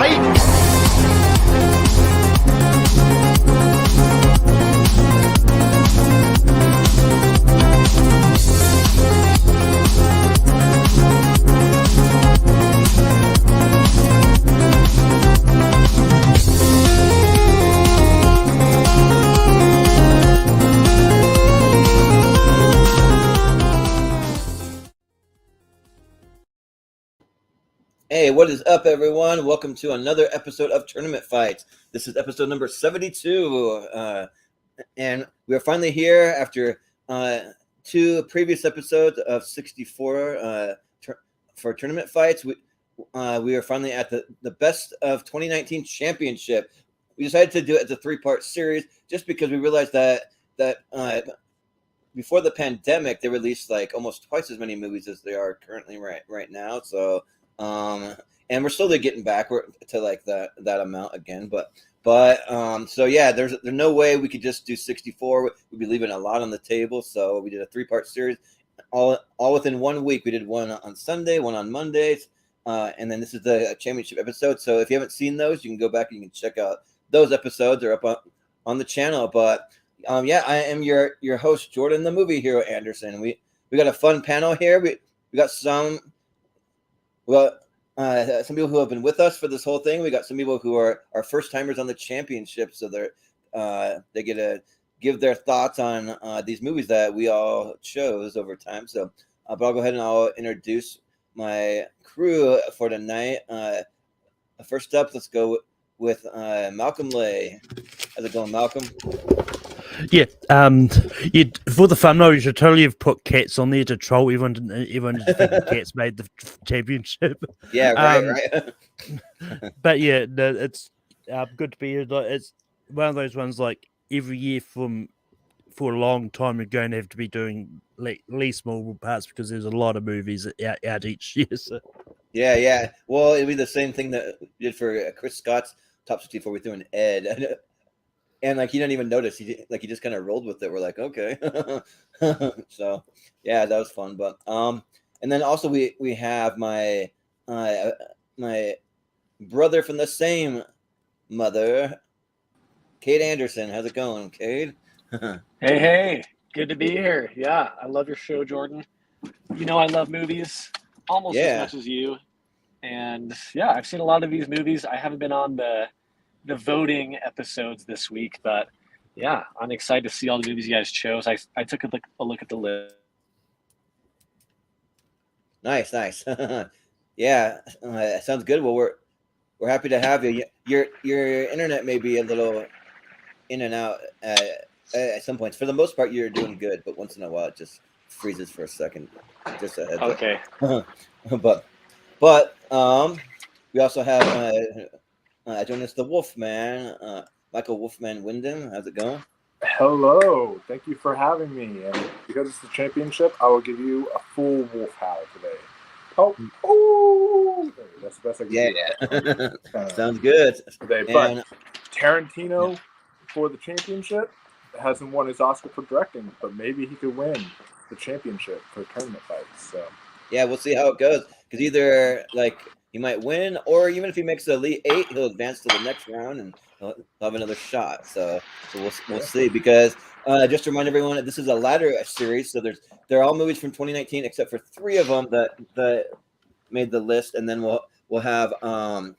fight. Hey, what is up, everyone? Welcome to another episode of Tournament Fights. This is episode number 72, and we are finally here after two previous episodes of 64 for Tournament Fights. We are finally at the Best of 2019 Championship. We decided to do it as a three-part series just because we realized that before the pandemic, they released like almost twice as many movies as they are currently right now. So. And we're slowly getting back to like that amount again, but so yeah, there's no way we could just do 64. We'd be leaving a lot on the table. So we did a three-part series, all within 1 week. We did one on Sunday, one on Mondays, and then this is the championship episode. So if you haven't seen those, you can go back and you can check out those episodes. They're up on the channel. But yeah, I am your host, Jordan, the movie hero Anderson. We got a fun panel here. We got some people who have been with us for this whole thing. We got some people who are first timers on the championship, so they get to give their thoughts on these movies that we all chose over time. So, but I'll go ahead and I'll introduce my crew for tonight. First up, let's go with Malcom Lay. How's it going, Malcolm? Yeah, for the thumbnail, you should totally have put cats on there to troll everyone. Everyone just thinking cats made the championship. Yeah, right. But yeah, it's good to be here. It's one of those ones like every year for a long time you're going to have to be doing at least small parts because there's a lot of movies out each year. So. Yeah. Well, it'll be the same thing that we did for Chris Scott's Top 64. We threw an Ed. And like he didn't even notice. He just kind of rolled with it. We're like, okay. So yeah, that was fun. But and then also we have my my brother from the same mother, Cade Anderson. How's it going, Cade? Hey, good to be here. Yeah, I love your show, Jordan. You know I love movies almost as much as you. And yeah, I've seen a lot of these movies. I haven't been on the voting episodes this week, but yeah, I'm excited to see all the movies you guys chose. I took a look at the list. Nice. Yeah, sounds good. Well, we're happy to have you. Your internet may be a little in and out at some points. For the most part, you're doing good, but once in a while it just freezes for a second. Just a heads okay. Up. but we also have joining us the Wolfman, Michael Wolfman Wyndham. How's it going? Hello. Thank you for having me. And because it's the championship, I will give you a full wolf howl today. Oh, that's the best I can do. Yeah. Sounds good. Today. But Tarantino for the championship hasn't won his Oscar for directing, but maybe he could win the championship for Tournament Fights. So yeah, we'll see how it goes. Because either like he might win, or even if he makes the Elite Eight, he'll advance to the next round and he'll have another shot. So we'll see. Because just to remind everyone, this is a ladder series, so they're all movies from 2019 except for 3 of them that made the list, and then we'll have the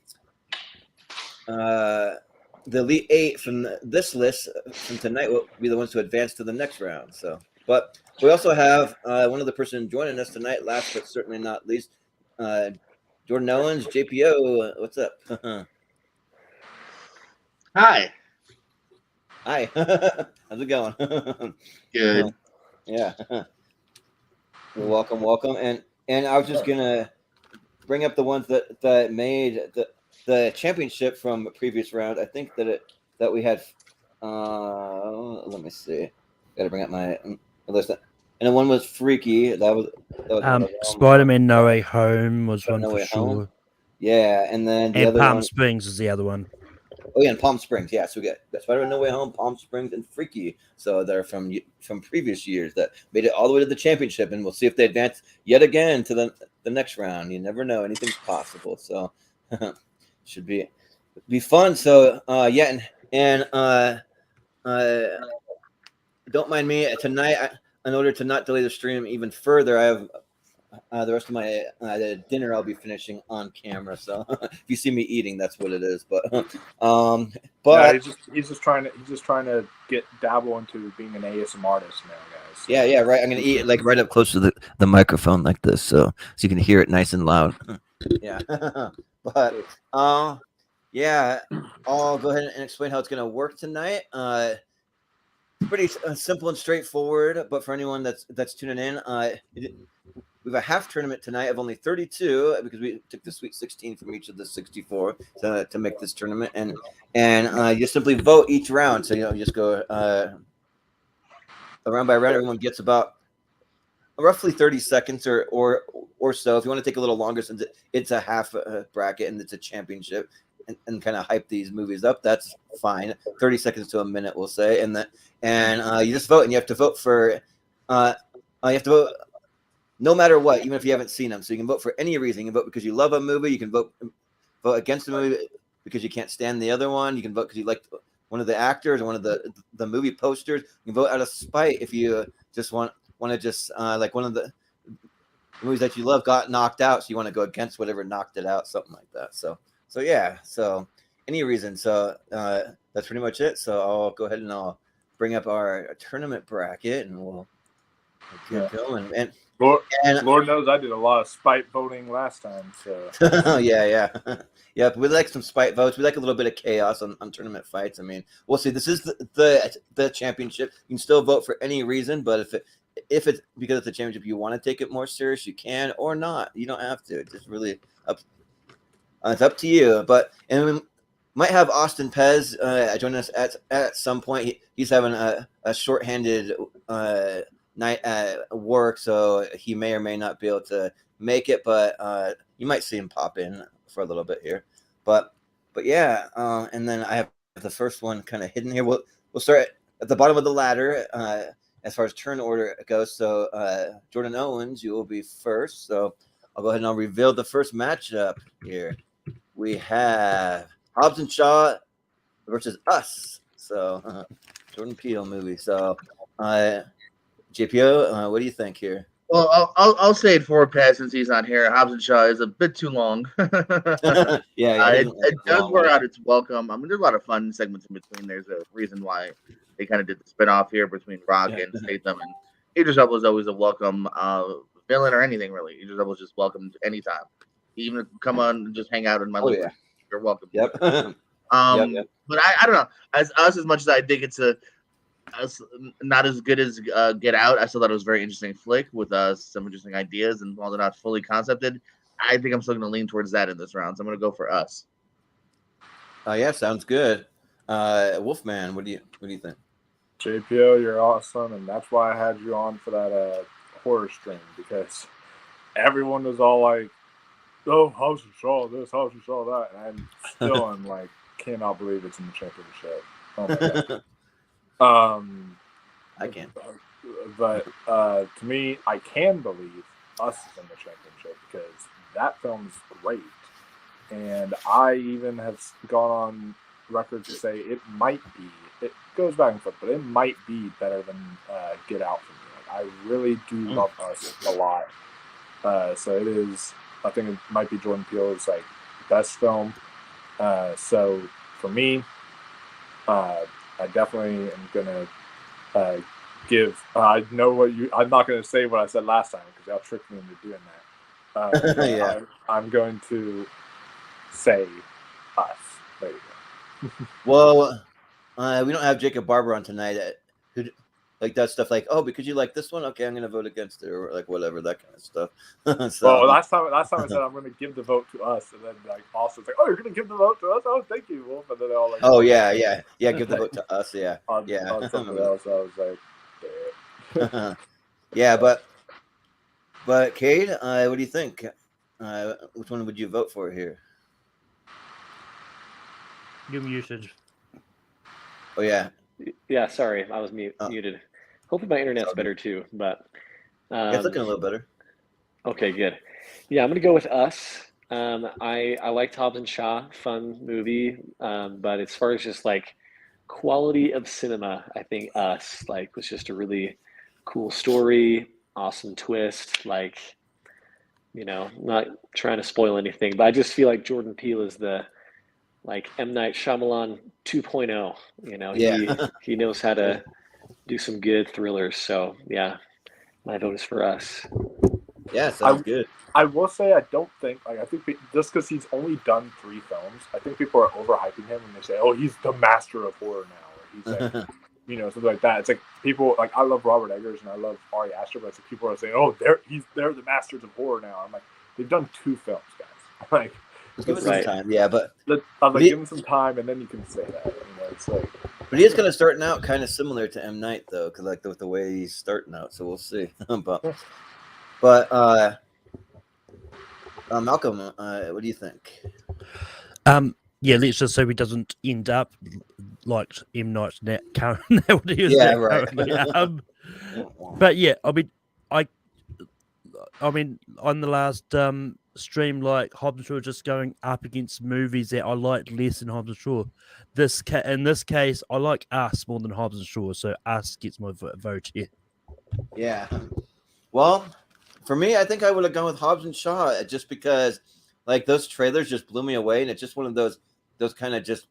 Elite Eight from this list from tonight will be the ones to advance to the next round. So, but we also have one other person joining us tonight, last but certainly not least. Jordan Owens, JPO, what's up? Hi. How's it going? Good. Yeah. Welcome. And I was just gonna bring up the ones that made the championship from previous round. I think that we had. Let me see. Got to bring up my list. And the one was Freaky. That was Spider-Man No Way Home was one No for Way sure. Home. Yeah, and then the and other Palm one, Springs is the other one. Oh yeah, and Palm Springs. Yeah, so we got Spider-Man No Way Home, Palm Springs, and Freaky. So they're from previous years that made it all the way to the championship, and we'll see if they advance yet again to the next round. You never know; anything's possible. So, should be fun. So yeah, and don't mind me tonight. In order to not delay the stream even further, I have the rest of my dinner I'll be finishing on camera. So if you see me eating, that's what it is. But yeah, he's just trying to get dabble into being an ASMR artist now, guys. So. Yeah, right. I'm gonna eat like right up close to the microphone like this, so you can hear it nice and loud. Yeah, but yeah, I'll go ahead and explain how it's gonna work tonight. Pretty simple and straightforward, but for anyone that's tuning in, we have a half tournament tonight of only 32 because we took the Sweet 16 from each of the 64 to make this tournament, and you simply vote each round. So you just go round by round. Everyone gets about roughly 30 seconds or so. If you want to take a little longer, since it's a half bracket and it's a championship, and kind of hype these movies up, that's fine. 30 seconds to a minute, we'll say, and you just vote, and you have to vote for no matter what, even if you haven't seen them. So you can vote for any reason. You can vote because you love a movie. You can vote against the movie because you can't stand the other one. You can vote because you like one of the actors or one of the movie posters. You can vote out of spite if you just want to just like one of the movies that you love got knocked out, so you want to go against whatever knocked it out, something like that. So yeah, so any reason. So that's pretty much it. So I'll go ahead and I'll bring up our tournament bracket, and we'll get going. And Lord knows I did a lot of spite voting last time. So yeah. We like some spite votes. We like a little bit of chaos on tournament fights. I mean, we'll see. This is the championship. You can still vote for any reason, but if it's because it's a championship, you want to take it more serious, you can, or not. You don't have to. It's just really up. It's up to you. And we might have Austin Pez join us at some point. He's having a shorthanded night at work, so he may or may not be able to make it, but you might see him pop in for a little bit here. But yeah, and then I have the first one kind of hidden here. We'll start at the bottom of the ladder as far as turn order goes. So Jordan Owens, you will be first. So I'll go ahead and I'll reveal the first matchup here. We have Hobbs and Shaw versus Us. So Jordan Peele movie. So JPO, what do you think here? Well, I'll say it for Pez since he's not here. Hobbs and Shaw is a bit too long. It does wear out its welcome. I mean, there's a lot of fun segments in between. There's a reason why they kind of did the spinoff here between Rock and Statham, and Idris Elba is always a welcome villain or anything really. Idris Elba is just welcomed anytime. Even come on and just hang out in my living room. You're welcome. Yep. But I don't know. As much as I think it's not as good as Get Out, I still thought it was a very interesting flick with some interesting ideas, and while they're not fully concepted, I think I'm still going to lean towards that in this round. So I'm going to go for Us. Yeah, sounds good. Wolfman, what do you think? JPO, you're awesome, and that's why I had you on for that horror stream, because everyone was all like, "Oh, Hobbs and Shaw this, Hobbs and Shaw that," and I'm like, cannot believe it's in the championship. Oh my god. I can't. But to me, I can believe Us is in the championship because that film's great, and I even have gone on record to say it might be. It goes back and forth, but it might be better than Get Out for me. Like, I really do love Us a lot. So it is. I think it might be Jordan Peele's like best film. So for me, I definitely am gonna give. I know what you. I'm not gonna say what I said last time because y'all tricked me into doing that. Yeah. I'm going to say Us. There you go. Well, we don't have Jacob Barber on tonight. Who like does stuff like, oh, because you like this one, okay, I'm gonna vote against it, or like whatever, that kind of stuff. So, well, last time I said I'm going to give the vote to Us, and then like also it's like, oh, you're going to give the vote to Us? Oh, thank you, Wolf. And then they all like, oh yeah, give the vote to Us, yeah, on something else. I was like, damn. Yeah, but Cade, what do you think? Which one would you vote for here? You're muted. Oh yeah. Yeah, sorry, I was muted. Hopefully my internet's better too, but It's looking a little better. Okay, good. Yeah, I'm gonna go with Us. I liked Hobbs and Shaw, fun movie. But as far as just like quality of cinema, I think Us like was just a really cool story, awesome twist. Like, not trying to spoil anything, but I just feel like Jordan Peele is the like M. Night Shyamalan 2.0. Yeah. He knows how to do some good thrillers. So yeah, my vote is for Us. Yeah, sounds good. I will say I don't think I think just because he's only done 3 films, I think people are overhyping him when they say, "Oh, he's the master of horror now," or he's like, something like that. It's like people like I love Robert Eggers and I love Ari Aster, but it's like people are saying, "Oh, they're the masters of horror now." I'm like, they've done 2 films, guys. Like, give it some time, yeah, but I'm like, give him some time, and then you can say that. It's like. But he is kind of starting out kind of similar to M. Night though, because like with the way he's starting out, so we'll see. but Malcolm, what do you think? Yeah, let's just so he doesn't end up like M. Night's currently. Yeah, right. But yeah, I mean, on the last stream, like Hobbs and Shaw just going up against movies that I liked less than Hobbs and Shaw. In this case, I like Us more than Hobbs and Shaw, so Us gets my vote here. Yeah. Well, for me, I think I would have gone with Hobbs and Shaw just because, like, those trailers just blew me away, and it's just one of those kind of just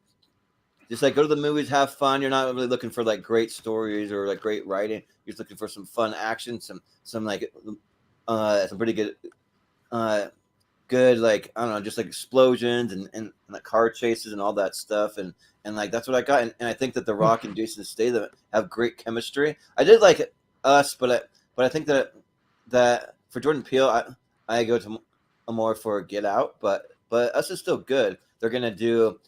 like go to the movies, have fun. You're not really looking for like great stories or like great writing. You're just looking for some fun action, some like some pretty good like I don't know, just like explosions and like car chases and all that stuff, and like that's what I got. And I think that The Rock and Jason Statham have great chemistry. I did like Us, but I think that for Jordan Peele, I go to more for Get Out, but Us is still good. They're gonna do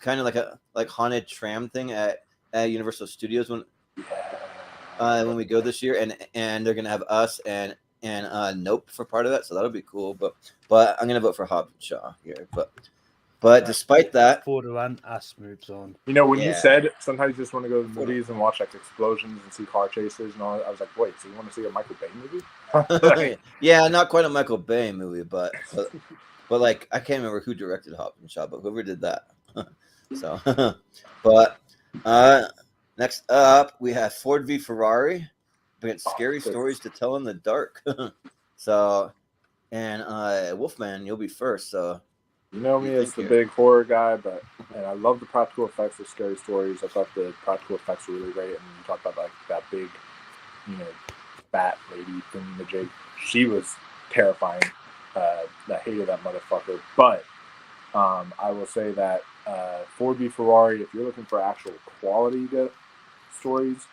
kind of like a haunted tram thing at Universal Studios when we go this year, and they're gonna have Us and Nope for part of that, so that'll be cool. But I'm gonna vote for Hobbs and Shaw here. But despite that, 4-1, Us moves on. When you said sometimes you just want to go to the movies and watch like explosions and see car chases and all that, I was like, wait, so you want to see a Michael Bay movie? Yeah, not quite a Michael Bay movie, but like I can't remember who directed Hobbs and Shaw, but whoever did that. So, but next up we have Ford v Ferrari against Scary Stories to Tell in the Dark. So, and Wolfman, you'll be first. So, you know me as the big horror guy, and I love the practical effects of Scary Stories. I thought the practical effects were really great, and you talked about like that big, bat lady thing, the Jake. She was terrifying. I hated that motherfucker, but I will say that Ford v Ferrari, if you're looking for actual quality stories,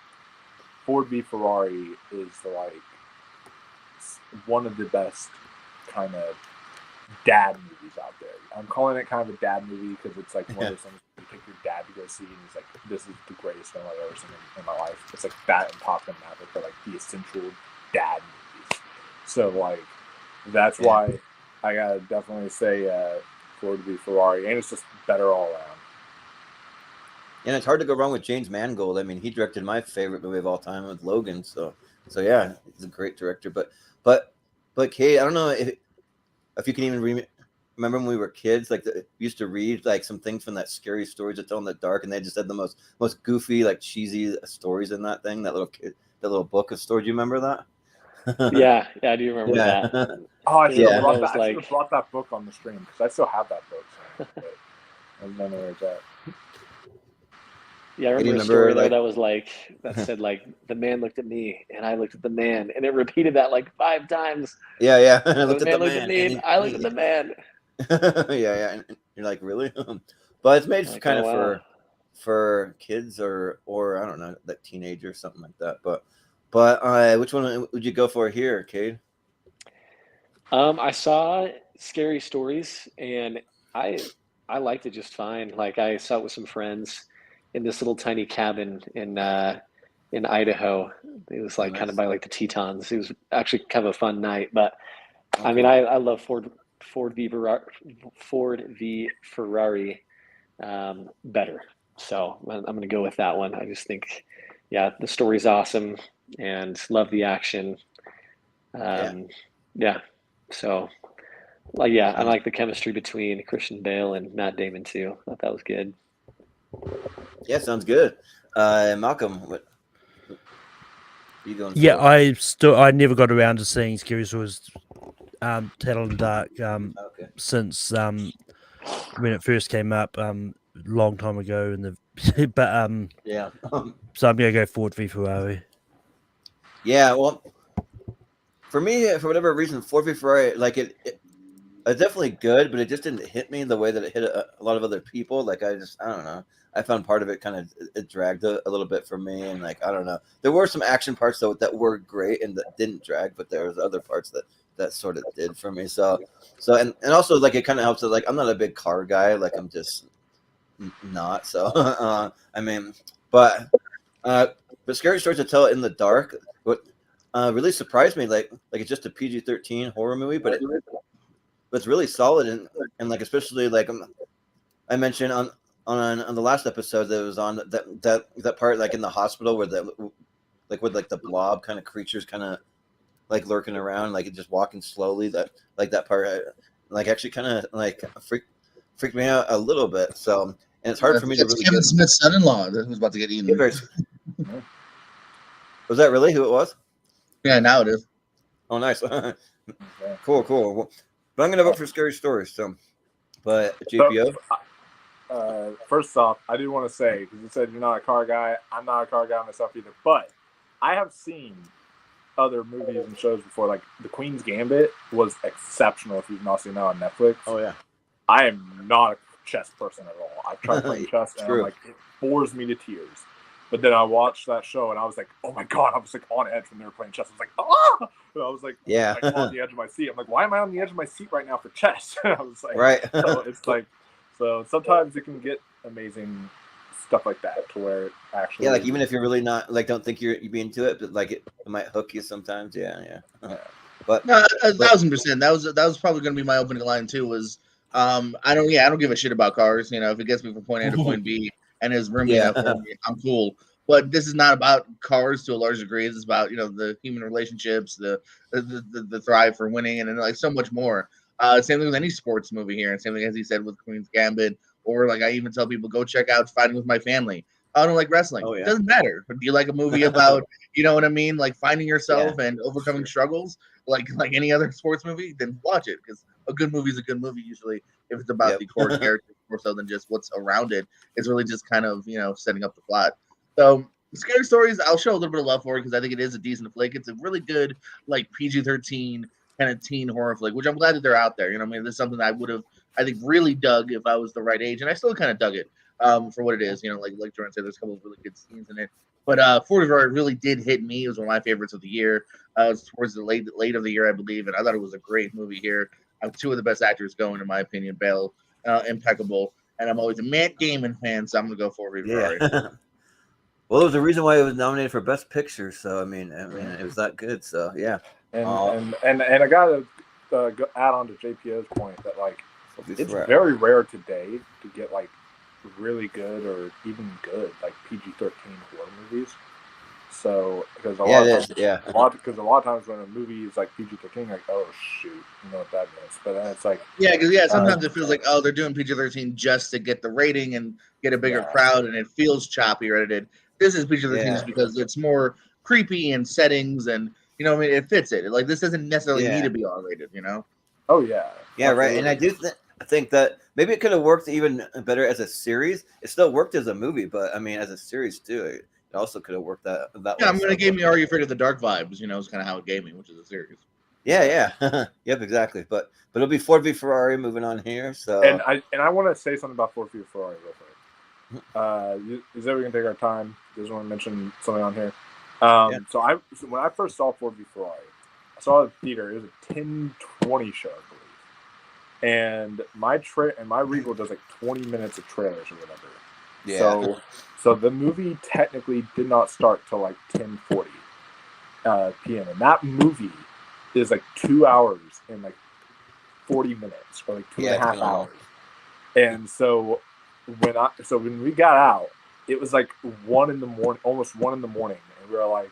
Ford v Ferrari is like one of the best kind of dad movies out there. I'm calling it kind of a dad movie because it's like one of those things you take your dad to go see and he's like, this is the greatest film I've ever seen in my life. It's like that and Top Gun Maverick are like the essential dad movies. So like that's why I gotta definitely say Ford v Ferrari, and it's just better all around. And it's hard to go wrong with James Mangold. I mean, he directed my favorite movie of all time with Logan. So yeah, he's a great director. But Cade, I don't know if you can even remember when we were kids, like we used to read like some things from that Scary Stories to Tell in the Dark, and they just had the most goofy, like cheesy stories in that thing. That little book of stories. Do you remember that? Yeah, I do remember that. Oh, I should have brought that book on the stream because I still have that book. So, I don't know where it's at. Yeah, I remember a story there that said like the man looked at me and I looked at the man, and it repeated that like 5 times. Yeah. I looked at the man. I looked at the man. Yeah. And you're like, really? But it's made kind of for kids or I don't know, like teenagers, something like that. But which one would you go for here, Cade? I saw Scary Stories and I liked it just fine. Like I saw it with some friends in this little tiny cabin in Idaho. It was like kind of by like the Tetons. It was actually kind of a fun night. But I mean, I love Ford v Ferrari better. So I'm going to go with that one. I just think, the story's awesome and love the action. Yeah. So Like, yeah, I like the chemistry between Christian Bale and Matt Damon too. I thought that was good. Yeah, sounds good. Malcolm, what are you going Yeah, for? I never got around to seeing Scary Stories Tale in the Dark Okay. since when it first came up long time ago in the but Yeah. so I'm gonna go Ford v Ferrari. Yeah, well, for me, for whatever reason, Ford v Ferrari, like it's definitely good, but it just didn't hit me the way that it hit a lot of other people. Like I don't know. I found part of it kind of it dragged a little bit for me, and like I don't know. There were some action parts though that were great and that didn't drag, but there was other parts that sort of did for me. So and also like it kind of helps that like I'm not a big car guy. Like I'm just not. So I mean, but but Scary Stories to Tell in the Dark. What really surprised me, like it's just a PG-13 horror movie, but it's really solid and like especially like I mentioned on the last episode that was on that part like in the hospital where the like with like the blob kind of creatures kind of like lurking around like just walking slowly that part like actually kind of like freaked me out a little bit. So and it's hard for me to really Kevin Smith's son-in-law who's about to get eaten. Was that really who it was? Yeah, now it is. Oh, nice. Cool. Well, but I'm gonna vote for Scary Stories. So, but JPO. First off, I do want to say because you said you're not a car guy. I'm not a car guy myself either. But I have seen other movies and shows before. Like The Queen's Gambit was exceptional. If you've not seen that on Netflix. Oh yeah. I am not a chess person at all. I've tried playing chess and I'm like it bores me to tears. But then I watched that show and I was like, oh my God, I was like on edge when they were playing chess. I was like, ah! And I was like, yeah, like, on the edge of my seat. I'm like, why am I on the edge of my seat right now for chess? I was like, right. So it's like, so sometimes it can get amazing stuff like that to where it actually. Yeah, like even if you're really not like don't think you'd be into it, but like it might hook you sometimes. Yeah. But no, 1,000%. That was probably going to be my opening line too. Was I don't give a shit about cars. You know, if it gets me from point A to point B and is roomy enough for me, I'm cool. But this is not about cars to a large degree. It's about the human relationships, the thrive for winning, and then like so much more. Same thing with any sports movie here, and same thing as he said with Queen's Gambit, or like I even tell people go check out Fighting with My Family. I don't like wrestling. Oh, yeah. It doesn't matter. But do you like a movie about you know what I mean, like finding yourself and overcoming struggles, like any other sports movie? Then watch it because a good movie is a good movie usually if it's about the core characters more so than just what's around it. It's really just kind of setting up the plot. So Scary Stories, I'll show a little bit of love for it because I think it is a decent flick. It's a really good like PG-13 kind of teen horror flick, which I'm glad that they're out there. You know what I mean? This is something that I would have, I think, really dug if I was the right age, and I still kind of dug it for what it is. Like Jordan said, there's a couple of really good scenes in it. But Ford v Ferrari really did hit me. It was one of my favorites of the year. It was towards the late of the year, I believe, and I thought it was a great movie here. Two of the best actors going, in my opinion. Bale, impeccable, and I'm always a Matt Damon fan, so I'm gonna go Ford v Ferrari. Well, there's a reason why it was nominated for Best Picture. So I mean, it was that good. So yeah. And I gotta add on to JPO's point that like it's very rare today to get like really good or even good like PG-13 horror movies. So because a lot of times when a movie is like PG-13, like oh shoot, you know what that means. But then it's like sometimes it feels like they're doing PG-13 just to get the rating and get a bigger crowd, and it feels choppy or edited. This is PG-13 just because it's more creepy and settings, and it fits it. Like this doesn't necessarily need to be R-rated, Oh yeah, right. And I do think that maybe it could have worked even better as a series. It still worked as a movie, but I mean, as a series too, it also could have worked that way. I'm going to give me Are You Afraid of the Dark vibes. It's kind of how it gave me, which is a series. Yeah. Yep, exactly. But it'll be Ford v Ferrari moving on here. So and I want to say something about Ford v Ferrari real quick. Is that we can take our time? Just want to mention something on here. So when I first saw Ford v Ferrari, I saw it at the theater. It was a 10:20 show, I believe. And my Regal does like 20 minutes of trailers or whatever. Yeah. So the movie technically did not start till like 10:40 p.m. And that movie is like 2 hours and like 40 minutes or like 2.5 hours. And so when we got out, it was like 1 in the morning, almost 1 in the morning, and we were like,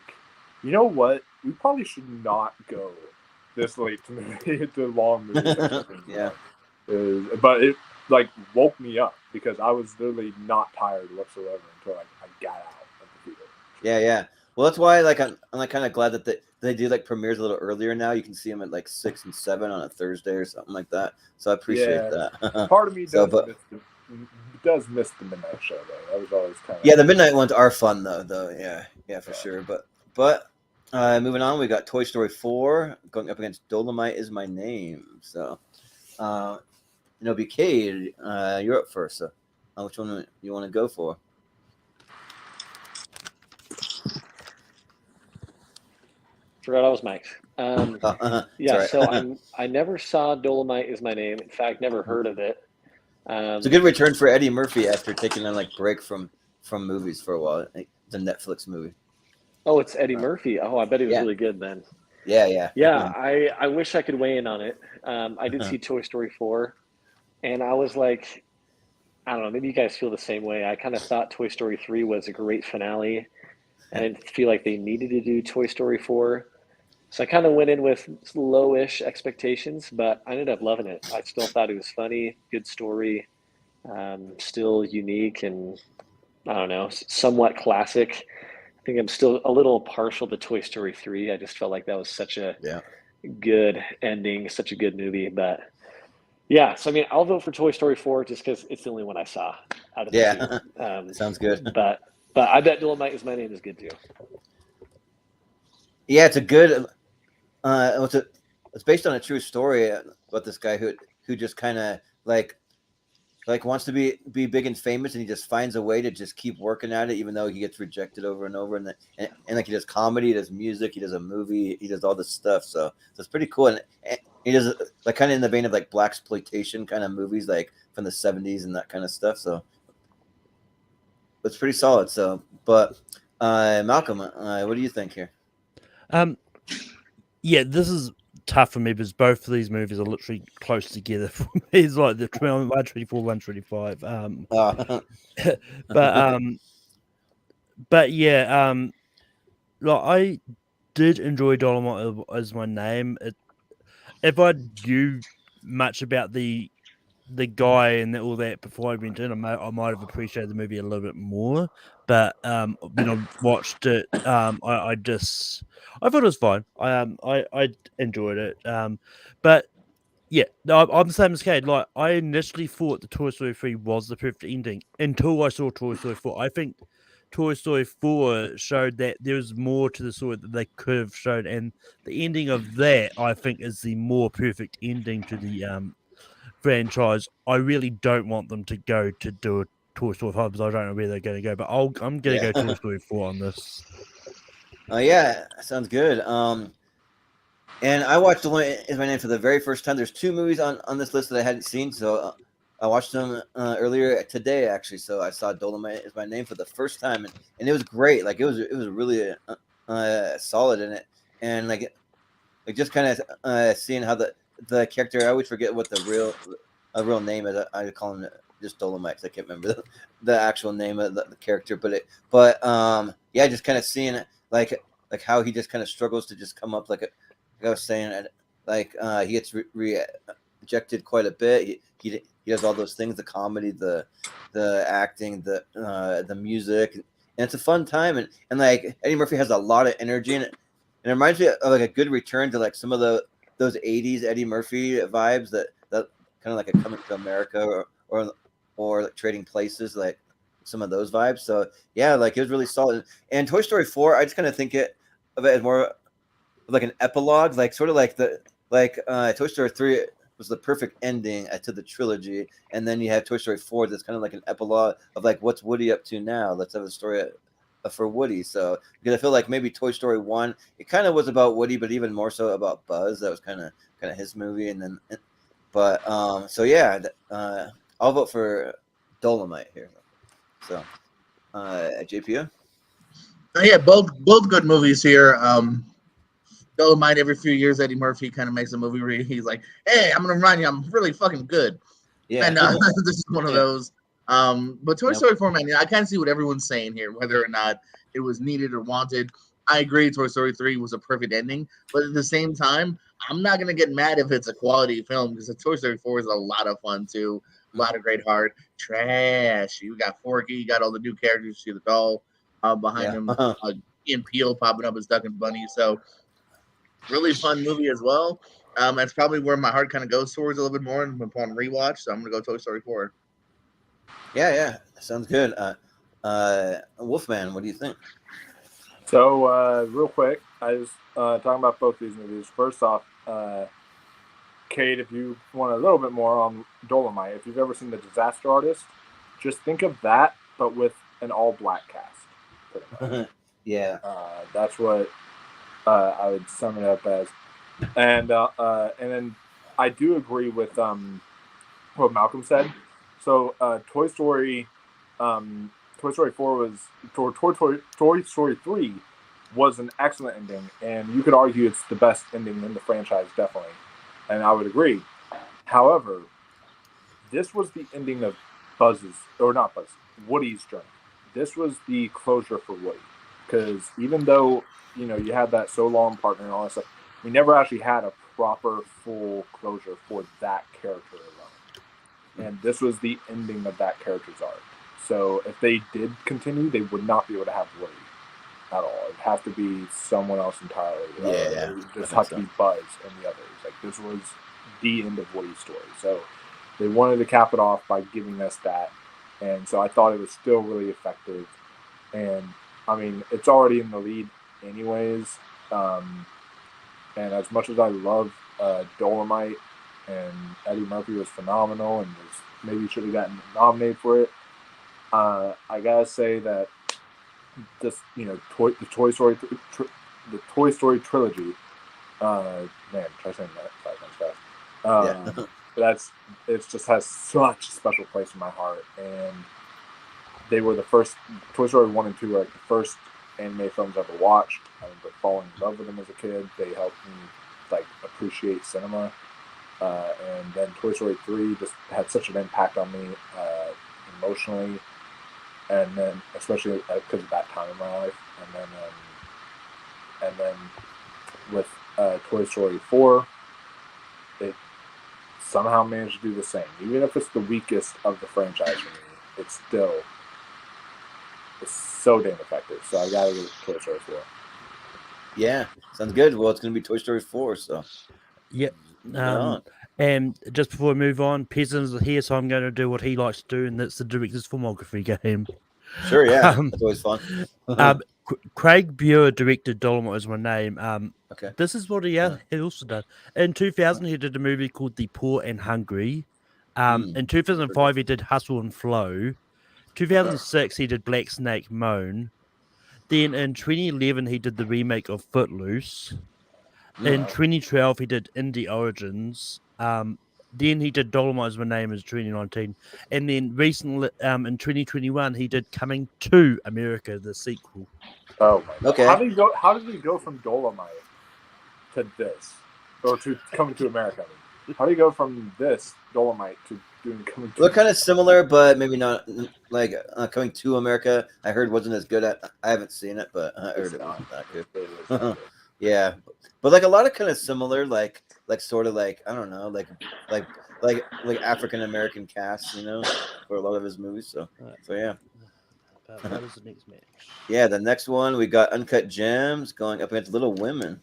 you know what? We probably should not go this late to movie, to long movie. Yeah. But it like woke me up because I was literally not tired whatsoever until I got out of the theater. Yeah. Well, that's why like I'm like kind of glad that they do like premieres a little earlier now. You can see them at like 6 and 7 on a Thursday or something like that. So I appreciate that. Part of me does miss the midnight show though. That was always kind of the midnight ones are fun though. Yeah, for sure. But moving on, we got Toy Story 4 going up against Dolomite Is My Name. So Cade, you're up first. So which one you want to go for? Forgot I was mic'd. Yeah, right. so I never saw Dolomite Is My Name. In fact, never heard of it. It's a good return for Eddie Murphy after taking a break from movies for a while. It's a Netflix movie. Oh, it's Eddie Murphy. Oh, I bet he was really good then. Yeah. I wish I could weigh in on it. I did see Toy Story 4, and I was like, I don't know, maybe you guys feel the same way. I kind of thought Toy Story 3 was a great finale. I didn't feel like they needed to do Toy Story 4. So I kind of went in with low-ish expectations, but I ended up loving it. I still thought it was funny, good story, still unique, and I don't know, somewhat classic. I think I'm still a little partial to Toy Story 3. I just felt like that was such a good ending, such a good movie. But yeah, so I mean, I'll vote for Toy Story 4 just because it's the only one I saw out of the two. Sounds good. But I bet Dolomite Is My Name is good too. Yeah, it's a good. It's based on a true story about this guy who just kind of like wants to be big and famous, and he just finds a way to just keep working at it, even though he gets rejected over and over. And like he does comedy, he does music, he does a movie, he does all this stuff. So it's pretty cool. And he does like kind of in the vein of like blaxploitation kind of movies, like from the 70s and that kind of stuff. So it's pretty solid. So, but Malcolm, what do you think here? Yeah, this is tough for me because both of these movies are literally close together for me. It's like the 124, 125. But yeah, like I did enjoy Dolomite Is My Name. If I knew much about the guy and all that before I went in, I might have appreciated the movie a little bit more. But when I watched it, I thought it was fine. I enjoyed it. But yeah, no, I'm the same as Cade. Like I initially thought the Toy Story 3 was the perfect ending until I saw Toy Story 4. I think Toy Story 4 showed that there was more to the story that they could have showed, and the ending of that I think is the more perfect ending to the franchise. I really don't want them to go to do a Toy Story 5 because I don't know where they're going to go, but I'm going to go Toy Story 4 on this. Yeah, sounds good. And I watched Dolomite Is My Name for the very first time. There's 2 movies on this list that I hadn't seen, so I watched them earlier today actually. So I saw Dolomite Is My Name for the first time, and it was great. Like it was really solid in it, and like just kind of seeing how the character. I always forget what the real name is. I call him just Dolomite. I can't remember the actual name of the character, but just kind of seeing like how he just kind of struggles to just come up like I was saying, like he gets rejected quite a bit. He does all those things: the comedy, the acting, the music, and it's a fun time. And like Eddie Murphy has a lot of energy in it, and it reminds me of like a good return to like some of those '80s Eddie Murphy vibes that kind of like a Coming to America or like Trading Places, like some of those vibes. So yeah, like it was really solid. And Toy Story 4, I just kind of think of it as more like an epilogue, like sort of like Toy Story 3 was the perfect ending to the trilogy, and then you have Toy Story 4 that's kind of like an epilogue of like what's Woody up to now. Let's have a story for Woody. So because I feel like maybe Toy Story 1 it kind of was about Woody, but even more so about Buzz. That was kind of his movie, and then so yeah, I'll vote for Dolomite here. So JPO. Yeah, both good movies here. Dolomite, every few years, Eddie Murphy kind of makes a movie where he's like, "Hey, I'm gonna remind you, I'm really fucking good." Yeah, and this is one of those. But Toy Story 4, man, I kind of see what everyone's saying here, whether or not it was needed or wanted. I agree, Toy Story 3 was a perfect ending, but at the same time, I'm not gonna get mad if it's a quality film because the Toy Story 4 is a lot of fun too. A lot of great heart. Trash. You got Forky. You got all the new characters. You see the doll behind him. Ian Peel popping up as Duck and Bunny. So really fun movie as well. That's probably where my heart kind of goes towards a little bit more upon rewatch. So I'm gonna go Toy Story 4. Yeah, sounds good. Wolfman, what do you think? So real quick, I was talking about both these movies. First off, Cade, if you want a little bit more on Dolomite, if you've ever seen The Disaster Artist, just think of that, but with an all-black cast. Yeah. That's what I would sum it up as. And then I do agree with what Malcolm said. So Toy Story 4 was Toy Story 3 was an excellent ending, and you could argue it's the best ending in the franchise, definitely. And I would agree. However, this was the ending of Woody's journey. This was the closure for Woody, because even though you had that so long partner and all that stuff, we never actually had a proper full closure for that character alone. And this was the ending of that character's arc. So if they did continue, they would not be able to have Woody at all. It'd have to be someone else entirely. Yeah, it would just have to be Buzz and the others. Like, this was the end of Woody's story. So they wanted to cap it off by giving us that. And so I thought it was still really effective. And I mean, it's already in the lead anyways. And as much as I love Dolomite, and Eddie Murphy was phenomenal and maybe should have gotten nominated for it, I gotta say that this, the Toy Story trilogy. Man, try saying that 5 times fast. It just has such a special place in my heart, and they were the first. Toy Story 1 and 2 were like the first anime films I ever watched. I remember falling in love with them as a kid. They helped me appreciate cinema, and then Toy Story 3 just had such an impact on me emotionally, and then especially because of that time in my life, and then with Toy Story 4, it somehow managed to do the same. Even if it's the weakest of the franchise for me, it's so damn effective. So I gotta give Toy Story 4. Yeah, sounds good. Well, it's gonna be Toy Story 4, so yep. And just before we move on, Peasants is here, so I'm going to do what he likes to do, and that's the director's filmography game. Sure, yeah, that's always fun. Craig Buer directed Dolomite Is My Name. Okay. This is what he also done. In 2000, he did a movie called The Poor and Hungry. In 2005, he did Hustle and Flow. 2006, he did Black Snake Moan. Then in 2011, he did the remake of Footloose. In 2012, he did Indie Origins. Then he did Dolomite Is My Name in 2019. And then recently, in 2021, he did Coming to America, the sequel. Oh my God. Okay. How did he go from Dolomite to this? Or to Coming to America? How do you go from this Dolomite to doing Coming to They're kind of similar, but maybe not. Like Coming to America, I heard wasn't as good at. I haven't seen it, but I heard it wasn't that good. Yeah, but like a lot of kind of similar, like sort of like, I don't know, like African American casts, for a lot of his movies. So yeah. What is the next match? Yeah, the next one we got Uncut Gems going up against Little Women.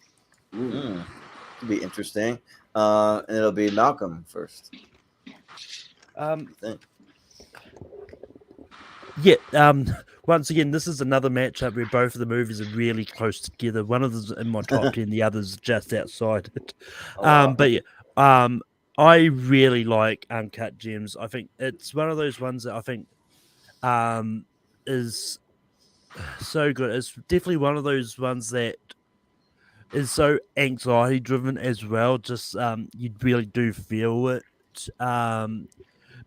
It'll be interesting. And it'll be Malcolm first. Once again, this is another matchup where both of the movies are really close together. One of them's in my top 10, the other's just outside it. But yeah, I really like Uncut Gems. I think it's one of those ones that I think is so good. It's definitely one of those ones that is so anxiety driven as well. Just you really do feel it.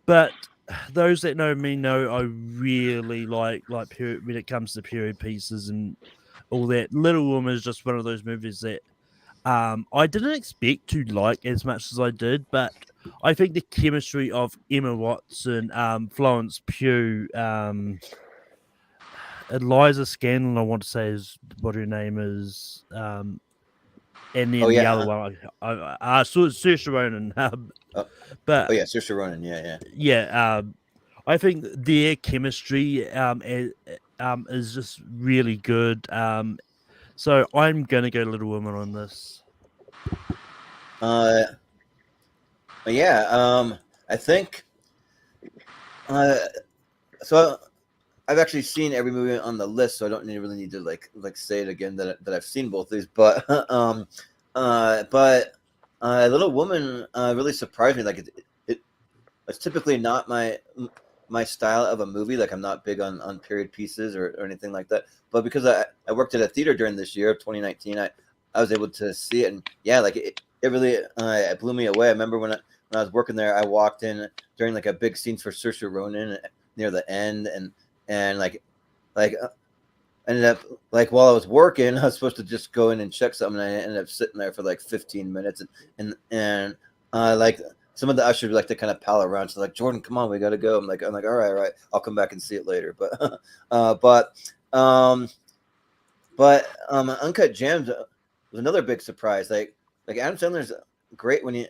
But those that know me know I really like period, when it comes to period pieces and all that. Little Woman is just one of those movies that I didn't expect to like as much as I did, but I think the chemistry of Emma Watson, Florence Pugh, Eliza Scanlon, I want to say is what her name is. and then Oh, the yeah, other one, I saw Saoirse Ronan. But Oh yeah, Saoirse Ronan. Yeah. yeah, I think their chemistry is just really good. So I'm gonna go Little Women on this. Yeah. I think. So I've actually seen every movie on the list, so I don't really need to like say it again that I've seen both these. But Little Woman really surprised me. Like it's typically not my style of a movie. Like I'm not big on period pieces or anything like that. But because I worked at a theater during this year of 2019, I was able to see it, and yeah, like it really it blew me away. I remember when I was working there, I walked in during like a big scene for Saoirse Ronan near the end, and ended up like while I was working, I was supposed to just go in and check something. And I ended up sitting there for like 15 minutes, and like some of the ushers like to kind of pal around. So like, Jordan, come on, we gotta go. I'm like, all right, I'll come back and see it later. But Uncut Gems was another big surprise. Like Adam Sandler's great when he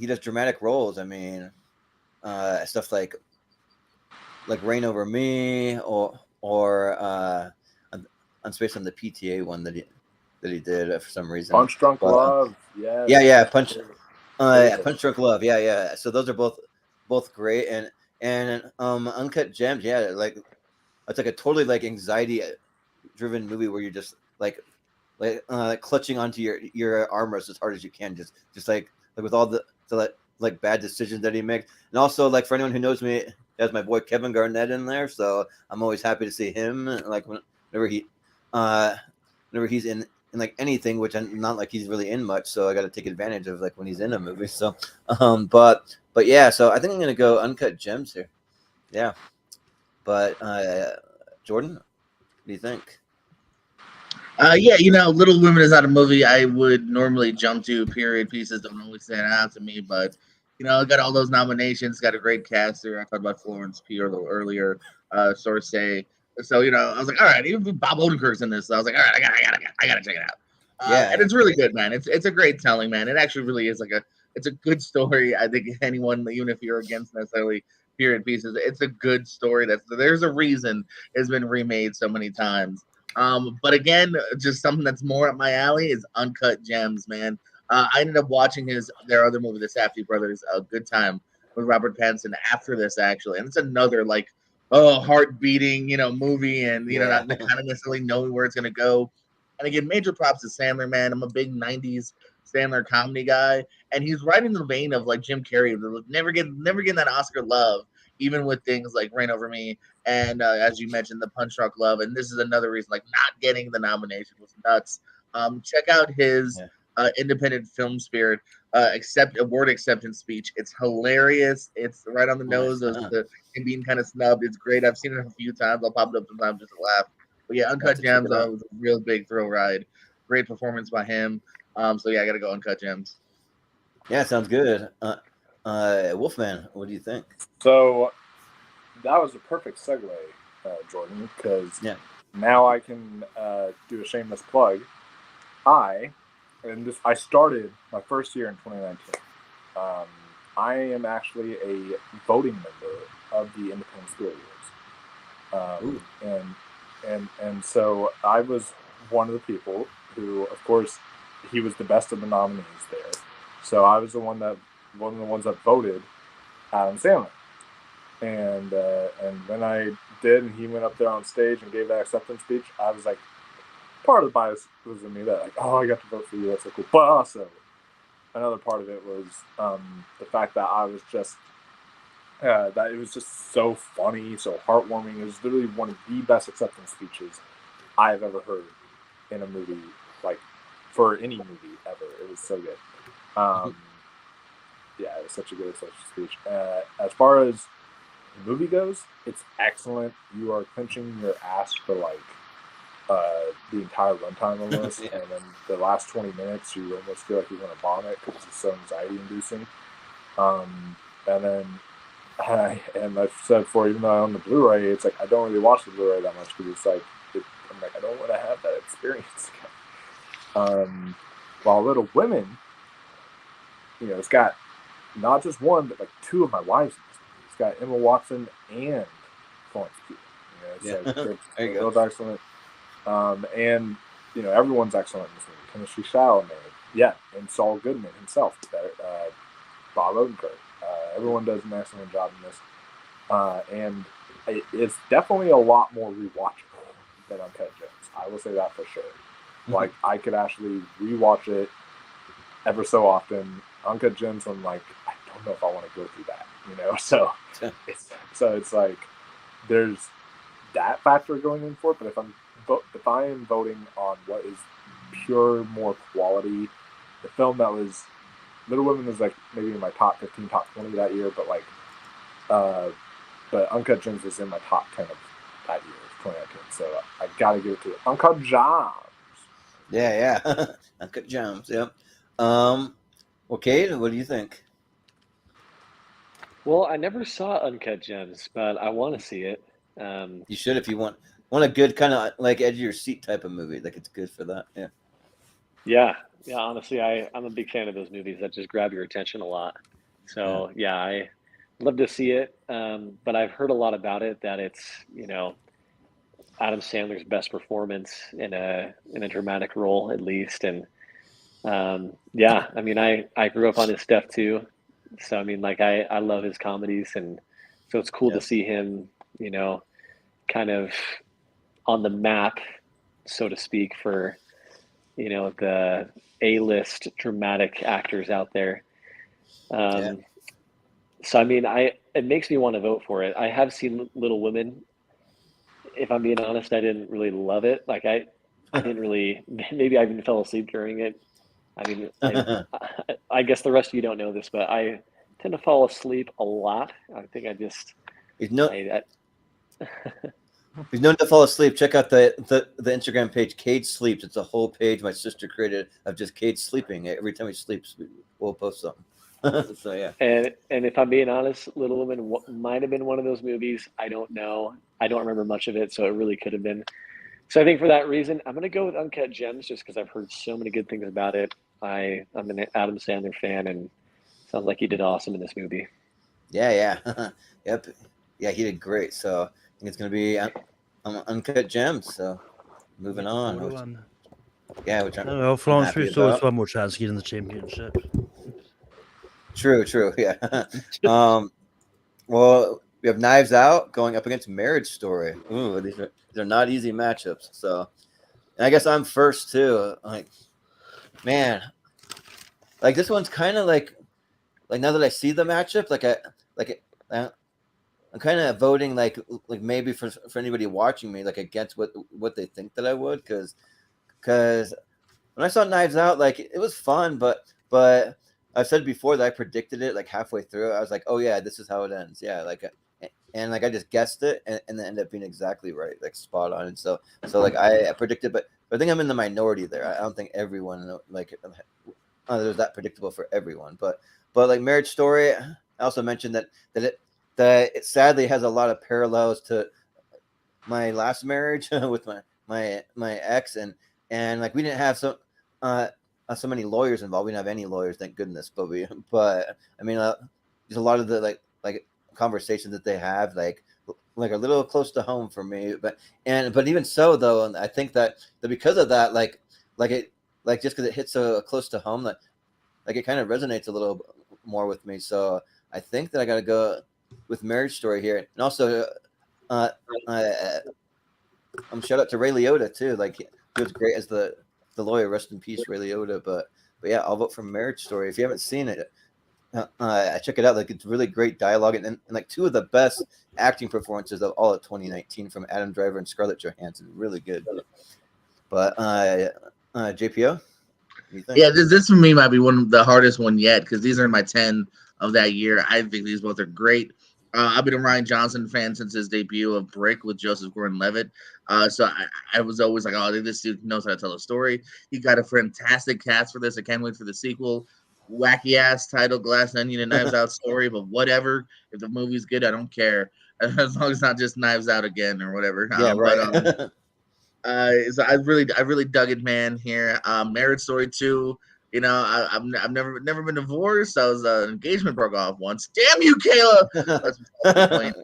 does dramatic roles. I mean, stuff like Reign Over Me or on Space on the PTA one that he did for some reason. Punch Drunk Love. Yeah, Punch Drunk Love. Yeah. So those are both great, and Uncut Gems. Yeah, like it's like a totally like anxiety driven movie where you're just like clutching onto your armrest as hard as you can, just like with all the like bad decisions that he makes. And also, like, for anyone who knows me, there's my boy Kevin Garnett in there, so I'm always happy to see him. Like whenever he's in like anything, which I'm not like he's really in much, so I got to take advantage of like when he's in a movie. So, but yeah, so I think I'm gonna go Uncut Gems here. Yeah, but Jordan, what do you think? Yeah, Little Women is not a movie I would normally jump to. Period pieces don't always stand out to me, but got all those nominations, got a great caster. I talked about Florence Pugh a little earlier, Sorsay. So I was like, all right, even Bob Odenkirk's in this. So I was like, all right, I gotta check it out. And it's really good, man. It's a great telling, man. It actually really is it's a good story. I think anyone, even if you're against necessarily period pieces, it's a good story. There's a reason it's been remade so many times. But again, just something that's more up my alley is Uncut Gems, man. I ended up watching their other movie, the Safdie Brothers, A Good Time with Robert Pattinson after this, actually. And it's another heart beating, movie, and not kind of necessarily knowing where it's gonna go. And again, major props to Sandler, man. I'm a big '90s Sandler comedy guy, and he's right in the vein of like Jim Carrey, never getting that Oscar love, even with things like Reign Over Me and as you mentioned, the Punch Drunk Love. And this is another reason, like not getting the nomination was nuts. Check out his independent film spirit award acceptance speech. It's hilarious. It's right on the nose of him being kind of snubbed. It's great. I've seen it a few times. I'll pop it up sometimes just to laugh. But yeah, Uncut Gems was a real big thrill ride. Great performance by him. So yeah, I gotta go Uncut Gems. Yeah, sounds good. Wolfman, what do you think? So that was a perfect segue, Jordan, because now I can do a shameless plug. I started my first year in 2019. I am actually a voting member of the Independent Spirit Awards. And so I was one of the people who, of course, he was the best of the nominees there. So I was one of the ones that voted Adam Sandler. And when I did, and he went up there on stage and gave that acceptance speech, I was like, part of the bias was in me that like, oh, I got to vote for you, that's so cool. But also, another part of it was the fact that I was just that it was just so funny, so heartwarming. It was literally one of the best acceptance speeches I've ever heard in a movie, like for any movie ever. It was so good. Yeah, it was such a good acceptance speech. As far as the movie goes, it's excellent. You are clenching your ass for the entire runtime almost, and then the last 20 minutes you almost feel like you're going to vomit because it's so anxiety inducing. And then and I've said before, even though I own the Blu-ray, it's like I don't really watch the Blu-ray that much because it's like I'm like I don't want to have that experience again. While Little Women, it's got not just one, but like two of my wives in this movie. It's got Emma Watson and Florence Pugh. They're both excellent. And everyone's excellent in this movie. Timothy Chalamet, and Saul Goodman himself, Bob Odenkirk. Everyone does an excellent job in this, and it's definitely a lot more rewatchable than Uncut Gems. I will say that for sure. Like, I could actually rewatch it ever so often. Uncut Gems, I'm like, I don't know if I want to go through that, So it's like there's that factor going in for it. But if I am voting on what is pure more quality, the film that was Little Women was like maybe in my top 15, top 20 that year, but Uncut Gems was in my top 10 of that year, 2019. So I gotta give it to it. Uncut Gems. Yeah. Uncut Gems. Yep. Well, Cade, what do you think? Well, I never saw Uncut Gems, but I want to see it. You should if you want a good kind of like edge of your seat type of movie. Like, it's good for that. Yeah. Honestly, I'm a big fan of those movies that just grab your attention a lot. So I love to see it. But I've heard a lot about it, that it's Adam Sandler's best performance in a dramatic role, at least. And I mean, I grew up on his stuff too. So I mean, like, I love his comedies, and so it's cool to see him, kind of on the map, so to speak, for the A-list dramatic actors out there. So I mean, it makes me want to vote for it. I have seen Little Women. If I'm being honest, I didn't really love it. Like, I didn't really. Maybe I even fell asleep during it. I mean, I guess the rest of you don't know this, but I tend to fall asleep a lot. I think I just. If you've known to fall asleep, check out the Instagram page, Cade Sleeps. It's a whole page my sister created of just Cade sleeping. Every time he sleeps, we'll post something. So yeah. And if I'm being honest, Little Women might have been one of those movies. I don't know. I don't remember much of it, so it really could have been. So I think for that reason, I'm going to go with Uncut Gems, just because I've heard so many good things about it. I'm an Adam Sandler fan, and sounds like he did awesome in this movie. Yeah. Yep. Yeah, he did great. So I think it's going to be Uncut Gems. So moving on. Yeah, which I'm Florence Pugh still has one more chance to get in the championship. True. Yeah. Well, we have Knives Out going up against Marriage Story. Ooh, these are not easy matchups. So, and I guess I'm first too. Like, man, like, this one's kind of like now that I see the matchup, I'm kind of voting like maybe for anybody watching me, like, against what they think that I would, because when I saw Knives Out, like, it was fun, but I've said before that I predicted it like halfway through. I was like, oh yeah, this is how it ends. Yeah, and I just guessed it, and then ended up being exactly right, like spot on. And so like I predicted, but I think I'm in the minority there. I don't think everyone there's that predictable for everyone, but like Marriage Story, I also mentioned that it sadly has a lot of parallels to my last marriage with my ex, and like, we didn't have so many lawyers involved. We didn't have any lawyers, thank goodness. But I mean, there's a lot of the like conversations that they have, like a little close to home for me. But even so, though, and I think that because of that, just because it hits so close to home, that it kind of resonates a little more with me. So I think that I got to go with Marriage Story here, and also shout out to Ray Liotta too. Like, he was great as the lawyer. Rest in peace, Ray Liotta. But yeah, I'll vote for Marriage Story. If you haven't seen it, check it out. Like, it's really great dialogue, and like two of the best acting performances of all of 2019 from Adam Driver and Scarlett Johansson. Really good. But JPO, yeah, this for me might be one of the hardest one yet, because these are in my 10 of that year. I think these both are great. I've been a Rian Johnson fan since his debut of Brick with Joseph Gordon-Levitt. So I was always like, oh, this dude knows how to tell a story. He got a fantastic cast for this. I can't wait for the sequel. Wacky ass title, Glass Onion and Knives Out story, but whatever. If the movie's good, I don't care, as long as it's not just Knives Out again or whatever. Yeah, right. So I really dug it, man. Here, Marriage Story 2. You know, I've never been divorced. I was engagement broke off once. Damn you, Kayla. That's the point.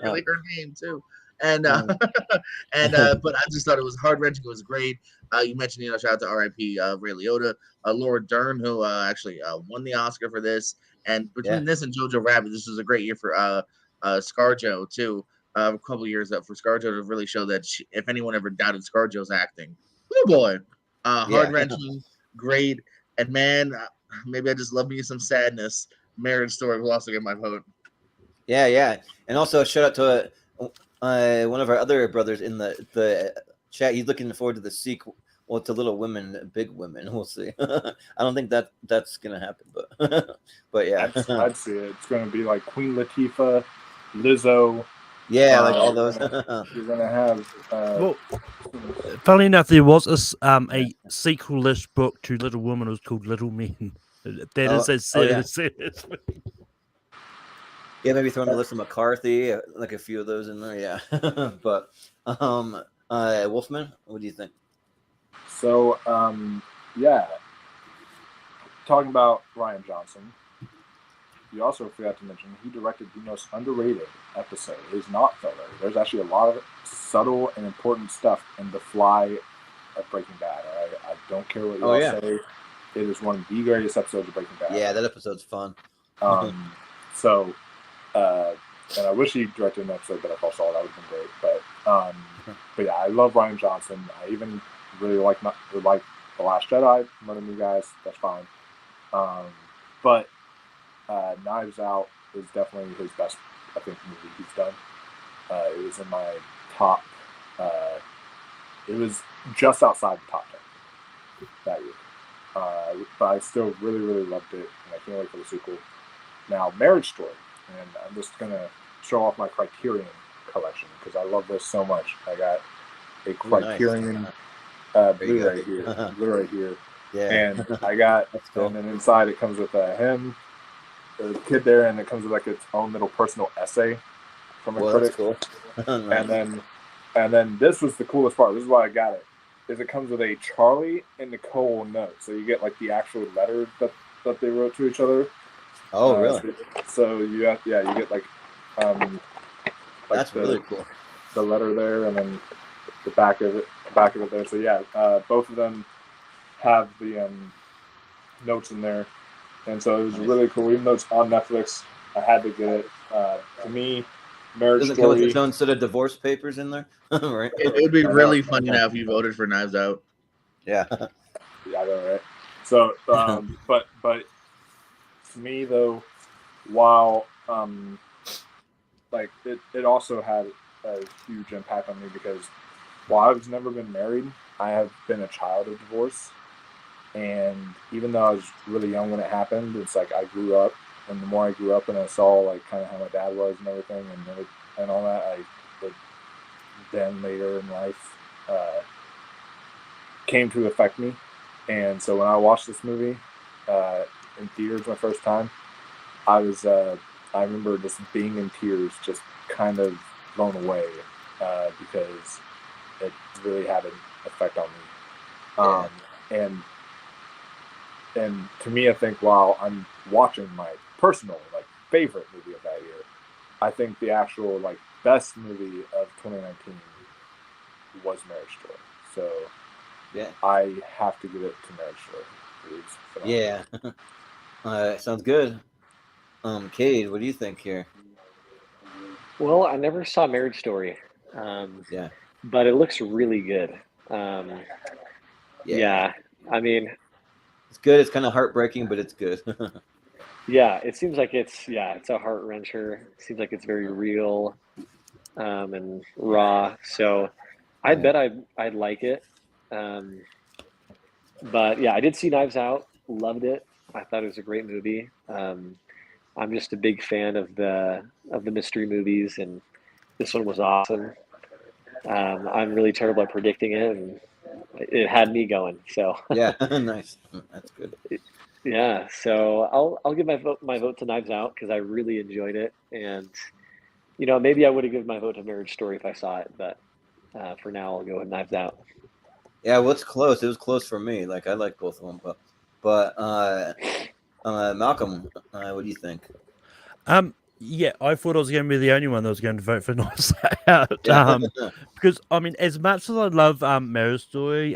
Really her name too. And but I just thought it was heart wrenching. It was great. You mentioned, shout out to R.I.P. Ray Liotta, Laura Dern, who actually won the Oscar for this. And between this and Jojo Rabbit, this was a great year for ScarJo too. A couple of years up for ScarJo to really show that if anyone ever doubted ScarJo's acting, oh boy, heart wrenching, great. And man, maybe I just love me some sadness. Marriage Story will also get my vote. Yeah. And also shout out to one of our other brothers in the chat. He's looking forward to the sequel. Well, to Little Women, Big Women. We'll see. I don't think that's gonna happen, but yeah, I'd see it. It's gonna be like Queen Latifah, Lizzo. Yeah, like all those. You're gonna have. Well, funnily enough, there was a sequel-ish book to Little Woman. It was called Little Men. That is a serious. Yeah, maybe throw in Melissa McCarthy, like a few of those in there. Yeah, but Wolfman, what do you think? So, yeah, talking about Rian Johnson, you also forgot to mention he directed the most underrated episode. It is not filler. There's actually a lot of subtle and important stuff in the fly of Breaking Bad. I don't care what you all say. It is one of the greatest episodes of Breaking Bad. Yeah, that episode's fun. So, and I wish he directed an episode that I saw. That would have been great. But yeah, I love Rian Johnson. I even really like The Last Jedi. One of you guys, that's fine. But Knives Out is definitely his best, I think, movie he's done. It was in my top. It was just outside the top 10 that year. But I still really, really loved it, and I can't wait for the sequel. Now, Marriage Story, and I'm just gonna show off my Criterion collection because I love this so much. I got a Criterion Blu-ray here. Yeah, and I got, cool. And then inside it comes with him, the kid there, and it comes with like its own little personal essay from a critic. Cool. Nice. And then this was the coolest part. This is why I got it. Is it comes with a Charlie and Nicole note, so you get like the actual letter that they wrote to each other. Oh, really? So you get like that's really cool. The letter there, and then the back of it there. So yeah, both of them have the notes in there, and so it was really cool. Even though it's on Netflix, I had to get it. To me, Marriage Story. Doesn't come with its own set of divorce papers in there, right? It would be really funny now if you voted for Knives Out. Yeah. Yeah, I know, right? So, but to me though, while like it also had a huge impact on me because while I've never been married, I have been a child of divorce. And even though I was really young when it happened, it's like I grew up, and the more I grew up and I saw like kind of how my dad was and everything and all that, then later in life came to affect me. And so when I watched this movie in theaters my first time, I remember just being in tears, just kind of blown away because it really had an effect on me. And to me, I think while I'm watching my personal favorite movie of that year, I think the actual best movie of 2019 was Marriage Story. So yeah, I have to give it to Marriage Story. Yeah, sounds good. Cade, what do you think here? Well, I never saw Marriage Story. But it looks really good. Yeah, I mean, it's good. It's kind of heartbreaking, but it's good. Yeah, it seems like it's a heart wrencher. It seems like it's very real and raw. So I bet I'd like it. But yeah, I did see Knives Out. Loved it. I thought it was a great movie. I'm just a big fan of the mystery movies, and this one was awesome. I'm really terrible at predicting it, and it had me going. So yeah, nice. That's good. Yeah, so I'll give my vote to Knives Out because I really enjoyed it, and maybe I would have given my vote to Marriage Story if I saw it, but for now, I'll go with Knives Out. Yeah, well, it's close. It was close for me. Like I like both of them, but Malcolm, what do you think? Yeah, I thought I was going to be the only one that was going to vote for Knives Out. Yeah, Because I mean, as much as I love Marriage Story,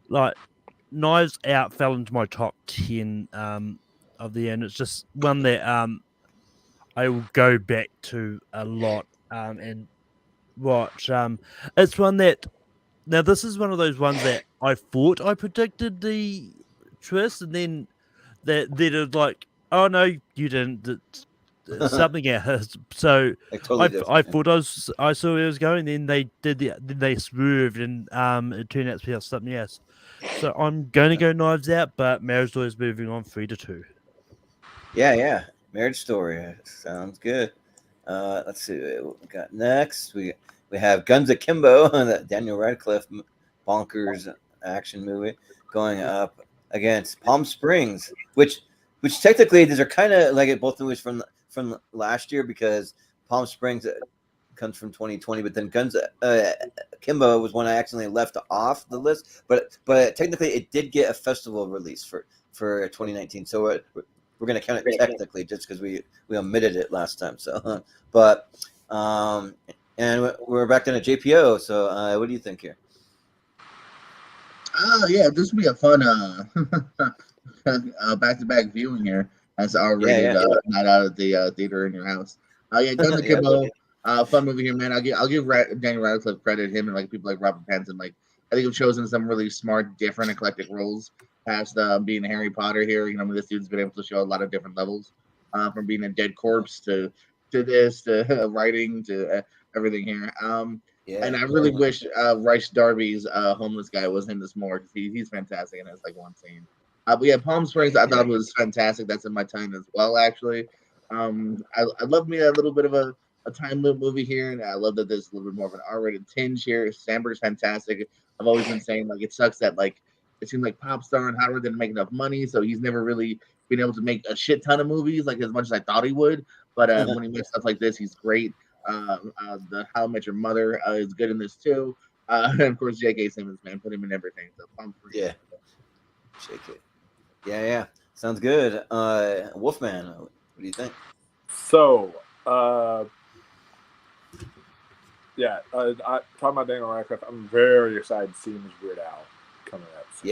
like Knives Out fell into my top 10 of the end. It's just one that I will go back to a lot and watch. It's one that now this is one of those ones that I thought I predicted the twist, and then that it's like, oh no, you didn't. It's something else. So like totally I different. thought I saw where it was going. Then then they swerved, and it turned out to be something else. So I'm going to go Knives Out, but Marriage Story is moving on 3-2. Yeah. Marriage Story sounds good. Let's see what we got next. We have Guns Akimbo, that Daniel Radcliffe bonkers action movie, going up against Palm Springs, which technically these are kind of like both movies from last year, because Palm Springs comes from 2020, but then Guns Akimbo was one I accidentally left off the list, but technically it did get a festival release for 2019, so we're going to count it technically just because we omitted it last time. So, but and we're back in a JPO. So, what do you think here? Yeah, this would be a fun back-to-back viewing here. As R-rated night out at the theater in your house. Yeah, Guns Akimbo, fun movie here, man. I'll give Daniel Radcliffe credit. Him and like people like Robert Pattinson, like I think have chosen some really smart, different, eclectic roles. Past being Harry Potter here, you know, this dude's been able to show a lot of different levels, from being a dead corpse to this to writing to everything here. And I really wish Rice Darby's homeless guy was in this more, because he's fantastic and has like one scene. But yeah, Palm Springs I thought was fantastic. That's in my time as well, actually. I love me a little bit of a time loop movie here, and I love that there's a little bit more of an R-rated tinge here. Sandberg's fantastic. I've always been saying like it sucks that like it seemed like Popstar and Howard didn't make enough money, so he's never really been able to make a shit ton of movies like as much as I thought he would. But when he makes stuff like this, he's great. The How I Met Your Mother is good in this too. And of course, J.K. Simmons, man, put him in everything. So Palm Springs. Yeah, J.K. Yeah, sounds good. Wolfman, what do you think? So, talking about Daniel Radcliffe, I'm very excited to see him as Weird Al coming up. So,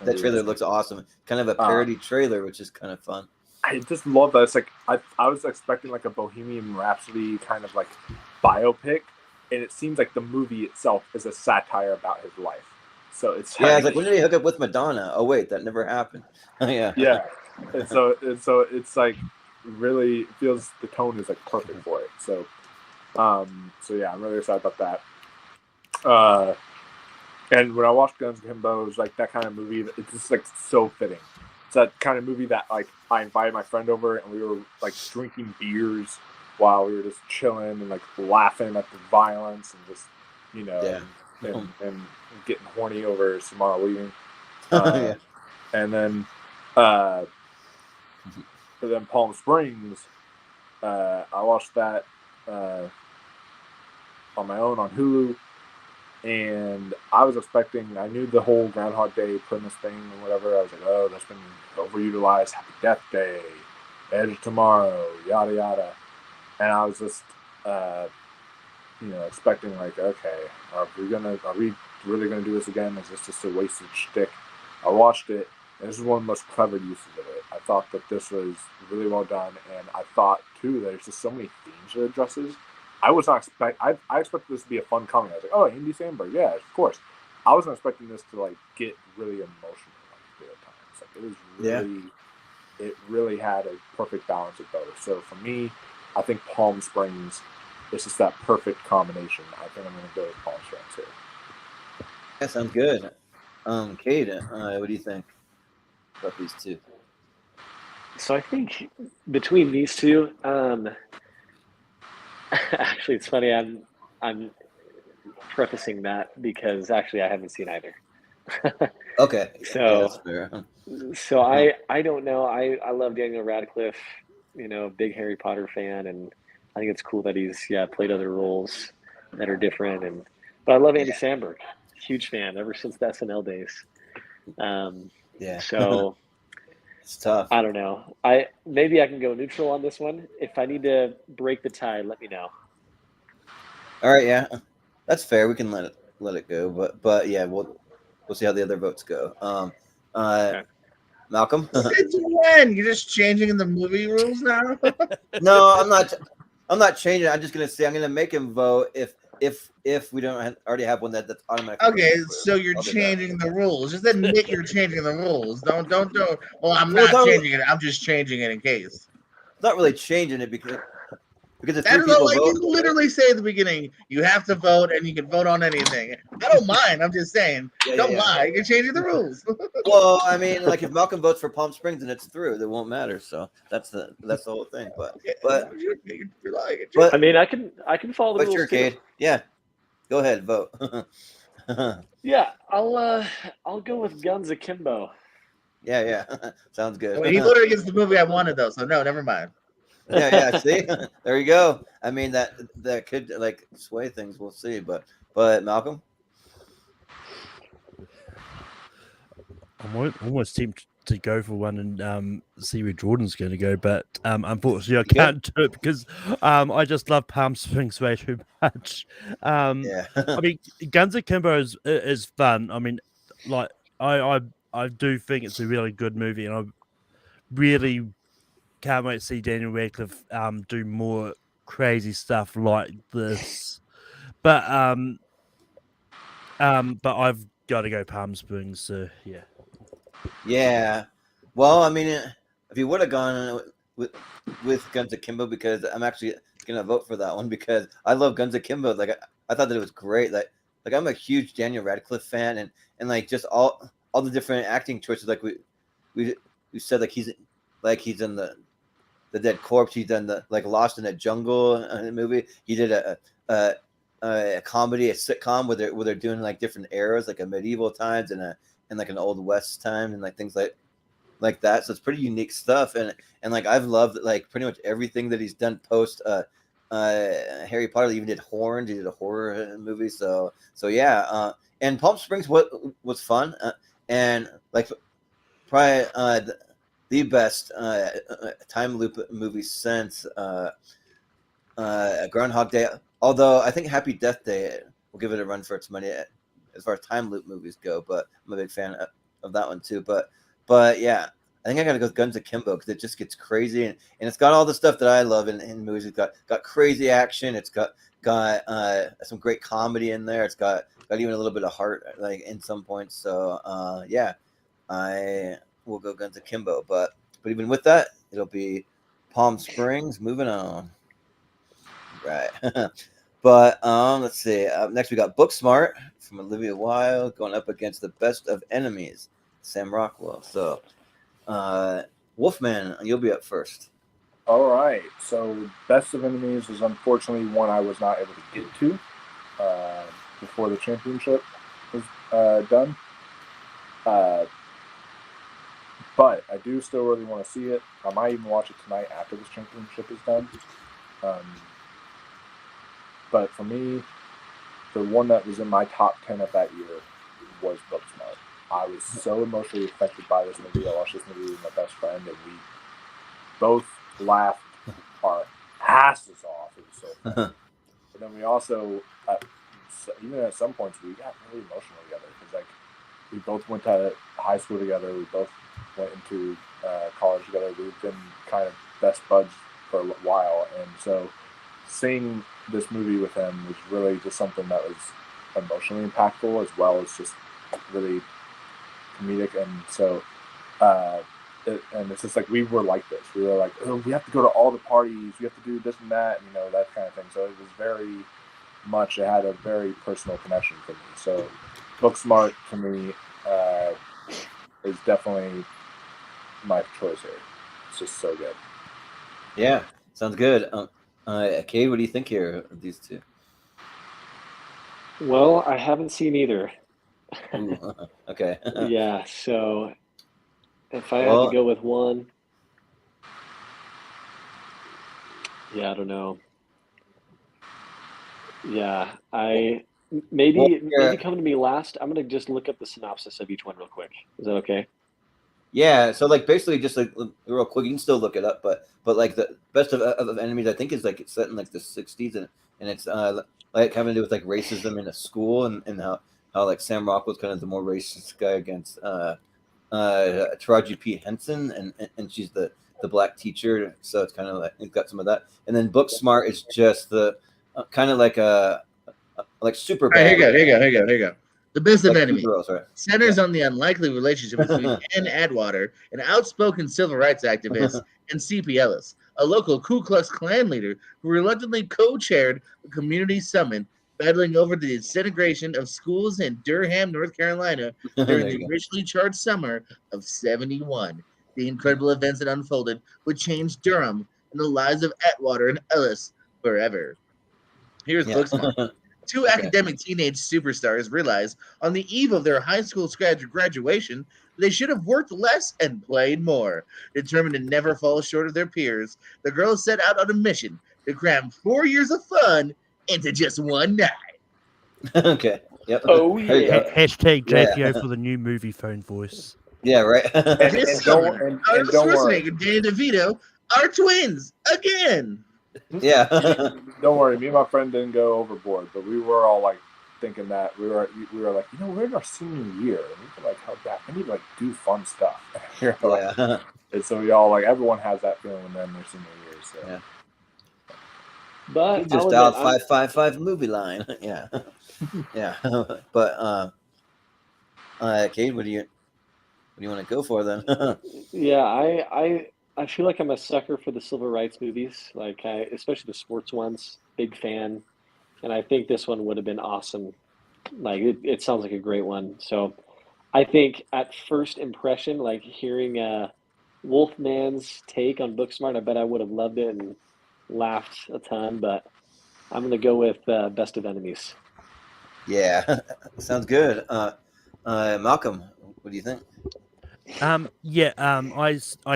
that trailer looks awesome. Kind of a parody trailer, which is kind of fun. I just love that. It's like I was expecting like a Bohemian Rhapsody kind of like biopic, and it seems like the movie itself is a satire about his life. So it's it's like, when did he hook up with Madonna? Oh wait, that never happened. Yeah, and so it's like really feels the tone is like perfect for it. So yeah, I'm really excited about that. And when I watched Guns Akimbo, it was like that kind of movie that it's just like so fitting. It's that kind of movie that like I invited my friend over and we were like drinking beers while we were just chilling and like laughing at the violence and just and getting horny over Samara leaving. And then Palm Springs, I watched that on my own on Hulu. And I was expecting, I knew the whole Groundhog Day premise thing and whatever. I was like, oh, that's been overutilized. Happy Death Day, Edge of Tomorrow, yada, yada. And I was just, expecting like, okay, are we really going to do this again? Is this just a wasted shtick? I watched it, and this is one of the most clever uses of it. I thought that this was really well done, and I thought, too, there's just so many themes it addresses. I was not I expected this to be a fun comedy. I was like, oh, Andy Samberg, yeah, of course. I wasn't expecting this to like get really emotional at times. Like it was really, it really had a perfect balance of both. So for me, I think Palm Springs is just that perfect combination. I think I'm going to go with Palm Springs here. That sounds good. Cade, what do you think about these two? So I think between these two, actually, it's funny. I'm prefacing that because actually I haven't seen either. Okay. So I don't know. I love Daniel Radcliffe. Big Harry Potter fan, and I think it's cool that he's played other roles. that are different. But I love Andy Samberg. Huge fan ever since the SNL days. Yeah. So It's tough. I don't know. Maybe I can go neutral on this one. If I need to break the tie, let me know. All right, yeah, that's fair. We can let it go, but yeah, we'll see how the other votes go. Okay. Malcolm. Since when? You're just changing the movie rules now? No, I'm not. I'm not changing. I'm just gonna say I'm gonna make him vote if we don't already have one that's automatically. Okay, so you're changing the rules. Just admit you're changing the rules. Don't. Well, I'm Well, not changing it. I'm just changing it in case. Not really changing it because if That 3 is people all. Like vote. you literally say at the beginning, you have to vote, and you can vote on anything. I don't mind. I'm just saying, don't lie. You're changing the rules. Well, I mean, like if Malcolm votes for Palm Springs and it's through, it won't matter. So that's the whole thing. But you're lying. I mean, I can follow the what's rules your too. Cade? Yeah, go ahead, vote. Yeah, I'll go with Guns Akimbo. Yeah, sounds good. Well, he voted against the movie I wanted though, so no, never mind. Yeah. See, there you go. I mean that could like sway things. We'll see. But Malcolm. I'm almost tempted to go for one and see where Jordan's going to go, but unfortunately I can't do it because I just love Palm Springs way too much. I mean, Guns Akimbo is fun. I mean, like I do think it's a really good movie, and I really can't wait to see Daniel Radcliffe do more crazy stuff like this. But I've got to go Palm Springs, so yeah. Yeah. Well, I mean, if you would have gone with Guns Akimbo, because I'm actually gonna vote for that one because I love Guns Akimbo. Like I thought that it was great. Like I'm a huge Daniel Radcliffe fan, and like just all the different acting choices. Like we said, like he's in the Dead Corpse. He's done the like Lost in the Jungle movie. He did a comedy, a sitcom where they're doing like different eras, like a medieval times and like an old west time and like things like that. So it's pretty unique stuff, and like I've loved like pretty much everything that he's done post Harry Potter. He even did Horns. He did a horror movie. So yeah. And Palm Springs was fun, and like probably the best time loop movie since Groundhog Day. Although I think Happy Death Day will give it a run for its money as far as time loop movies go. But I'm a big fan of that one too. But yeah, I think I gotta go with Guns Akimbo because it just gets crazy and it's got all the stuff that I love in movies. It's got crazy action. It's got some great comedy in there. It's got even a little bit of heart like in some points. So yeah, I will go Guns Akimbo. But even with that, it'll be Palm Springs. Moving on. Right. But let's see. Next we got Booksmart from Olivia Wilde going up against The Best of Enemies, Sam Rockwell. So Wolfman, you'll be up first. All right. So Best of Enemies is unfortunately one I was not able to get to before the championship was done. But I do still really want to see it. I might even watch it tonight after this championship is done. But for me, the one that was in my top 10 of that year was Booksmart. I was so emotionally affected by this movie. I watched this movie with my best friend, and we both laughed our asses off. It was so fun. But then we also, even at some points, we got really emotional together because, like, we both went to high school together. We both went into college together. We've been kind of best buds for a while, and so seeing this movie with him was really just something that was emotionally impactful as well as just really comedic. And so and it's just like we were like this. We were like, oh, we have to go to all the parties. We have to do this and that, and, that kind of thing. So it was very much, it had a very personal connection for me. So Booksmart to me is definitely my choice here. It's just so good. Yeah, sounds good. Cade, what do you think here of these two? Well, I haven't seen either. Ooh, okay. Yeah, so if I had to go with one, yeah, I don't know. Yeah, maybe come to me last. I'm gonna just look up the synopsis of each one real quick. Is that okay? Yeah, so like basically just like real quick, you can still look it up, but like the best of enemies, I think is like it's set in like the '60s, and it's like having to do with like racism in a school, and how like Sam Rockwell's kind of the more racist guy against Taraji P Henson, and she's the black teacher, so it's kind of like it's got some of that, and then Booksmart is just the kind of like a like super All right, bad. here you go. The best of Like enemies superheroes, right? centers on the unlikely relationship between Ann Adwater, an outspoken civil rights activist, and C.P. Ellis, a local Ku Klux Klan leader who reluctantly co-chaired a community summit battling over the disintegration of schools in Durham, North Carolina during the racially charged summer of '71. The incredible events that unfolded would change Durham and the lives of Atwater and Ellis forever. Here's Booksmart. Two academic teenage superstars realize on the eve of their high school graduation they should have worked less and played more. Determined to never fall short of their peers, the girls set out on a mission to cram 4 years of fun into just one night. Okay. Yep. Oh yeah. Hashtag JPO for the new movie phone voice. Yeah, right. This summer, Arnold Schwarzenegger and Danny DeVito are twins again. Yeah. Don't worry, me and my friend didn't go overboard, but we were all like thinking that we were like, we're in our senior year, and we could like help that. We need to like do fun stuff. Yeah. And so we all like everyone has that feeling when they're in their senior year. So Yeah. But you just dialed 555 movie line. Yeah. Yeah. But Cade, what do you want to go for then? yeah, I feel like I'm a sucker for the civil rights movies, especially the sports ones. Big fan, and I think this one would have been awesome. Like it sounds like a great one. So I think at first impression, like hearing Wolfman's take on Booksmart, I bet I would have loved it and laughed a ton. But I'm gonna go with Best of Enemies. Yeah, sounds good. Malcolm, what do you think? I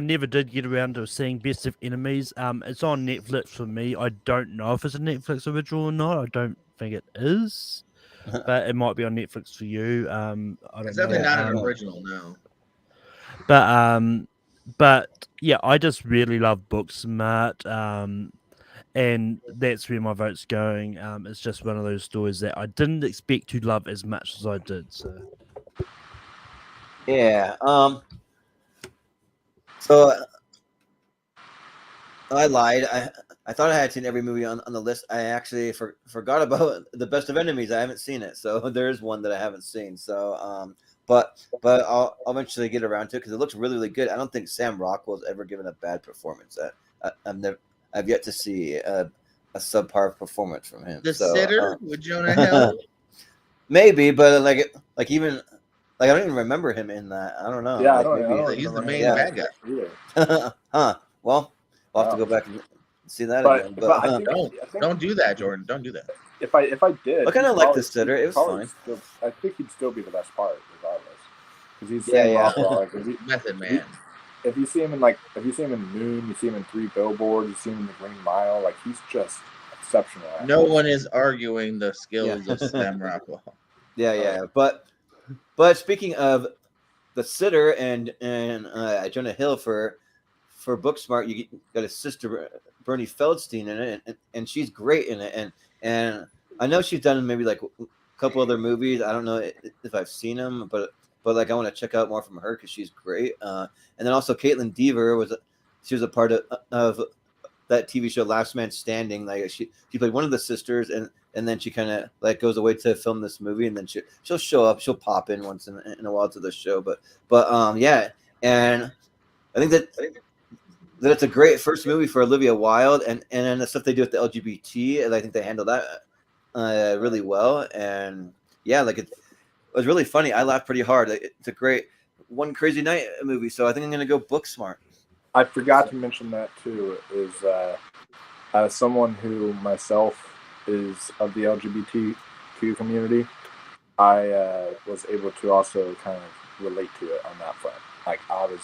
never did get around to seeing Best of Enemies. It's on Netflix for me. I don't know if it's a Netflix original or not. I don't think it is, but it might be on Netflix for you. I don't It's know. definitely not an original, no. But yeah, I just really love Booksmart. And that's where my vote's going. It's just one of those stories that I didn't expect to love as much as I did. So yeah. So I lied. I thought I had seen every movie on the list. I actually forgot about the Best of Enemies. I haven't seen it, so there's one that I haven't seen. So but I'll eventually get around to it because it looks really, really good. I don't think Sam Rockwell's ever given a bad performance. I've yet to see a subpar performance from him. The Sitter with Jonah Hill? Maybe, but like even I don't even remember him in that. I don't know. Yeah, like, I don't he's the main bad guy. Either. Huh. Well, I'll have to go back and see that again. But I think, don't do that, Jordan. Don't do that. If I did, I kind of like the Sitter. It was fine. I think he'd still be the best part, regardless. Because he's Rockwell. Method Man. If you see him in Moon, you see him in 3 Billboards, you see him in The Green Mile, like he's just exceptional. No one is arguing the skills of Sam Rockwell. Yeah. But speaking of the Sitter and Jonah Hill for Booksmart, you got his sister Bernie Feldstein in it, and she's great in it. And I know she's done maybe like a couple other movies. I don't know if I've seen them, but like I want to check out more from her because she's great. And then also Caitlin Dever was a part of that TV show Last Man Standing. Like she played one of the sisters, and then she kind of like goes away to film this movie, and then she'll show up, she'll pop in once in a while to the show. But yeah, and I think that it's a great first movie for Olivia Wilde, and the stuff they do with the LGBT, and I think they handle that really well. And yeah, like it was really funny. I laughed pretty hard. It's a great One Crazy Night movie, so I think I'm gonna go Booksmart. I forgot to mention that too. Is as someone who myself is of the LGBTQ community, I was able to also kind of relate to it on that front. Like I was,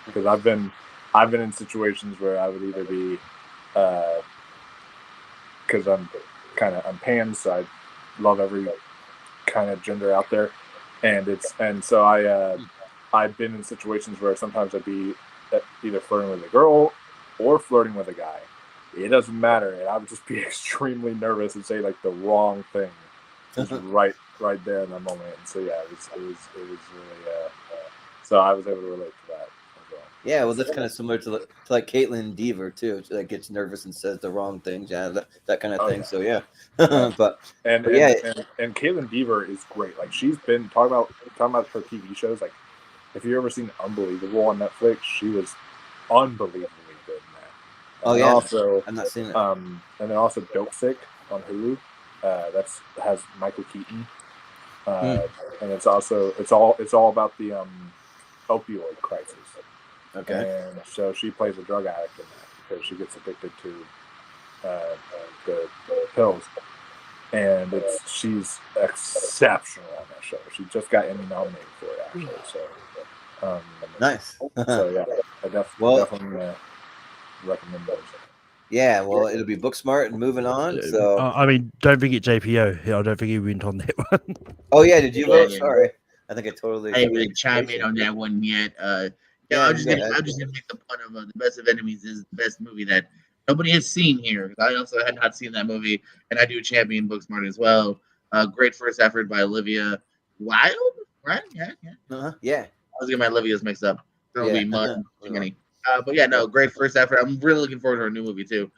because I've been in situations where I would either be, because I'm kind of I'm pan, so I love every kind of gender out there, and so I've been in situations where sometimes I'd be either flirting with a girl or flirting with a guy. It doesn't matter, and I would just be extremely nervous and say like the wrong thing, just right there in that moment. And so yeah, it was really so I was able to relate to that as well. Yeah, well, that's kind of similar to like Caitlin Deaver too. She like gets nervous and says the wrong things, that kind of thing. Yeah. So yeah, but Caitlin Deaver is great. Like she's been talking about her TV shows. Like if you've ever seen Unbelievable on Netflix, she was unbelievably good in that. And also, I'm not seeing it. And then also Dope Sick on Hulu. Has Michael Keaton. And it's all about the opioid crisis. Okay. And so she plays a drug addict in that because she gets addicted to the pills. And she's exceptional on that show. She just got Emmy nominated for it actually. So nice. So yeah, I definitely recommend those. Yeah, well, it'll be Booksmart and moving on. So I mean, don't forget JPO. I don't think he went on that one. Oh yeah, did you vote? Sorry, I think I totally. I haven't really chimed in on that one yet. I'm just gonna make the point of The Best of Enemies is the best movie that nobody has seen here. I also had not seen that movie, and I do champion Booksmart as well. Great first effort by Olivia Wilde, right? Yeah. I was getting my Olivia's mixed up. There'll be mud. But yeah, no, great first effort. I'm really looking forward to her new movie too,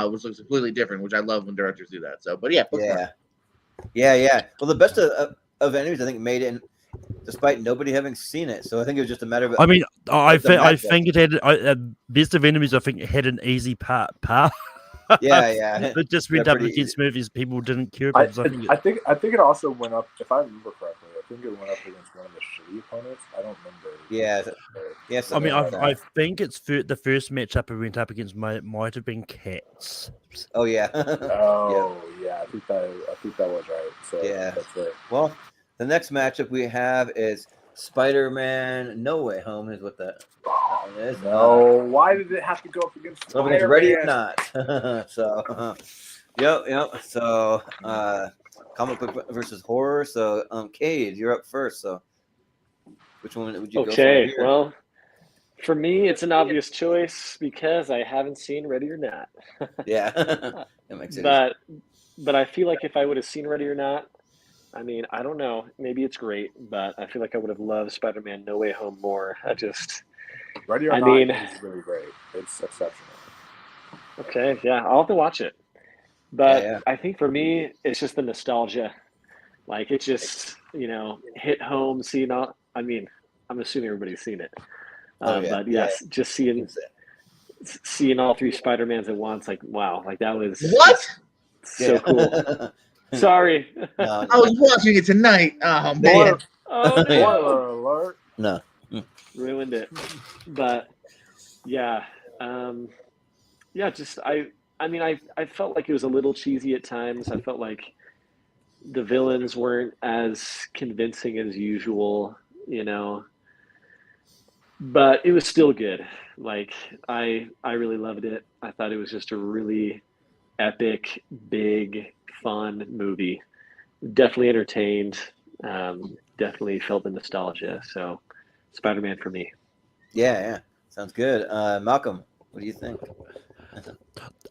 which looks completely different, which I love when directors do that. So, but yeah, Booksmart. Yeah. Well, the Best of Enemies, I think, made it despite nobody having seen it. So I think it was just a matter of. I mean, I think it had Best of Enemies. I think it had an easy path. Yeah. It just went up against movies people didn't care about. I think it also went up. If I remember correctly, I think it went up against one of the shitty opponents. I don't remember. Yeah. I mean, I think it's the first matchup it went up against might have been Cats. Oh yeah. Yeah. I think that was right. So yeah, that's right. Well, the next matchup we have is Spider-Man No Way Home is what that is. No, why did it have to go up against Spider-Man? Ready or Not. So, yep. So, comic book versus horror. So, Cade, you're up first. So, which one would you go for? Okay, well, for me, it's an obvious choice because I haven't seen Ready or Not. Yeah, that makes sense. But I feel like if I would have seen Ready or Not, I mean, I don't know. Maybe it's great, but I feel like I would have loved Spider-Man No Way Home more. Ready or Not is really great. It's exceptional. Okay, yeah, I'll have to watch it. But I think for me, it's just the nostalgia. Like, it just, hit home, seeing all. I mean, I'm assuming everybody's seen it. But yes, just seeing all three Spider-Mans at once, like, wow, like that was so cool. Sorry. No. I was watching it tonight. Oh man. Spoiler alert. No. Ruined it. But yeah. Just I felt like it was a little cheesy at times. I felt like the villains weren't as convincing as usual, But it was still good. Like I really loved it. I thought it was just a really epic, big, fun movie. Definitely entertained. Definitely felt the nostalgia. So, Spider-Man for me. Yeah, sounds good. Malcolm, what do you think?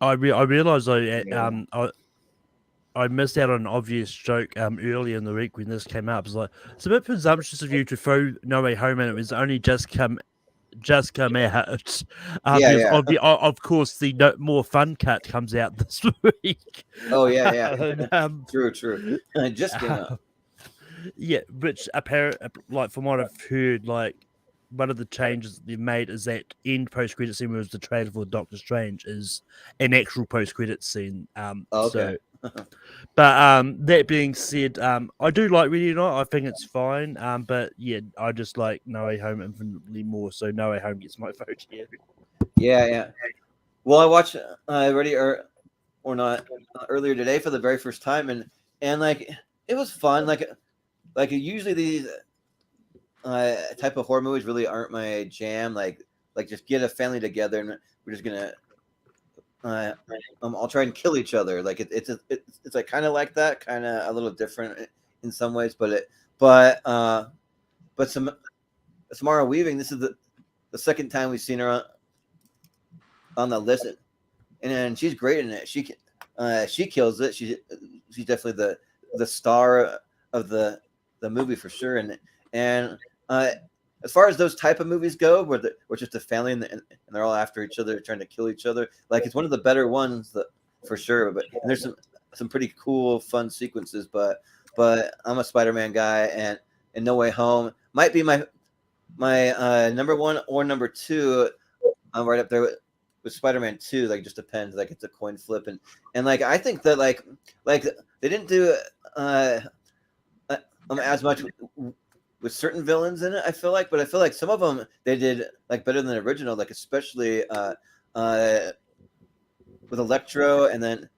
I realized I missed out on an obvious joke early in the week when this came up. It's a bit presumptuous of you to throw No Way Home, and it was only just come out. Of course, the more fun cut comes out this week. Oh yeah. True. Just came out. Yeah, which apparently, like from what I've heard, like one of the changes they've made is that end post credit scene was the trailer for Doctor Strange is an actual post credit scene. Okay. But that being said, I do like Ready or Not. I think it's fine. But yeah, I just like No Way Home infinitely more. So No Way Home gets my vote here. Yeah. Well, I watched Ready or Not earlier today for the very first time, and like it was fun. Like usually these type of horror movies really aren't my jam. Like just get a family together and we're just gonna all try and kill each other. Like it's like kind of like that, kind of a little different in some ways, but Samara Weaving, this is the second time we've seen her on the list, and she's great in it. She kills it. She's definitely the star of the movie for sure. And as far as those type of movies go, where just a family and they're all after each other, trying to kill each other, like it's one of the better ones for sure. But and there's some pretty cool, fun sequences. But I'm a Spider-Man guy, and No Way Home might be my number one or number two. I'm right up there with Spider-Man 2. Like, just depends. Like, it's a coin flip, and like I think that like they didn't do as much with certain villains in it. I feel like some of them they did like better than the original. Like, especially with Electro, and then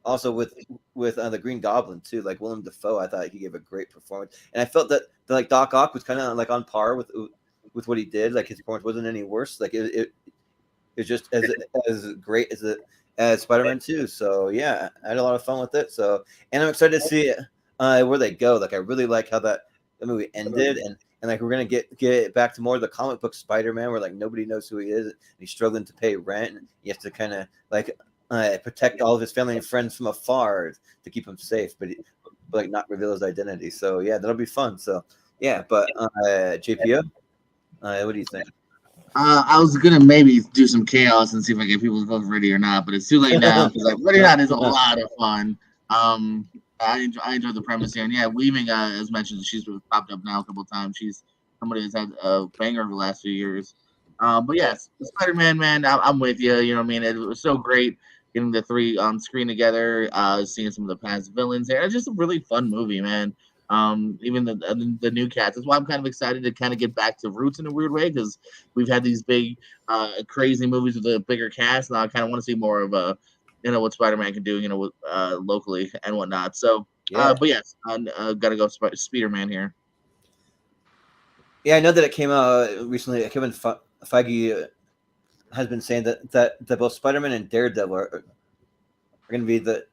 also with the Green Goblin too. Like Willem Dafoe, I thought he gave a great performance, and I felt that like Doc Ock was kind of like on par with what he did. Like, his performance wasn't any worse. Like it was just as great as Spider-Man 2. So yeah, I had a lot of fun with it. So, and I'm excited to see where they go. Like, I really like how the movie ended, and like we're gonna get back to more of the comic book Spider-Man, where like nobody knows who he is, and he's struggling to pay rent, and he has to kind of like protect all of his family and friends from afar to keep him safe, but like not reveal his identity. So yeah, that'll be fun. So yeah, but JPO, what do you think? I was gonna maybe do some chaos and see if I get people to vote Ready or Not, but it's too late now because like Ready or Not is a lot of fun. I enjoy the premise here, and yeah, Weaving, as mentioned, she's popped up now a couple of times. She's somebody that's had a banger over the last few years. But yes, Spider-Man, man, I'm with you. You know what I mean? It was so great getting the three on screen together, seeing some of the past villains there. It's just a really fun movie, man. Even the new cats. That's why I'm kind of excited to kind of get back to roots in a weird way, because we've had these big, crazy movies with a bigger cast. Now I kind of want to see more of what Spider-Man can do, locally and whatnot. So, Yeah. but yes, gotta go Spider-Man here. Yeah, I know that it came out recently. Kevin Feige has been saying that both Spider-Man and Daredevil are going to be the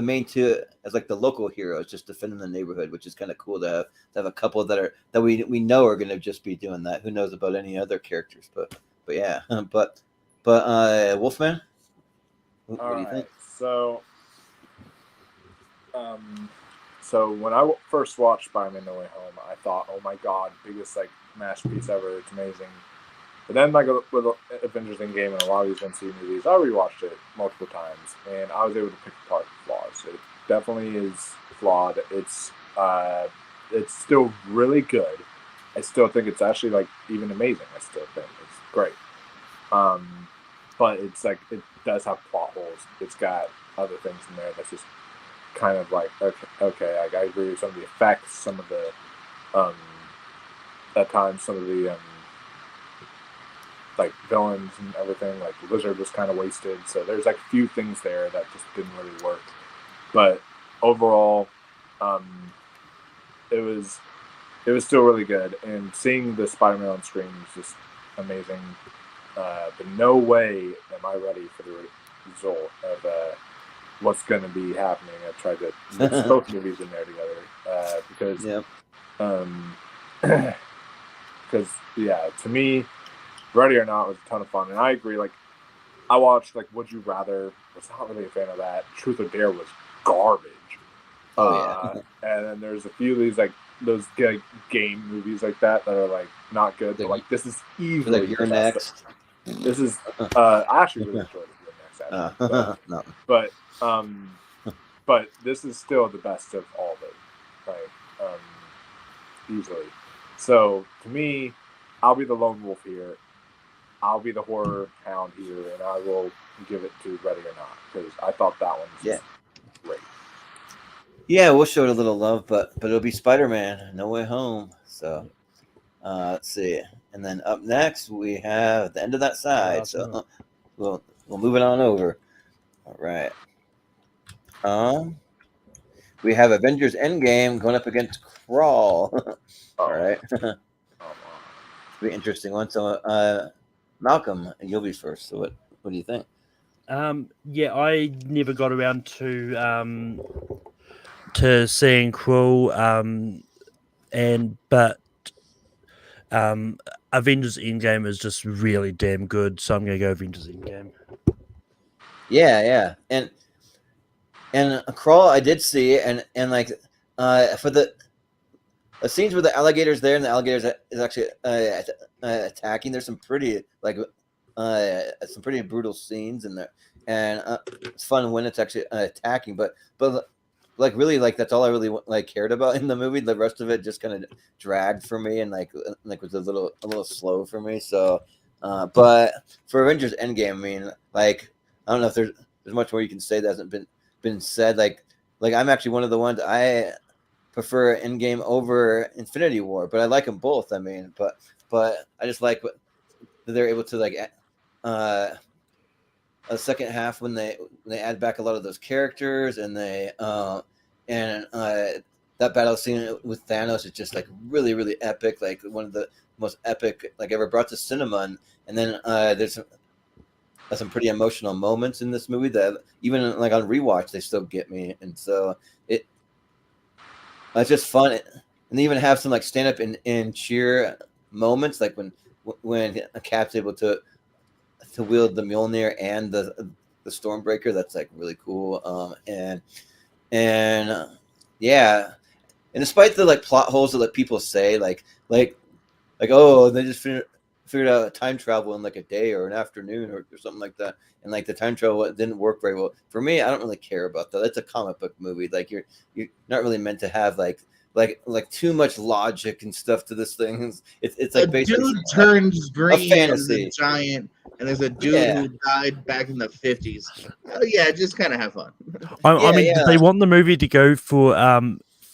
main two as like the local heroes, just defending the neighborhood, which is kind of cool to have a couple that we know are going to just be doing that. Who knows about any other characters? But yeah, but Wolfman, what do you think? So when I first watched Spider-Man No Way Home, I thought, oh my god, biggest like masterpiece ever. It's amazing. But then like with Avengers Endgame and a lot of these MCU movies, I rewatched it multiple times, and I was able to pick apart the flaws. It definitely is flawed. It's still really good. I still think it's actually like even amazing. I still think it's great. But it's like it does have plot holes. It's got other things in there that's just kind of like okay. I agree with some of the effects, some of the at times some of the like villains and everything. Like Lizard was kind of wasted, so there's like a few things there that just didn't really work. But overall, it was still really good, and seeing the Spider-Man on screen was just amazing. But no way am I ready for the result of what's going to be happening. I tried to mix both movies in there together because yeah, to me, Ready or Not was a ton of fun, and I agree. Like, I watched like Would You Rather, was not really a fan of that. Truth or Dare was garbage. And then there's a few of these like those game movies like that are like not good. But like this is easily like You're Next. This is I actually really enjoyed You're Next, but this is still the best of all of it, like easily. So to me, I'll be the lone wolf here. I'll be the horror hound here, and I will give it to Ready or Not, because I thought that one was great. Yeah, we'll show it a little love, but it'll be Spider-Man No Way Home. So let's see. And then up next we have the end of that side. So we'll move it on over. All right. We have Avengers Endgame going up against Crawl. All right. Be an interesting one. So Malcolm, you'll be first. So what do you think? Yeah, I never got around to seeing Cruel, but Avengers Endgame is just really damn good, so I'm gonna go Avengers Endgame. Yeah, and Crawl I did see, and like for the scenes where the alligator's there and the alligator's is actually attacking. There's some pretty some pretty brutal scenes in there, and it's fun when it's actually attacking. But like really like that's all I really like cared about in the movie. The rest of it just kind of dragged for me and like was a little slow for me. So, but for Avengers Endgame, I mean, like I don't know if there's much more you can say that hasn't been said. Like I'm actually one of the ones I prefer Endgame over Infinity War, but I like them both. I mean, but I just like what they're able to like a second half when they add back a lot of those characters and they that battle scene with Thanos is just like really epic, like one of the most epic like ever brought to cinema. And then there's some pretty emotional moments in this movie that even like on rewatch they still get me, and so it's just fun. And they even have some like stand up and cheer moments, like when a Cap's able to wield the Mjolnir and the Stormbreaker. That's like really cool. Yeah, and despite the like plot holes that like people say, like oh, they just figured out time travel in like a day or an afternoon or something like that, and like the time travel didn't work very well for me. I don't really care about that. It's a comic book movie. Like you're not really meant to have like too much logic and stuff to this thing. It's like a basically dude turns green and is fantasy. a giant, and there's a dude who died back in the 50s. Yeah, just kind of have fun. I mean, did they want the movie to go for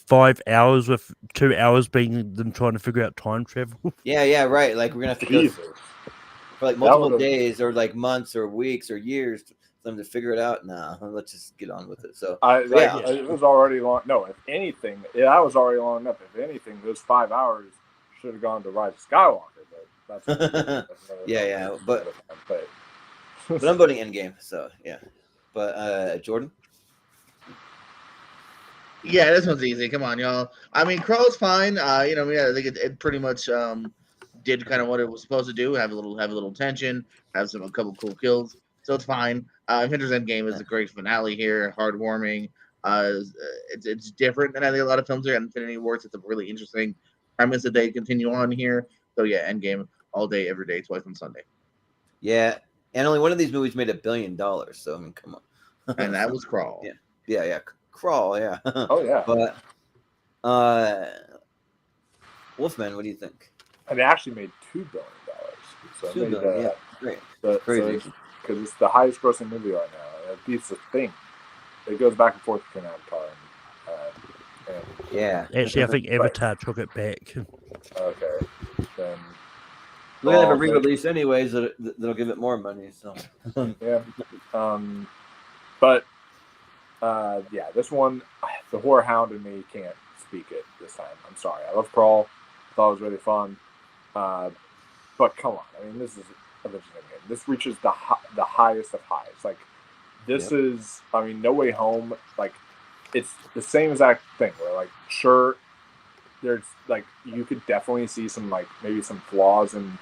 5 hours with 2 hours being them trying to figure out time travel? Yeah, right. Like we're gonna have to go for like multiple days or like months or weeks or years for them to figure it out. Nah, let's just get on with it. So it was already long. No, if anything, that was already long enough. If anything, those 5 hours should have gone to Rise of Skywalker. But that's but I'm voting Endgame. So yeah, but Jordan. Yeah, this one's easy. Come on, y'all. I mean, Crow's fine. I think it pretty much did kind of what it was supposed to do. Have a little tension. Have a couple cool kills. So it's fine. Avengers Endgame is a great finale here. Heartwarming. It's different than I think a lot of films are. Infinity Wars. It's a really interesting premise that they continue on here. So yeah, Endgame all day, every day, twice on Sunday. Yeah, and only one of these movies made $1 billion. So I mean, come on. And that was Crawl. Yeah. Crawl, yeah. Oh yeah. But Wolfman, what do you think? And it actually made $2 billion. So $2 billion, yeah, great. Because it's the highest grossing movie right now. It beats The Thing. It goes back and forth between Avatar and yeah. Actually, I think Avatar took it back. Okay. Then we're gonna have a re-release anyways that'll give it more money. So yeah. But yeah, this one, the horror hound in me can't speak it this time. I'm sorry. I love Crawl. I thought it was really fun. But come on. I mean, this is Avengers Endgame. This reaches the highest of highs. Like, this is, I mean, No Way Home, like, it's the same exact thing where, like, sure, there's, like, you could definitely see some, like, maybe some flaws in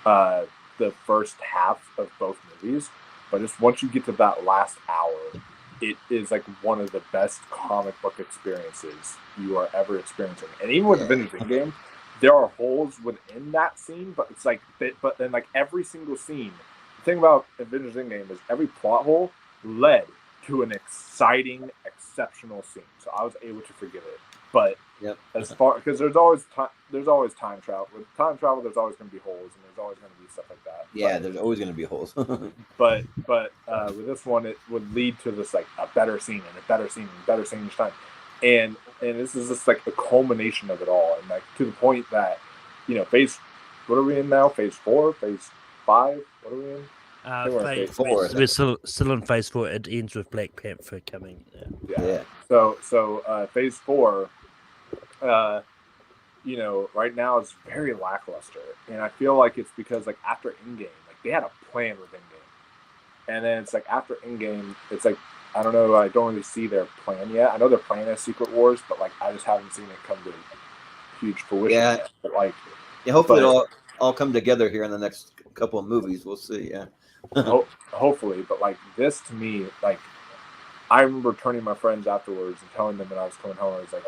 the first half of both movies. But just once you get to that last hour, it is like one of the best comic book experiences you are ever experiencing. And even with Avengers Endgame, there are holes within that scene, but it's like, but then like every single scene, the thing about Avengers Endgame is every plot hole led to an exciting, exceptional scene. So I was able to forgive it. But as far, because there's always time travel. With time travel, there's always going to be holes, and there's always going to be stuff like that. Yeah, there's always going to be holes. but with this one, it would lead to this like a better scene and a better scene and a better scene each time, and this is just like the culmination of it all, and like to the point that what are we in now? Phase 4, phase 5. What are we in? Phase 4. We're still in phase 4. It ends with Black Panther coming. Yeah. So phase 4. Right now it's very lackluster, and I feel like it's because like after Endgame, like they had a plan with Endgame, And then it's like after Endgame, it's like I don't know. I don't really see their plan yet. I know they're planning a Secret Wars, but like I just haven't seen it come to huge fruition yet. But like, hopefully it'll all come together here in the next couple of movies. We'll see. Yeah, hopefully. But like this to me, like I remember turning my friends afterwards and telling them when I was coming home, I was like,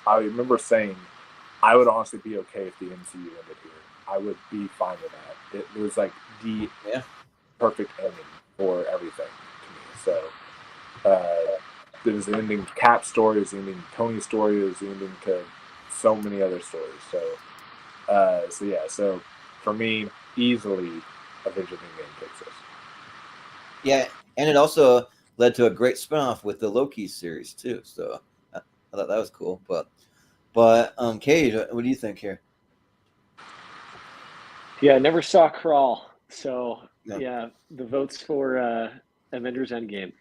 I remember saying, I would honestly be okay if the MCU ended here. I would be fine with that. It was like the perfect ending for everything to me. So it was the ending Cap's story, it was the ending Tony's story, it was the ending to so many other stories. So for me, easily Avengers Endgame takes this. Yeah, and it also led to a great spinoff with the Loki series too. So I thought that was cool. But Cade, what do you think here? Yeah, I never saw Crawl, so yeah, the votes for Avengers Endgame.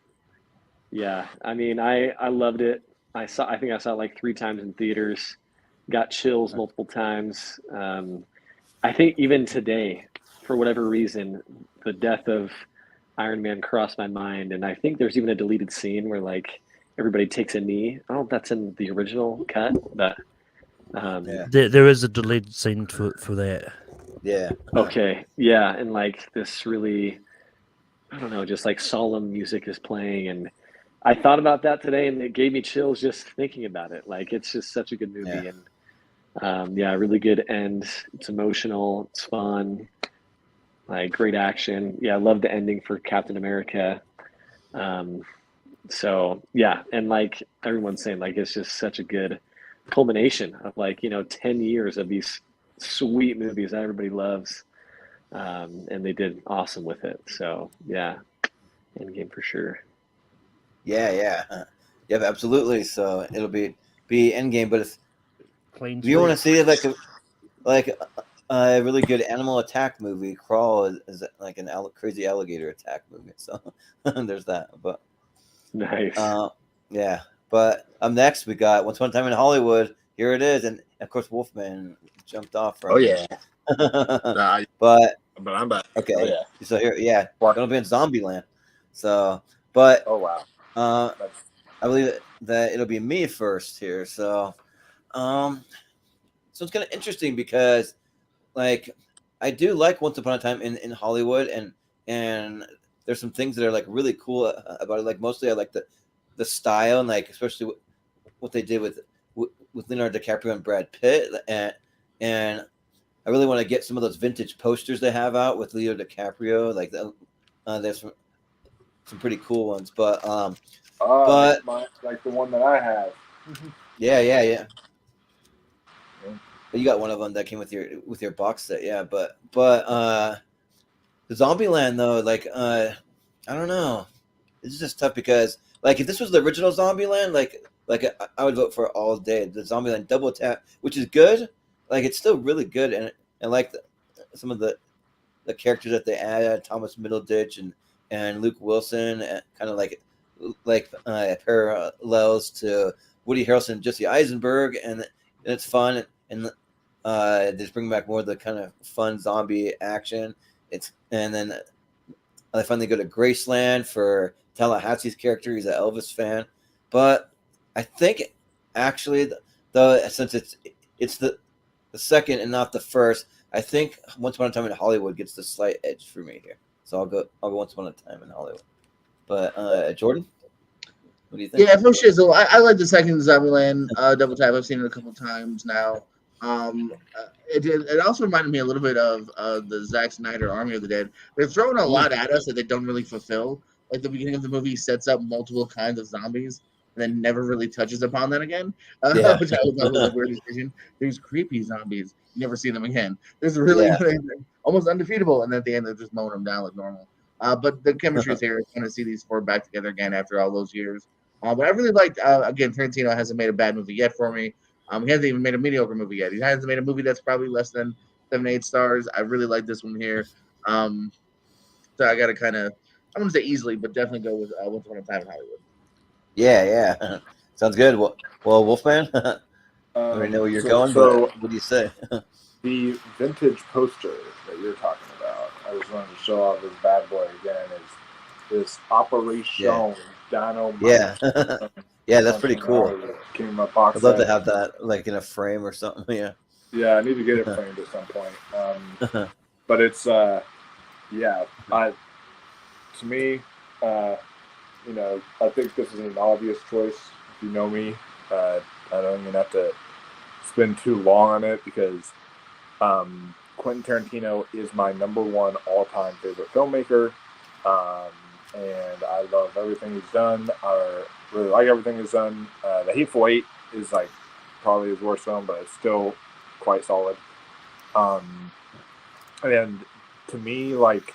Yeah, I mean, I loved it. I think I saw it like 3 times in theaters. Got chills multiple times. I think even today, for whatever reason, the death of Iron Man crossed my mind, and I think there's even a deleted scene where like everybody takes a knee. I don't know if that's in the original cut, but there is a deleted scene for that. Yeah. Okay. Yeah, and like this really, I don't know, just like solemn music is playing, and I thought about that today, and it gave me chills just thinking about it. Like it's just such a good movie, and really good end. It's emotional. It's fun. Like great action. Yeah, I love the ending for Captain America. So yeah, and like everyone's saying, like it's just such a good culmination of like 10 years of these sweet movies that everybody loves, and they did awesome with it. So yeah, Endgame for sure. Yeah, absolutely. So it'll be Endgame, but if you want to see like a really good animal attack movie, Crawl is like an crazy alligator attack movie. So there's that. But nice. Yeah, but next we got Once Upon a Time in Hollywood. Here it is, and of course Wolfman jumped off from. Oh yeah. but I'm back. Okay. Oh, yeah. So here, gonna be in Zombieland. So, but oh wow. I believe that it'll be me first here. So, so it's kind of interesting because, like, I do like Once Upon a Time in Hollywood, and there's some things that are like really cool about it. Like mostly, I like the style and like especially what they did with Leonardo DiCaprio and Brad Pitt, and I really want to get some of those vintage posters they have out with Leo DiCaprio. Like there's some pretty cool ones, but like the one that I have. Yeah. You got one of them that came with your box set, yeah. But the Zombieland though, like I don't know, it's just tough because like if this was the original Zombieland, like I would vote for it all day. The Zombieland Double Tap, which is good, like it's still really good, and like some of the characters that they added, Thomas Middleditch and Luke Wilson, kind of like parallels to Woody Harrelson and Jesse Eisenberg, and it's fun, and they just bring back more of the kind of fun zombie action. And then I finally go to Graceland for Tallahassee's character. He's an Elvis fan, but I think actually since it's the second and not the first, I think Once Upon a Time in Hollywood gets the slight edge for me here. So I'll go Once Upon a Time in Hollywood. But Jordan, what do you think? Yeah, for sure. So I like the second Zombieland Double Tap. I've seen it a couple times now. It also reminded me a little bit of the Zack Snyder Army of the Dead. They're throwing a lot at us that they don't really fulfill. Like the beginning of the movie sets up multiple kinds of zombies and then never really touches upon that again. Which I thought was a weird decision. There's creepy zombies. You never see them again. There's really almost undefeatable, and then at the end they're just mowing them down like normal. But the chemistry is here. It's going to see these 4 back together again after all those years. But I really liked, again, Tarantino hasn't made a bad movie yet for me. He hasn't even made a mediocre movie yet. He hasn't made a movie that's probably less than 7, 8 stars. I really like this one here. So I got to kind of, I'm going to say easily, but definitely go with Once Upon a Time in Hollywood. Yeah. Sounds good. Well, Wolfman, I already know where you're going, but what do you say? The vintage poster that you're talking about, I just wanted to show off this bad boy again, is this Operation Dynamite. Yeah. Yeah, that's pretty cool. Came in my box I'd love set. to have that like in a frame or something. Yeah. Yeah, I need to get it framed at some point. But it's to me, I think this is an obvious choice. If you know me, I don't even have to spend too long on it because Quentin Tarantino is my number one all-time favorite filmmaker, and I love everything he's done. I really like everything he's done. The Hateful Eight is like probably his worst film, but it's still quite solid. And to me, like,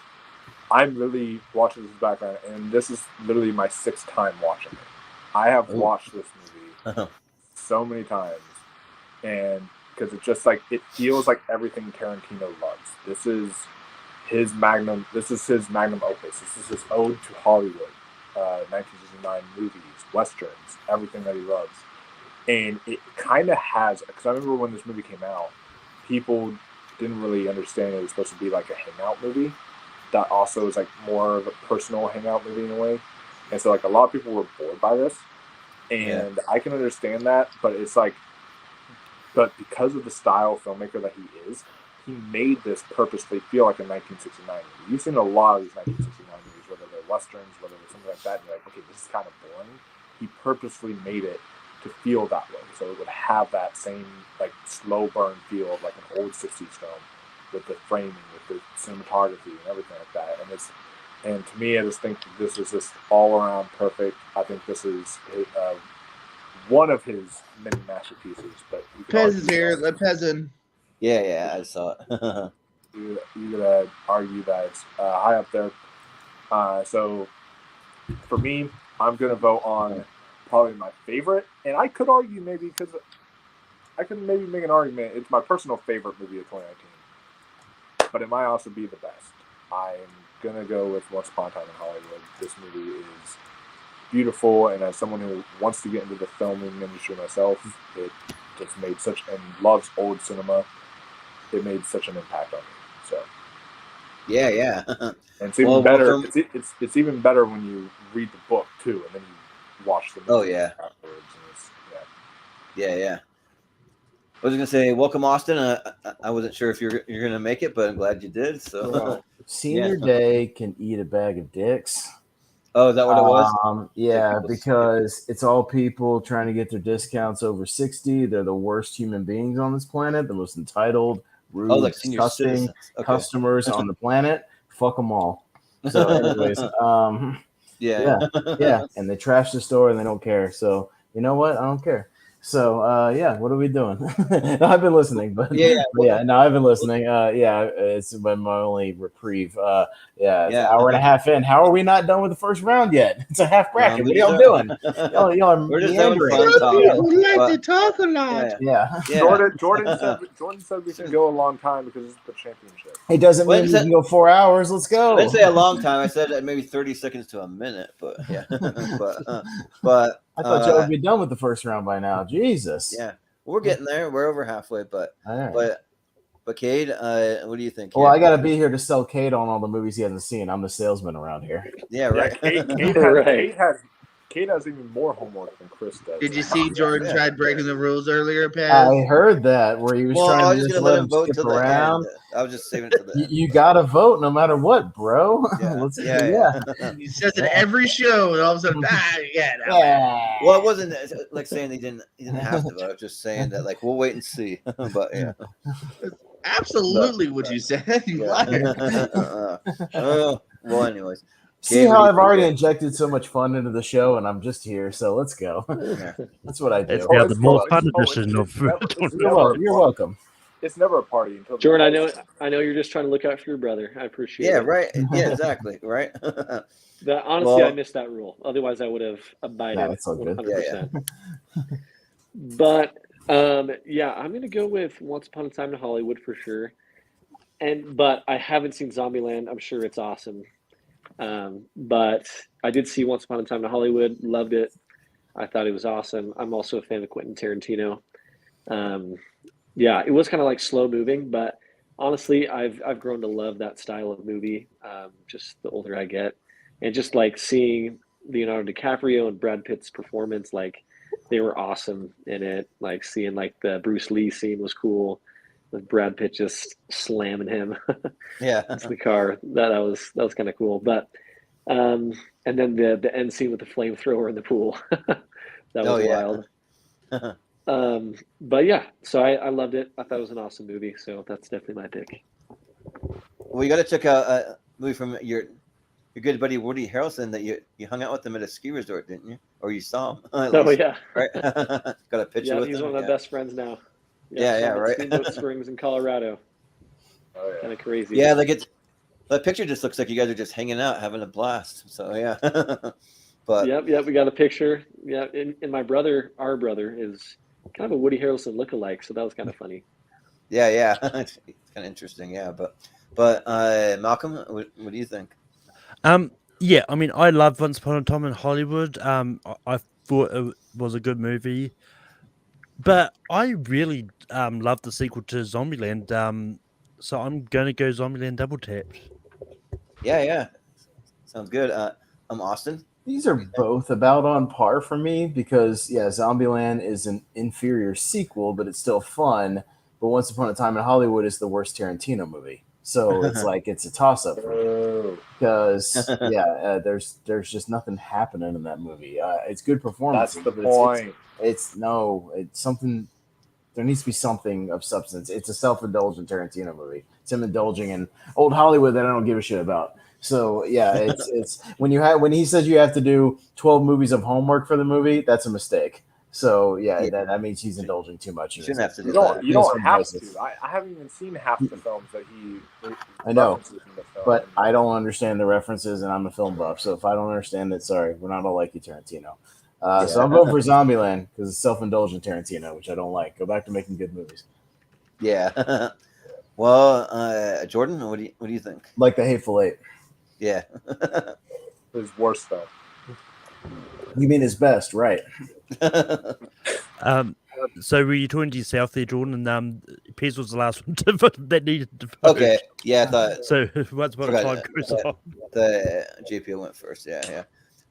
I'm really watching this background, and this is literally my 6th time watching it. I have watched this movie so many times, and because it's just like it feels like everything Tarantino loves. This is his magnum. This is his magnum opus. This is his ode to Hollywood, 1969 movies, westerns, everything that he loves. And it kind of has, because I remember when this movie came out, people didn't really understand it was supposed to be like a hangout movie. That also is like more of a personal hangout movie in a way. And so like a lot of people were bored by this. And I can understand that, but it's like, but because of the style of filmmaker that he is, he made this purposely feel like a 1969 movie. You've seen a lot of these 1969 movies, whether they're westerns, whether they're something like that, and you're like, okay, this is kind of boring. He purposely made it to feel that way, so it would have that same like slow burn feel of like an old 60s film with the framing, with the cinematography and everything like that. And to me, I just think this is just all around perfect. I think this is one of his many masterpieces. But Pez is here. Let Pez in. Yeah, I saw it. you gotta argue that it's high up there. So for me, I'm gonna vote on probably my favorite, and I could argue maybe because I could maybe make an argument. It's my personal favorite movie of 2019, but it might also be the best. I'm gonna go with Once Upon a Time in Hollywood. This movie is beautiful, and as someone who wants to get into the filming industry myself, it just made such, and loves old cinema, it made such an impact on me. So Yeah. and it's even better. It's even better when you read the book too, and then you watch the movie afterwards. And it's, yeah. I was gonna say, welcome, Austin. I wasn't sure if you're gonna make it, but I'm glad you did. So Senior Day can eat a bag of dicks. Oh, is that what it was? Yeah, because it's all people trying to get their discounts over 60. They're the worst human beings on this planet, the most entitled, rude, disgusting customers on the planet. Fuck them all. So, anyways, yeah. And they trash the store and they don't care. So, you know what? I don't care. So, what are we doing? I've been listening, but I've been listening. It's been my only reprieve. It's an hour and a half in. How are we not done with the first round yet? It's a half bracket. What are y'all doing? Y'all are We're just having fun We like to talk a lot. Yeah. Jordan said we should go a long time because it's the championship. It doesn't mean we can go 4 hours. Let's go. I didn't say a long time. I said maybe 30 seconds to a minute, but yeah. but I thought y'all would be done with the first round by now. Jesus. Yeah, we're getting there. We're over halfway, but Cade, what do you think? Well, I got to be here to sell Cade on all the movies he hasn't seen. I'm the salesman around here. Yeah, right. Cade has even more homework than Chris does. Did you see Jordan tried breaking the rules earlier, Pez? I heard that where he was trying to just let him vote skip around. I was just saving it to the end. You got to vote no matter what, bro. Yeah. He says it every show, and all of a sudden, Well, it wasn't like saying he didn't have to vote. Just saying that like we'll wait and see. But yeah. Absolutely what you said. You liar. Well, anyways. See how I've already injected so much fun into the show, and I'm just here, so let's go. That's what I do. It's the more fun edition of You're welcome. It's never a party until Jordan. I know you're just trying to look out for your brother. I appreciate it. Yeah, right. Yeah, exactly. Right. Honestly, I missed that rule. Otherwise, I would have abided 100%. But I'm going to go with Once Upon a Time in Hollywood for sure. But I haven't seen Zombieland. I'm sure it's awesome. But I did see Once Upon a Time in Hollywood. Loved it. I thought it was awesome. I'm also a fan of Quentin Tarantino. It was kind of like slow moving, but honestly, I've grown to love that style of movie. Just the older I get, and just like seeing Leonardo DiCaprio and Brad Pitt's performance, like they were awesome in it. Like seeing like the Bruce Lee scene was cool, with Brad Pitt just slamming him Yeah. into the car. That was kind of cool. But and then the end scene with the flamethrower in the pool, that was wild. But yeah, so I loved it. I thought it was an awesome movie. So that's definitely my pick. Well, you got to check out a movie from your good buddy Woody Harrelson that you hung out with him at a ski resort, didn't you? Or you saw him? Least, yeah, right. Got a picture with him. He's one of my best friends now. Yeah, right. Steamboat Springs in Colorado. Oh, yeah. Kind of crazy. Yeah, like that picture just looks like you guys are just hanging out, having a blast. So yeah. But yep, we got a picture. Yeah, and our brother is kind of a Woody Harrelson lookalike, so that was kind of funny. Yeah, it's kind of interesting. Yeah, but Malcolm, what do you think? Yeah, I mean, I love Once Upon a Time in Hollywood. I thought it was a good movie, but I really love the sequel to Zombieland. So I'm gonna go Zombieland Double Tap. Yeah, sounds good. Austin. These are both about on par for me because Zombieland is an inferior sequel, but it's still fun. But Once Upon a Time in Hollywood is the worst Tarantino movie, so it's like it's a toss up for me because there's just nothing happening in that movie. It's good performance. That's the point. It's something. There needs to be something of substance. It's a self-indulgent Tarantino movie. It's him indulging in old Hollywood that I don't give a shit about. So yeah, it's when he says you have to do 12 movies of homework for the movie, that's a mistake. So yeah. That means he's indulging too much. You shouldn't have to do that. You don't have to. I haven't even seen half the films that he. I know, but I don't understand the references, and I'm a film buff. So if I don't understand it, sorry, we're not all like you, Tarantino. So I'm voting for Zombieland because it's self-indulgent Tarantino, which I don't like. Go back to making good movies. Yeah. Well, Jordan, what do you think? Like The Hateful Eight. Yeah. His worst though. You mean his best, right? So were you talking to yourself there, Jordan? And Pez was the last one that needed to vote. Okay. Yeah, I thought. So Once Upon a Time goes on. The JPO went first. Yeah.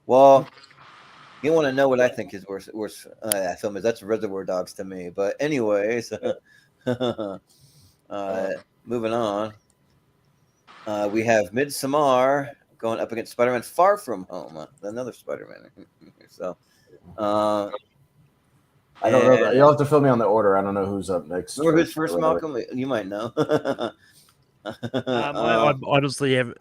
Well, you want to know what I think his worst film is? That's Reservoir Dogs to me. But anyways, moving on. We have Midsommar going up against Spider-Man Far From Home, another Spider-Man. So, I don't know. You'll have to fill me on the order. I don't know who's up next. Or who's first, Malcolm? You might know. I honestly have.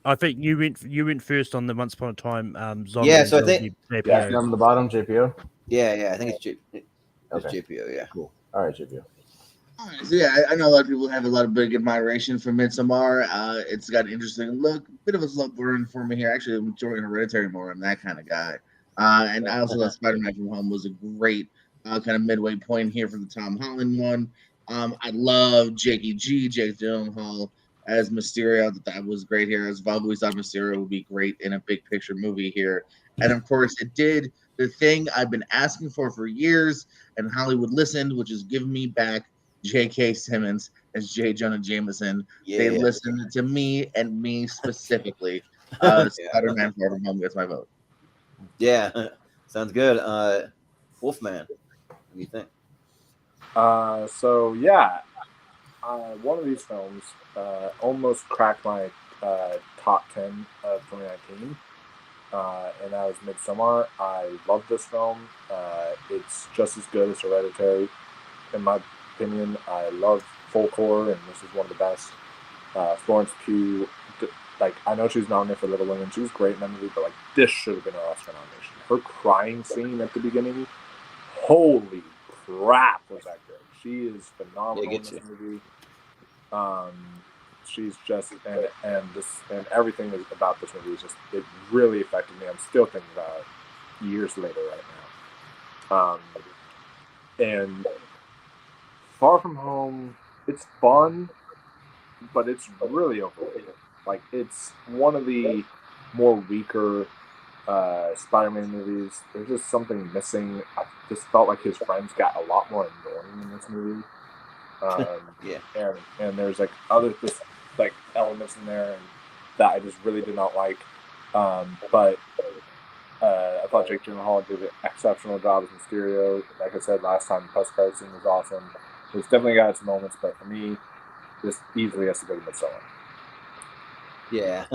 I think you went first on the Once Upon a Time. Zombie. Yeah, so I think from the bottom, JPO. Yeah, I think it's okay. JPO. Yeah, cool. All right, JPO. All right, so yeah, I know a lot of people have a lot of big admiration for Midsommar. It's got an interesting look, bit of a slow burn for me here. Actually, I'm enjoying Hereditary more. I'm that kind of guy. And I also thought Spider-Man From Home was a great kind of midway point here for the Tom Holland one. I love Jake Gyllenhaal as Mysterio. That was great here. I've always thought Mysterio would be great in a big picture movie here. And of course, it did the thing I've been asking for years, and Hollywood listened, which is give me back J.K. Simmons as J. Jonah Jameson. Yeah. They listened to me and me specifically. Spider-Man Far From Home gets my vote. Yeah, sounds good. Wolfman, what do you think? So yeah, one of these films almost cracked my top 10 of 2019, and that was Midsommar. I love this film. It's just as good as Hereditary, in my opinion. I love folklore, and this is one of the best. Florence Pugh, I know she's nominated for Little Women. She was great in that movie, but this should have been her Oscar nomination. Her crying scene at the beginning, holy crap, was that good? She is phenomenal in this movie. She's just and everything about this movie is just, it really affected me. I'm still thinking about it years later right now. And Far From Home, it's fun, but it's really overrated. It's one of the more weaker Spider-Man movies. There's just something missing. I just felt like his friends got a lot more annoying in this movie. Yeah. And there's other elements in there that I just really did not like. But I thought Jake Gyllenhaal did an exceptional job as Mysterio. Like I said last time, the post credit scene was awesome. It's definitely got its moments, but for me, this easily has to go to Midsommar. Yeah,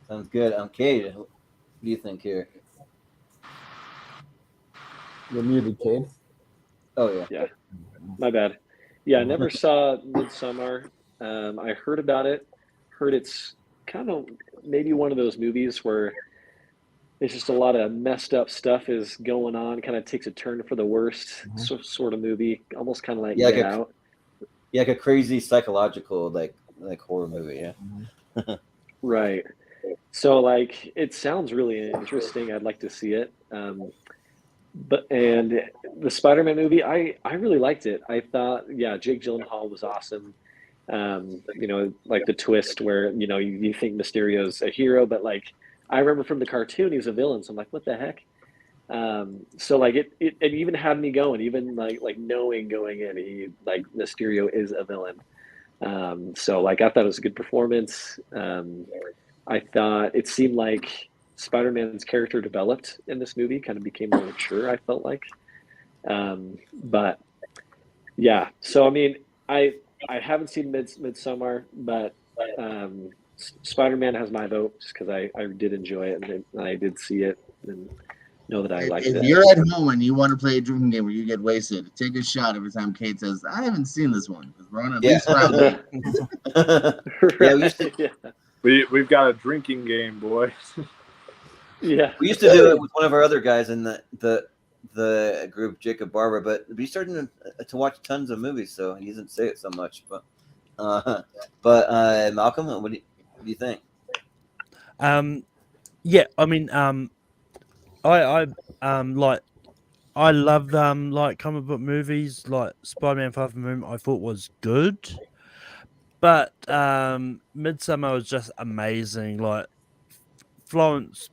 sounds good. Cade, what do you think here? You're muted, Cade. Oh yeah. Yeah, my bad. Yeah, I never saw Midsommar. I heard about it. Heard it's kind of maybe one of those movies where it's just a lot of messed up stuff is going on. Kind of takes a turn for the worst, sort of movie. Almost kind of like Yeah, Get Out. Yeah, like a crazy psychological like horror movie. Yeah. Right. So like it sounds really interesting. I'd like to see it. But and the Spider-Man movie, I really liked it. I thought, yeah, Jake Gyllenhaal was awesome. Like the twist where you think Mysterio's a hero, but like I remember from the cartoon he's a villain. So I'm like, what the heck? So like it even had me going, even like knowing going in, he like Mysterio is a villain. So like I thought it was a good performance. I thought it seemed like Spider-Man's character developed in this movie, kind of became more mature, I felt like. But yeah, so I mean, I haven't seen Midsummer, but Spider-Man has my vote just because I did enjoy it and I did see it and know that I liked If it. you're at home and you want to play a drinking game where you get wasted, take a shot every time Kate says, "I haven't seen this one," because we're on at least round eight. Yeah, we used to. Yeah. We've got a drinking game, boys. Yeah. We used to do it with one of our other guys in the group, Jacob Barber, but we started to watch tons of movies, so he doesn't say it so much. But Malcolm, what do you think? Yeah, I mean, I love like comic book movies. Like Spider-Man Far From Home, I thought was good, but Midsummer was just amazing. Like Florence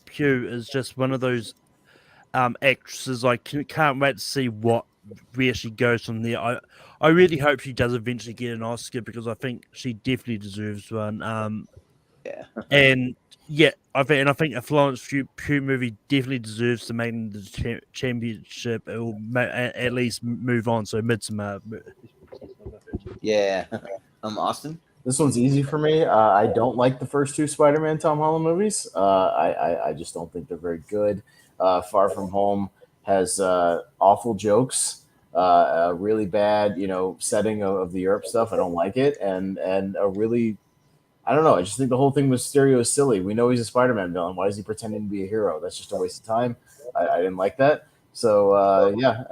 Pugh is just one of those actresses. I can't wait to see where she goes from there. I really hope she does eventually get an Oscar because I think she definitely deserves one. Yeah. And yeah, I think a Florence Pugh movie definitely deserves to make the championship. It will at least move on. So Midsommar. Yeah. Austin. This one's easy for me. I don't like the first two Spider-Man Tom Holland movies. I just don't think they're very good. Far From Home has awful jokes, a really bad, setting of the Europe stuff. I don't like it, and a really, I don't know. I just think the whole thing with Mysterio is silly. We know he's a Spider-Man villain. Why is he pretending to be a hero? That's just a waste of time. I didn't like that. So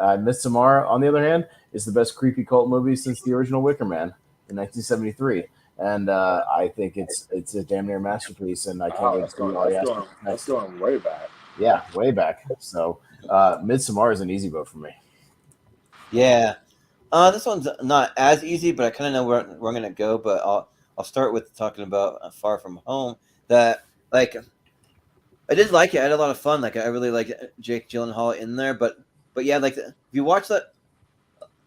Midsommar, on the other hand, is the best creepy cult movie since the original Wicker Man in 1973. And I think it's a damn near masterpiece, and I can't wait to see Ari Aster. That's going way back. Yeah, way back. So Midsommar is an easy vote for me. Yeah, this one's not as easy, but I kind of know where I'm gonna go. But I'll start with talking about Far From Home. That like I did like it. I had a lot of fun. Like I really like Jake Gyllenhaal in there. But yeah, like if you watch that,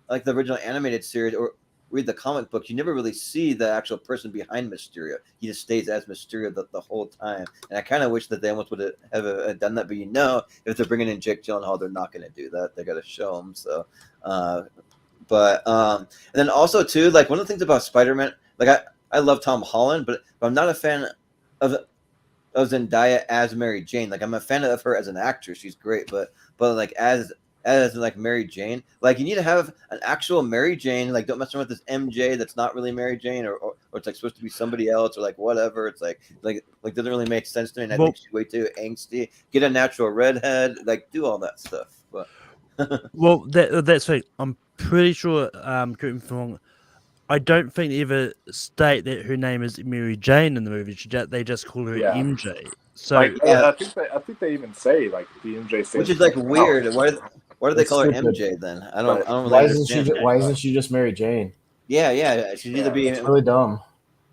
like the original animated series or read the comic book, you never really see the actual person behind Mysterio. He just stays as Mysterio the whole time. And I kind of wish that they almost would have done that. But if they're bringing in Jake Gyllenhaal, they're not going to do that. They got to show him. So, and then also too, like one of the things about Spider-Man, like I love Tom Holland, but I'm not a fan of Zendaya as Mary Jane. Like I'm a fan of her as an actress. She's great, but like as like Mary Jane, like you need to have an actual Mary Jane. Like don't mess around with this MJ that's not really Mary Jane, or it's like supposed to be somebody else, or like whatever. It's like doesn't really make sense to me. And I think she's way too angsty. Get a natural redhead, like do all that stuff. But well, that's right. I'm pretty sure. Correct me if I'm wrong. I don't think they ever state that her name is Mary Jane in the movie. They just call her MJ. So I think they even say like the MJ stands, which is like weird. Why do they call her MJ then? I don't really understand. Why isn't she just Mary Jane? Yeah. She'd either be it's really dumb.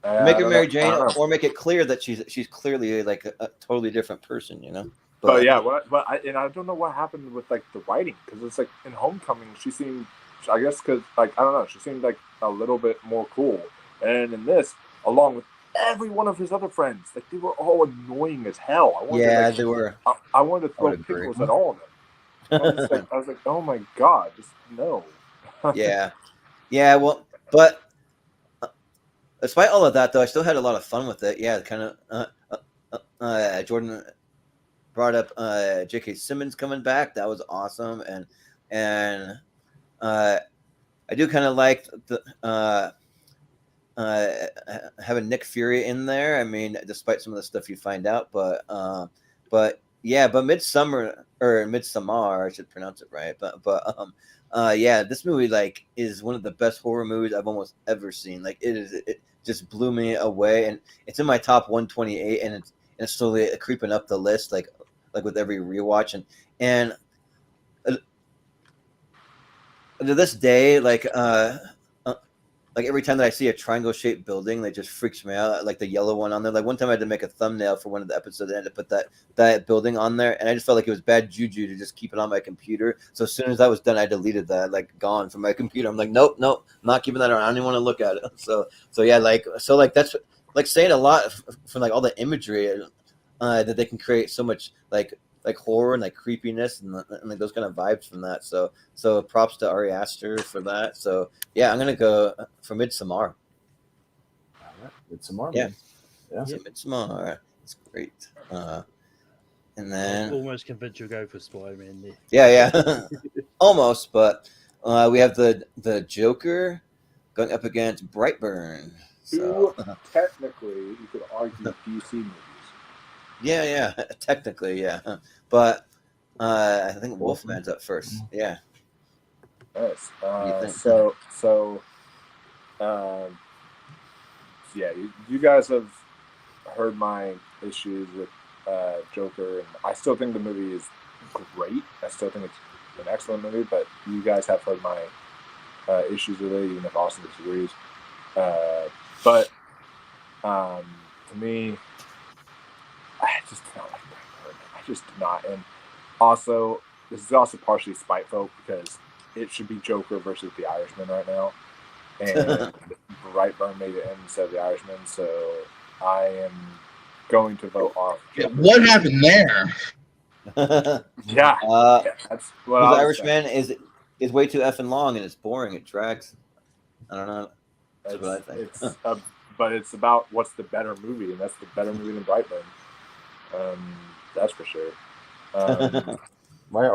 Make her Mary Jane, or make it clear that she's clearly like a totally different person, But yeah, I don't know what happened with like the writing, because it's like in Homecoming she seemed, I guess, because like I don't know, she seemed like a little bit more cool, and in this, along with every one of his other friends, like they were all annoying as hell. They were. I wanted to throw would agree. pickles at all of them. I was like, oh my god, just no. Yeah. Well, but despite all of that, though, I still had a lot of fun with it. Yeah, kind of. Jordan brought up J.K. Simmons coming back. That was awesome, and I do kind of like the having Nick Fury in there. I mean, despite some of the stuff you find out, but Midsommar, I should pronounce it right. This movie like is one of the best horror movies I've almost ever seen. Like it just blew me away, and it's in my top 128, and it's slowly creeping up the list, like with every rewatch, and to this day, like every time that I see a triangle-shaped building, that just freaks me out. Like the yellow one on there. Like one time I had to make a thumbnail for one of the episodes, and I had to put that building on there, and I just felt like it was bad juju to just keep it on my computer. So as soon as that was done, I deleted that, like gone from my computer. I'm like, nope, I'm not keeping that around. I don't even want to look at it. So that's like saying a lot from like all the imagery that they can create so much like horror and like creepiness and like those kind of vibes from that. So props to Ari Aster for that. So yeah, I'm gonna go for Midsommar. Midsommar. Yeah, Midsommar. It's great. And then I'm almost convinced you'll go for Spider-Man there. Yeah, almost. But we have the Joker going up against Brightburn. So technically, you could argue DC movies. Yeah, technically, yeah. But I think Wolfman's up first. Yeah. Nice. You guys have heard my issues with Joker, and I still think the movie is great. I still think it's an excellent movie, but you guys have heard my issues with it, even if Austin disagrees. But to me, I just do not like Brightburn. I just do not. And also, this is also partially spiteful because it should be Joker versus the Irishman right now. And Brightburn made it instead of the Irishman, so I am going to vote off. What happened there? That's what the Irishman is way too effing long and it's boring. It drags. I don't know. That's what I think. But it's about what's the better movie, and that's the better movie than Brightburn. That's for sure. Are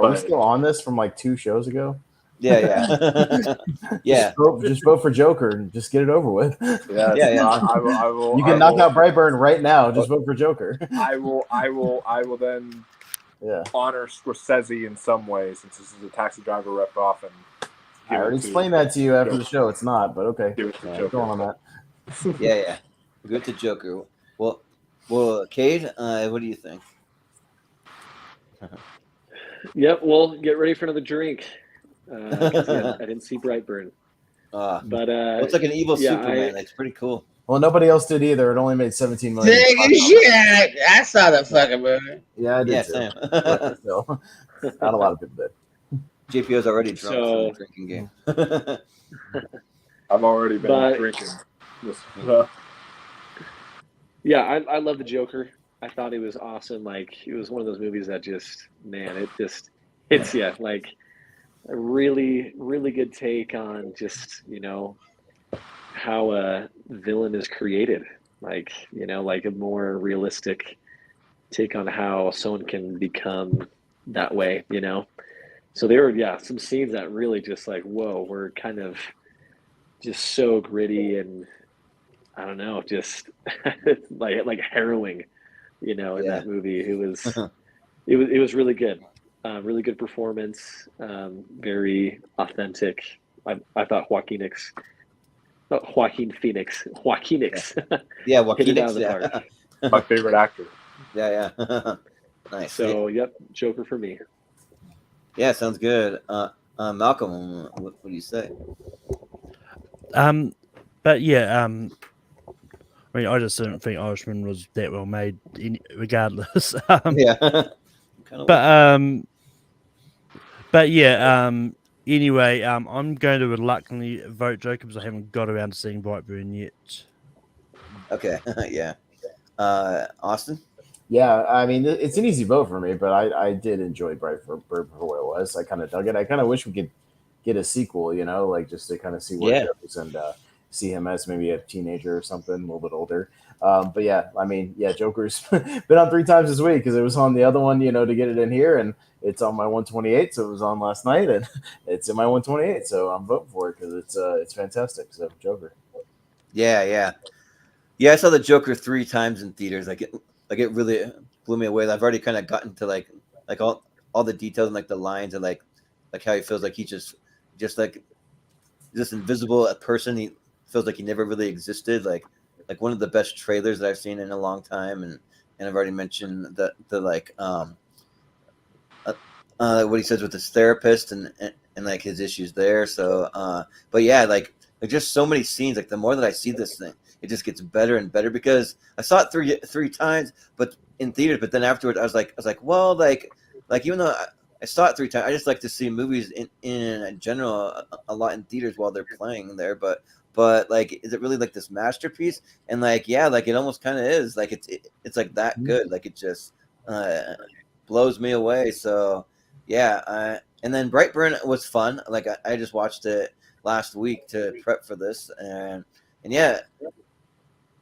we still on this from like 2 shows ago? Yeah. Just vote for Joker and just get it over with. Yeah. I will. You can knock out Brightburn right now. Just vote for Joker. I will then. Yeah. Honor Scorsese in some way, since this is a Taxi Driver rip-off. And I already explained that to you after the show. It's not, but okay. Give it to Joker. Go on that. Yeah. Good to Joker. Well, Cade, what do you think? Yep. Well, get ready for another drink. I didn't see Brightburn. But it's like an evil Superman. It's pretty cool. Well, nobody else did either. It only made 17 million. Shit! I saw the fucking movie. Yeah, I did. Same. So, not a lot of people did. JPO's already drunk from the drinking game. I've already been drinking. Yeah, I love the Joker. I thought it was awesome. Like, it was one of those movies that just, man, it just hits you. Like, a really, really good take on just, how a villain is created. Like, like a more realistic take on how someone can become that way, So there were, some scenes that really just like, whoa, were kind of just so gritty and I don't know, just like harrowing, in that movie. It was really good. Really good performance. Very authentic. I thought Joaquin Phoenix. Yeah, Joaquin. My favorite actor. Yeah. Nice. So, yep, Joker for me. Yeah, sounds good. Malcolm, what do you say? But yeah, I mean, I just don't think Irishman was that well made, regardless. But yeah. Anyway, I'm going to reluctantly vote Joker because I haven't got around to seeing Brightburn yet. Okay. Yeah. Austin. Yeah, I mean it's an easy vote for me, but I did enjoy Bright for what it was. I kind of dug it. I kind of wish we could get a sequel, like just to kind of see where it goes and see him as maybe a teenager or something, a little bit older. But yeah, I mean, yeah, Joker's been on 3 times this week because it was on the other one, to get it in here, and it's on my 128, so it was on last night, and it's in my 128, so I'm voting for it because it's fantastic. So Joker. Yeah. I saw the Joker 3 times in theaters. Like it really blew me away. I've already kind of gotten to like all the details and like the lines and like how he feels like he just like this invisible person. He feels like he never really existed. Like one of the best trailers that I've seen in a long time. And I've already mentioned the like what he says with his therapist and like his issues there. So but yeah, like just so many scenes. Like the more that I see this thing, it just gets better and better because I saw it three times, but in theaters. But then afterwards, I was like, well, like even though I saw it 3 times, I just like to see movies in general a lot in theaters while they're playing there. But like, is it really like this masterpiece? And like, yeah, like it almost kind of is. Like it's like that good. Like it just blows me away. So yeah, and then Brightburn was fun. Like I just watched it last week to prep for this, and yeah.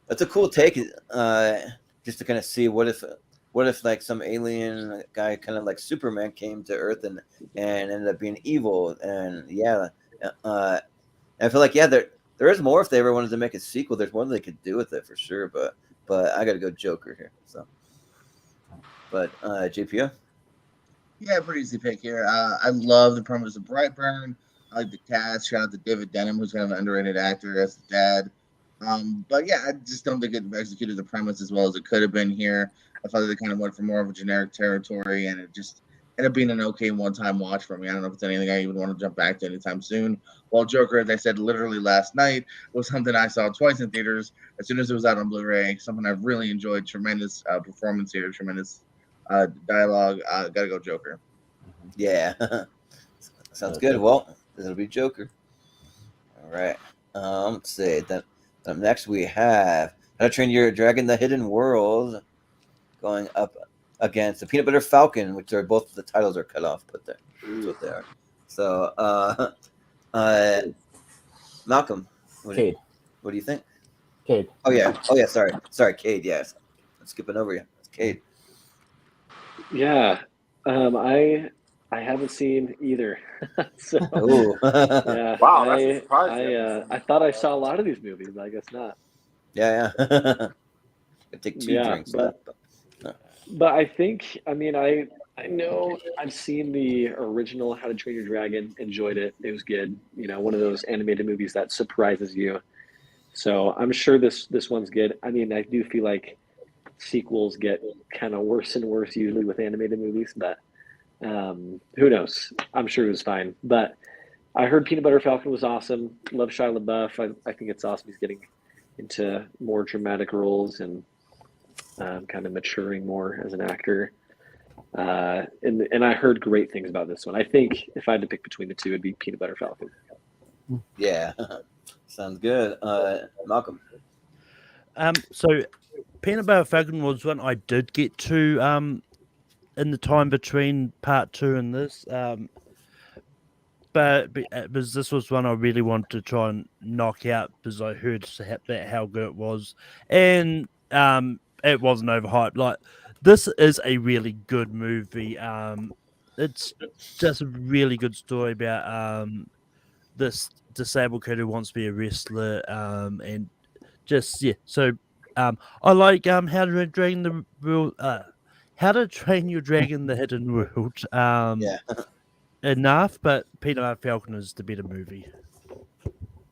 It's a cool take, just to kind of see what if like some alien guy, kind of like Superman, came to Earth and ended up being evil, and yeah, I feel like there is more if they ever wanted to make a sequel. There's more they could do with it for sure, but I got to go Joker here. So, but JPO. Yeah, pretty easy pick here. I love the premise of Brightburn. I like the cast. Shout out to David Denham, who's kind of an underrated actor as the dad. But yeah, I just don't think it executed the premise as well as it could have been here. I thought they kind of went for more of a generic territory, and it just ended up being an okay one-time watch for me. I don't know if it's anything I even want to jump back to anytime soon. While Joker, as I said literally last night, was something I saw twice in theaters as soon as it was out on Blu-ray. Something I've really enjoyed. Tremendous performance here, tremendous dialogue. Gotta go Joker. Yeah, sounds good. Well, it'll be Joker. All right. Let's see that. Next, we have How to Train Your Dragon: The Hidden World, going up against the Peanut Butter Falcon, which are both the titles are cut off, but that's what they are. So, Malcolm, Cade. What do you think? Cade. Oh yeah. Sorry, Cade. Yes, I'm skipping over you. It's Cade. Yeah, I haven't seen either. So, yeah. Wow, that's a surprise. I thought I saw a lot of these movies, but I guess not. Yeah. I take 2 drinks. But I think, I mean, I know I've seen the original How to Train Your Dragon, enjoyed it. It was good. One of those animated movies that surprises you. So I'm sure this one's good. I mean, I do feel like sequels get kind of worse and worse usually with animated movies, but who knows? I'm sure it was fine. But I heard Peanut Butter Falcon was awesome. Love Shia LaBeouf. I think it's awesome. He's getting into more dramatic roles and kind of maturing more as an actor. And I heard great things about this one. I think if I had to pick between the two, it'd be Peanut Butter Falcon. Yeah, sounds good. Malcolm. So Peanut Butter Falcon was one I did get to in the time between part 2 and this. But this was one I really wanted to try and knock out because I heard that how good it was, and it wasn't overhyped. Like, this is a really good movie. It's just a really good story about this disabled kid who wants to be a wrestler, and just So I like How to Train the World. How to Train Your Dragon: The Hidden World. Yeah. Enough, but Peanut Butter Falcon is the better movie.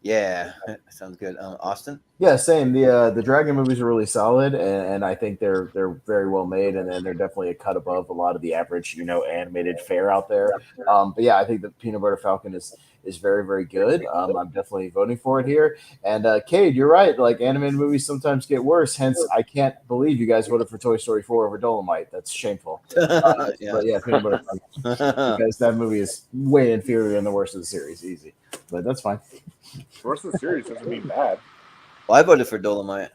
Yeah, sounds good. Austin? Yeah, same. The Dragon movies are really solid, and I think they're very well made, and they're definitely a cut above a lot of the average animated fare out there. But yeah, I think the Peanut Butter Falcon is very, very good. I'm definitely voting for it here. And Cade, you're right. Like, animated movies sometimes get worse. Hence, I can't believe you guys voted for Toy Story 4 over Dolomite. That's shameful. But yeah, Peanut Butter Falcon, because that movie is way inferior and the worst of the series. Easy, but that's fine. Worst of the series doesn't mean bad. Well, I voted for Dolomite.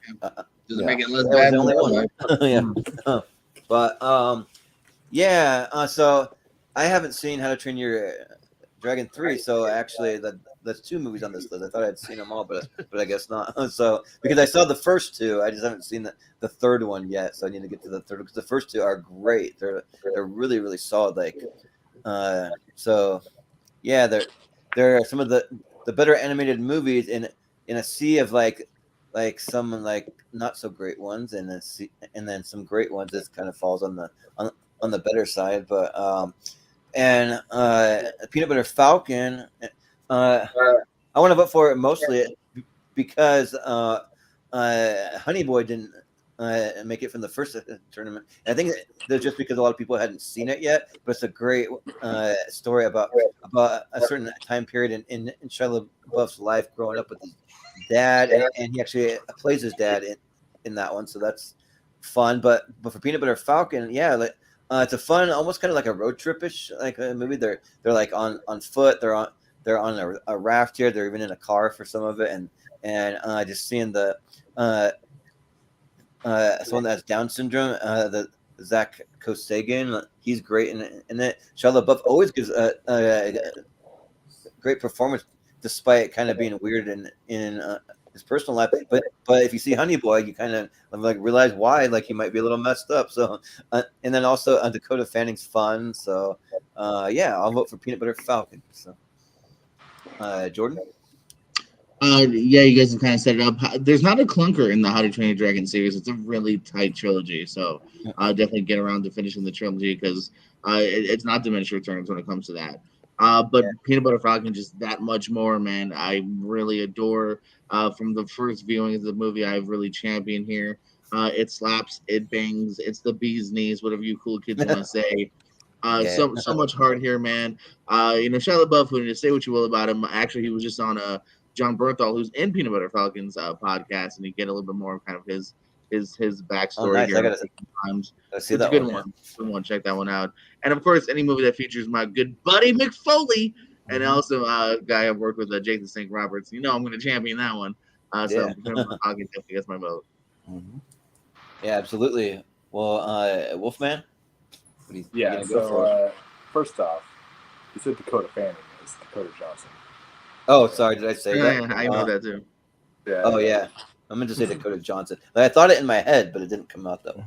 Just Yeah. make it less That was bad. the only one. Dolomite. Yeah. But yeah. So I haven't seen How to Train Your Dragon 3. So actually, that's 2 movies on this list. I thought I'd seen them all, but I guess not. So because I saw the first 2, I just haven't seen the third one yet. So I need to get to the third because the first 2 are great. They're really really solid. Like so yeah, they're some of the better animated movies in a sea of like some like not so great ones and then some great ones. This kind of falls on the better side, but and Peanut Butter Falcon, I want to vote for it mostly because Honey Boy didn't make it from the first tournament. And I think that's just because a lot of people hadn't seen it yet, but it's a great story about a certain time period in Shia LaBeouf's life growing up with his dad, and he actually plays his dad in that one, so that's fun. But for Peanut Butter Falcon, yeah, like it's a fun, almost kind of like a road trip-ish like a movie. They're like on foot, they're on a raft here, they're even in a car for some of it, and just seeing the someone that has Down syndrome, the Zach Kosagan, he's great in it. Shia LaBeouf always gives a great performance, despite kind of being weird in his personal life. But if you see Honey Boy, you kind of like realize why, like he might be a little messed up. So and then also Dakota Fanning's fun. So yeah, I'll vote for Peanut Butter Falcon. So Jordan. Yeah, you guys have kind of set it up. There's not a clunker in the How to Train Your Dragon series. It's a really tight trilogy, so I'll definitely get around to finishing the trilogy because it's not diminished returns when it comes to that. But Peanut Butter Falcon just that much more, man. I really adore. From the first viewing of the movie, I've really championed here. It slaps, it bangs, it's the bee's knees, whatever you cool kids want to say. So much heart here, man. Shia LaBeouf, to say what you will about him, actually, he was just on John Bernthal, who's in Peanut Butter Falcon's podcast, and you get a little bit more of kind of his backstory here. It's a good one. Good one. Check that one out. And of course, any movie that features my good buddy McFoley, and also a guy I've worked with, Jake the Snake Roberts. I'm going to champion that one. So Peanut Butter Falcon definitely gets my vote. Mm-hmm. Yeah, absolutely. Well, Wolfman. Yeah. So first off, you said Dakota Fanning is Dakota Johnson. Oh, sorry. Did I say that? Yeah, I know that too. Yeah. Oh, yeah. I meant to say Dakota Johnson. I thought it in my head, but it didn't come out though.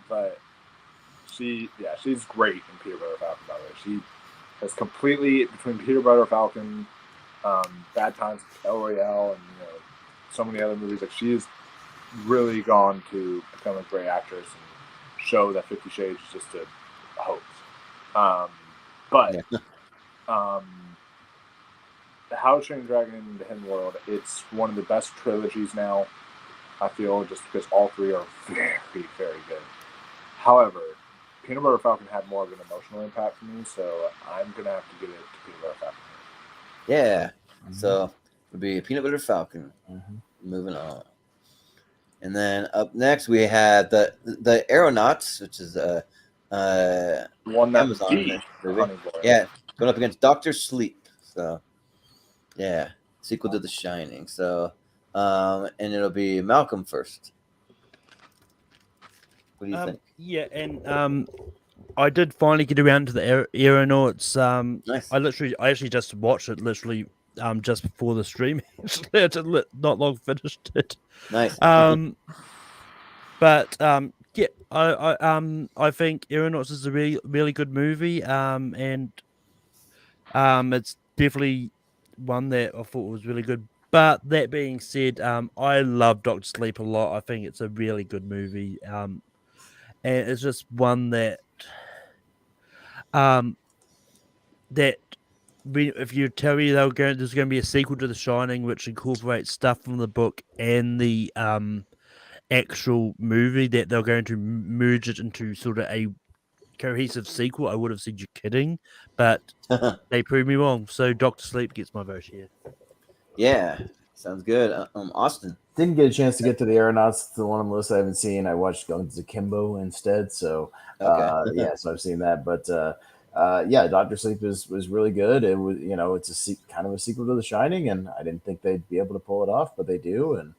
But she's great in Peanut Butter Falcon. By the way, she has completely between Peanut Butter Falcon, Bad Times at El Royale, and so many other movies. Like she's really gone to become a great actress and show that 50 Shades is just a hoax. The How to Train Your Dragon in the Hidden World, it's one of the best trilogies now, I feel, just because all 3 are very, very good. However, Peanut Butter Falcon had more of an emotional impact for me, so I'm going to have to give it to Peanut Butter Falcon. Yeah. Mm-hmm. So it would be Peanut Butter Falcon. Mm-hmm. Moving on. And then up next we have the Aeronauts, which is one that Amazon movie. Yeah, going up against Dr. Sleep. So yeah, sequel to The Shining. So and it'll be Malcolm first. What do you think? Yeah, and I did finally get around to the Aeronauts. Nice. I actually just watched it literally just before the stream. I not long finished it. Nice. But yeah, I think Aeronauts is a really really good movie. And it's definitely one that I thought was really good. But that being said, I love Dr. Sleep a lot. I think it's a really good movie. And it's just one that if you tell me there's going to be a sequel to The Shining, which incorporates stuff from the book and the actual movie, that they're going to merge it into sort of a cohesive sequel, I would have said you're kidding, but they proved me wrong. So Dr. Sleep gets my vote here. Yeah, sounds good. Austin. Didn't get a chance to get to the Aeronauts. It's the one on the list I haven't seen. I watched Going to Kimbo instead. So, okay. yeah, so I've seen that. But, yeah, Doctor Sleep was really good. It was, it's kind of a sequel to The Shining, and I didn't think they'd be able to pull it off, but they do. And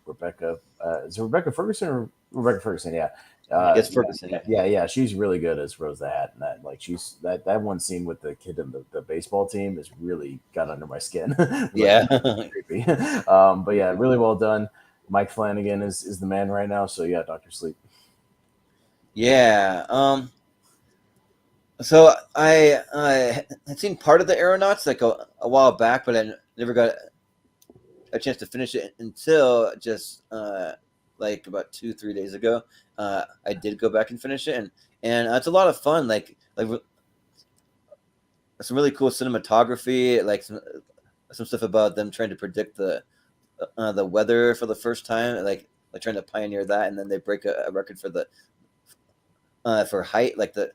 Rebecca, is it Rebecca Ferguson or Rebecca Ferguson? Yeah. It's Ferguson. Yeah, she's really good as Rose the Hat, and she's that one scene with the kid in the baseball team is really got under my skin. Yeah, creepy. But yeah, really well done. Mike Flanagan is the man right now. So yeah, Doctor Sleep. Yeah. So I had seen part of the Aeronauts like a while back, but I never got a chance to finish it until just like about 2-3 days ago. I did go back and finish it, and it's a lot of fun. Like some really cool cinematography, like some stuff about them trying to predict the weather for the first time, like trying to pioneer that, and then they break a record for the for height, like the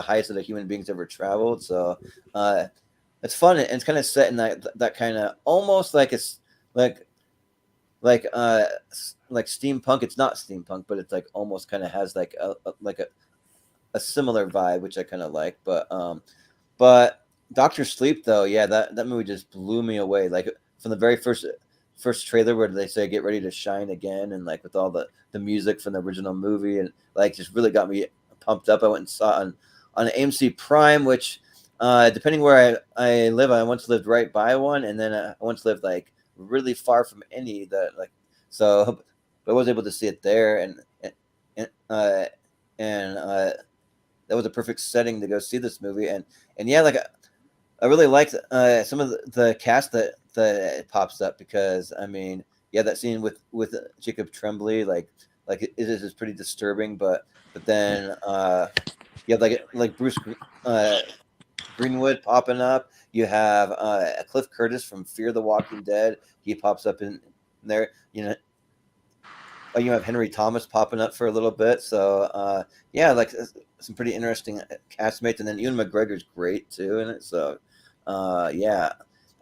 highest that a human being's ever traveled. So it's fun, and it's kind of set in that kind of almost like it's like steampunk. It's not steampunk, but it's like almost kind of has like a similar vibe, which I kind of like. But Doctor Sleep, though, yeah, that movie just blew me away. Like from the very first trailer where they say get ready to shine again, and like with all the music from the original movie, and like just really got me pumped up. I went and saw it on AMC Prime, which depending where I live, I once lived right by one, and then I once lived like really far from any that like, so but I was able to see it there, and that was a perfect setting to go see this movie. And yeah, like I really liked some of the cast that it pops up, because I mean, yeah, that scene with Jacob Tremblay, like it is pretty disturbing, but then you have like Bruce Greenwood popping up. You have Cliff Curtis from Fear the Walking Dead. He pops up in there. You have Henry Thomas popping up for a little bit. So yeah, like some pretty interesting castmates, and then Ewan McGregor's great too in it. So yeah,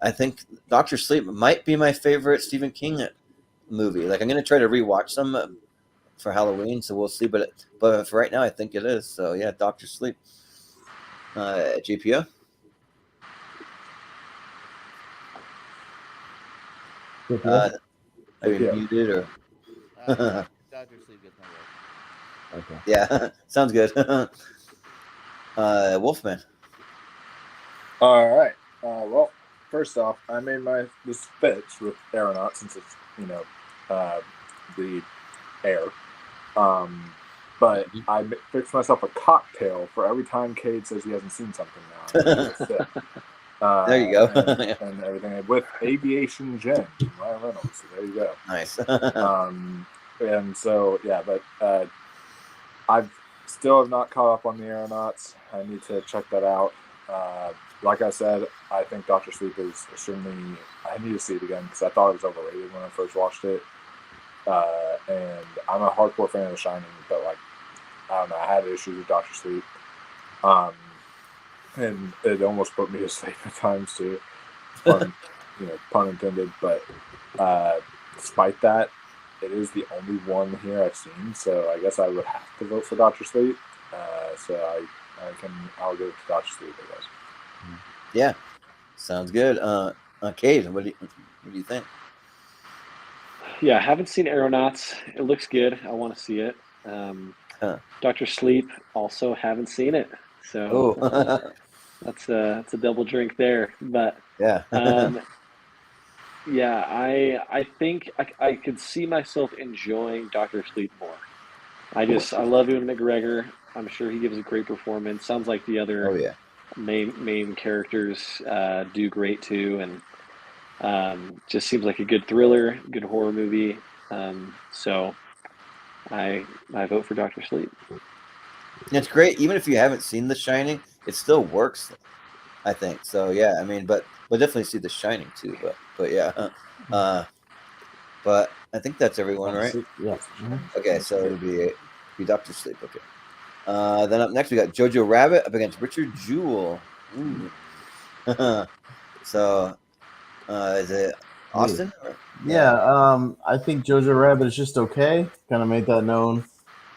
I think Doctor Sleep might be my favorite Stephen King movie. Like I'm gonna try to rewatch some for Halloween, so we'll see. But for right now, I think it is. So yeah, Doctor Sleep. GPO. Are you muted or? Doctor Sleep gets my vote. Okay. Yeah, sounds good. Wolfman. All right. Well, first off, I made this fits with Aeronaut since it's the air. But I fixed myself a cocktail for every time Cade says he hasn't seen something now. There you go. and everything with Aviation Gin, Ryan Reynolds. So there you go. Nice. And so yeah, but I've still have not caught up on the Aeronauts. I need to check that out. Like I said, I think Doctor Sleep is extremely. I need to see it again because I thought it was overrated when I first watched it. And I'm a hardcore fan of The Shining, but like I don't know, I had issues with Doctor Sleep, and it almost put me to sleep at times too, pun intended. But despite that, it is the only one here I've seen, so I guess I would have to vote for Doctor Sleep. So I'll give it to Doctor Sleep, I guess. Yeah, sounds good. Cade, what do you think? Yeah, I haven't seen Aeronauts. It looks good. I want to see it. Doctor Sleep, also haven't seen it. So that's a double drink there. But yeah, yeah, I think I could see myself enjoying Doctor Sleep more. I love Ewan McGregor. I'm sure he gives a great performance. Sounds like the other main characters do great too, and just seems like a good thriller, good horror movie. So I vote for Doctor Sleep. It's great. Even if you haven't seen The Shining, it still works, I think. So yeah, I mean, but we'll definitely see The Shining too. But yeah, but I think that's everyone, right? Yeah. Okay, so it'll be Doctor Sleep. Okay. Then up next we got Jojo Rabbit up against Richard Jewell. So is it Austin? Yeah, I think Jojo Rabbit is just okay. Kind of made that known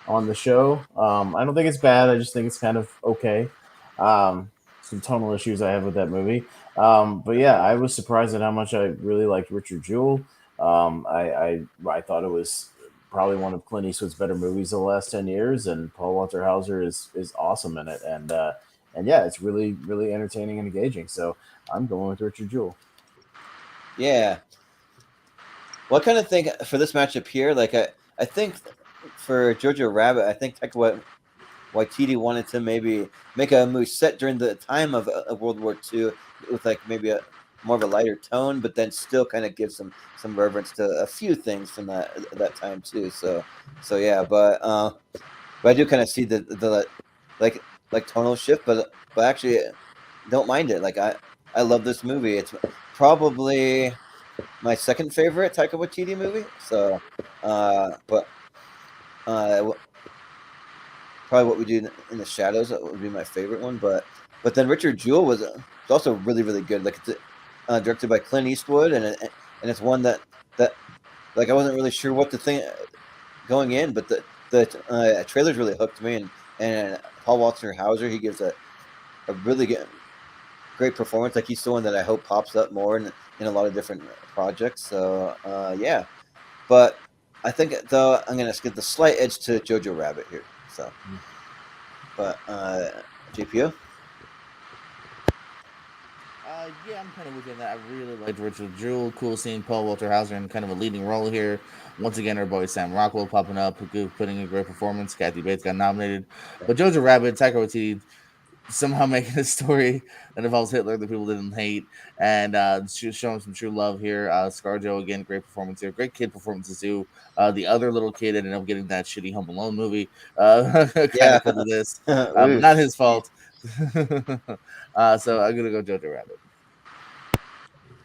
on the show. I don't think it's bad. I just think it's kind of okay. Some tonal issues I have with that movie. But yeah, I was surprised at how much I really liked Richard Jewell. I thought it was probably one of Clint Eastwood's better movies of the last 10 years, and Paul Walter Hauser is awesome in it. And yeah, it's really, really entertaining and engaging. So I'm going with Richard Jewell. Yeah. Well, I kind of think for this matchup here, like I think for Jojo Rabbit, I think like what Waititi wanted to maybe make a movie set during the time of World War II with like maybe a more of a lighter tone, but then still kind of give some reverence to a few things from that time too. So yeah, but I do kind of see the like tonal shift, but actually don't mind it. Like I love this movie. It's probably my second favorite Taika Waititi movie. So, but probably What We Do in the Shadows would be my favorite one. But then Richard Jewell was also really, really good. Like it's directed by Clint Eastwood, and it's one that like I wasn't really sure what to think going in, but the trailers really hooked me, and Paul Walter Hauser, he gives a really great performance. Like he's the one that I hope pops up more in a lot of different projects. So yeah, but I think though I'm gonna give the slight edge to Jojo Rabbit here. So, but JPO. Yeah, I'm kind of with you on that. I really liked Richard Jewell. Cool seeing Paul Walter Hauser in kind of a leading role here. Once again, our boy Sam Rockwell popping up, putting in a great performance. Kathy Bates got nominated. But Jojo Rabbit, Taika Waititi somehow making a story that involves Hitler that people didn't hate, and showing some true love here. ScarJo again, great performance here. Great kid performances too. The other little kid ended up getting that shitty Home Alone movie. Kind of because of this, but not his fault. So I'm gonna go Jojo Rabbit.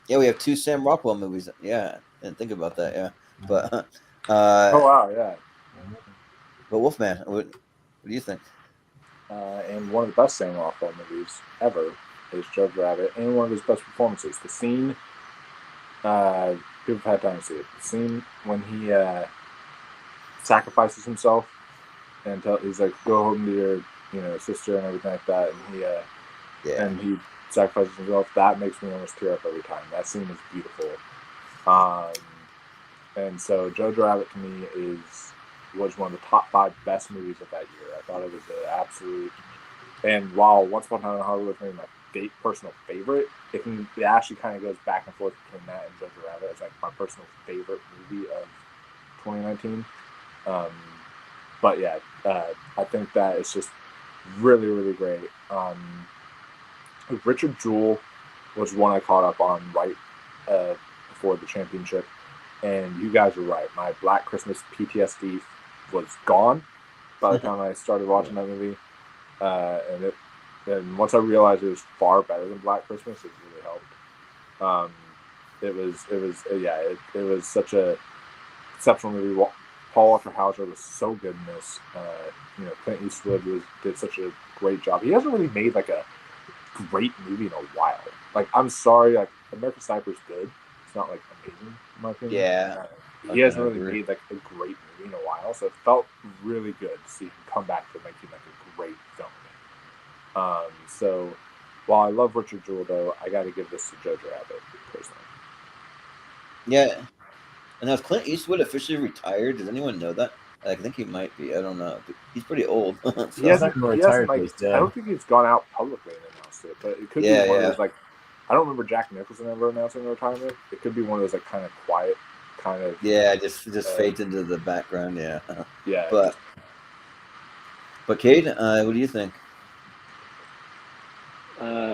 Yeah, we have 2 Sam Rockwell movies. Yeah, I didn't think about that. Yeah, but Oh wow, yeah. but Wolfman, what do you think? And one of the best Sam Rockwell movies ever is Jojo Rabbit, and one of his best performances. The scene, people have had time to see it. The scene when he sacrifices himself and he's like, "Go home to your sister," and everything like that, and he sacrifices himself. That makes me almost tear up every time. That scene is beautiful. And so Jojo Rabbit to me was one of the top 5 best movies of that year. I thought it was an absolute. And while Once Upon a Time in Hollywood is maybe my personal favorite, it actually kind of goes back and forth between that and Jojo Rabbit. It's like my personal favorite movie of 2019. But yeah, I think that it's just really, really great. Richard Jewell was one I caught up on right before the championship. And you guys were right. My Black Christmas PTSD was gone by the time I started watching that movie. And once I realized it was far better than Black Christmas, it really helped. It was such a exceptional movie. Paul Walter Hauser was so good in this. Clint Eastwood did such a great job. He hasn't really made like a great movie in a while. Like, I'm sorry, like American Sniper is good. It's not like amazing in my opinion. Yeah, he hasn't really made like a great movie in a while, so it felt really good to see him come back to making like a great film. So while I love Richard Jewell, though, I got to give this to Jojo Rabbit personally. Yeah, and has Clint Eastwood officially retired? Does anyone know that? I think he might be. I don't know. But he's pretty old. So. He hasn't retired. I don't think he's gone out publicly and announced it, but it could be one of those like. I don't remember Jack Nicholson ever announcing a retirement. It could be one of those like kind of quiet, kind of. Yeah, just fades into the background. Yeah. Yeah. But Cade, what do you think?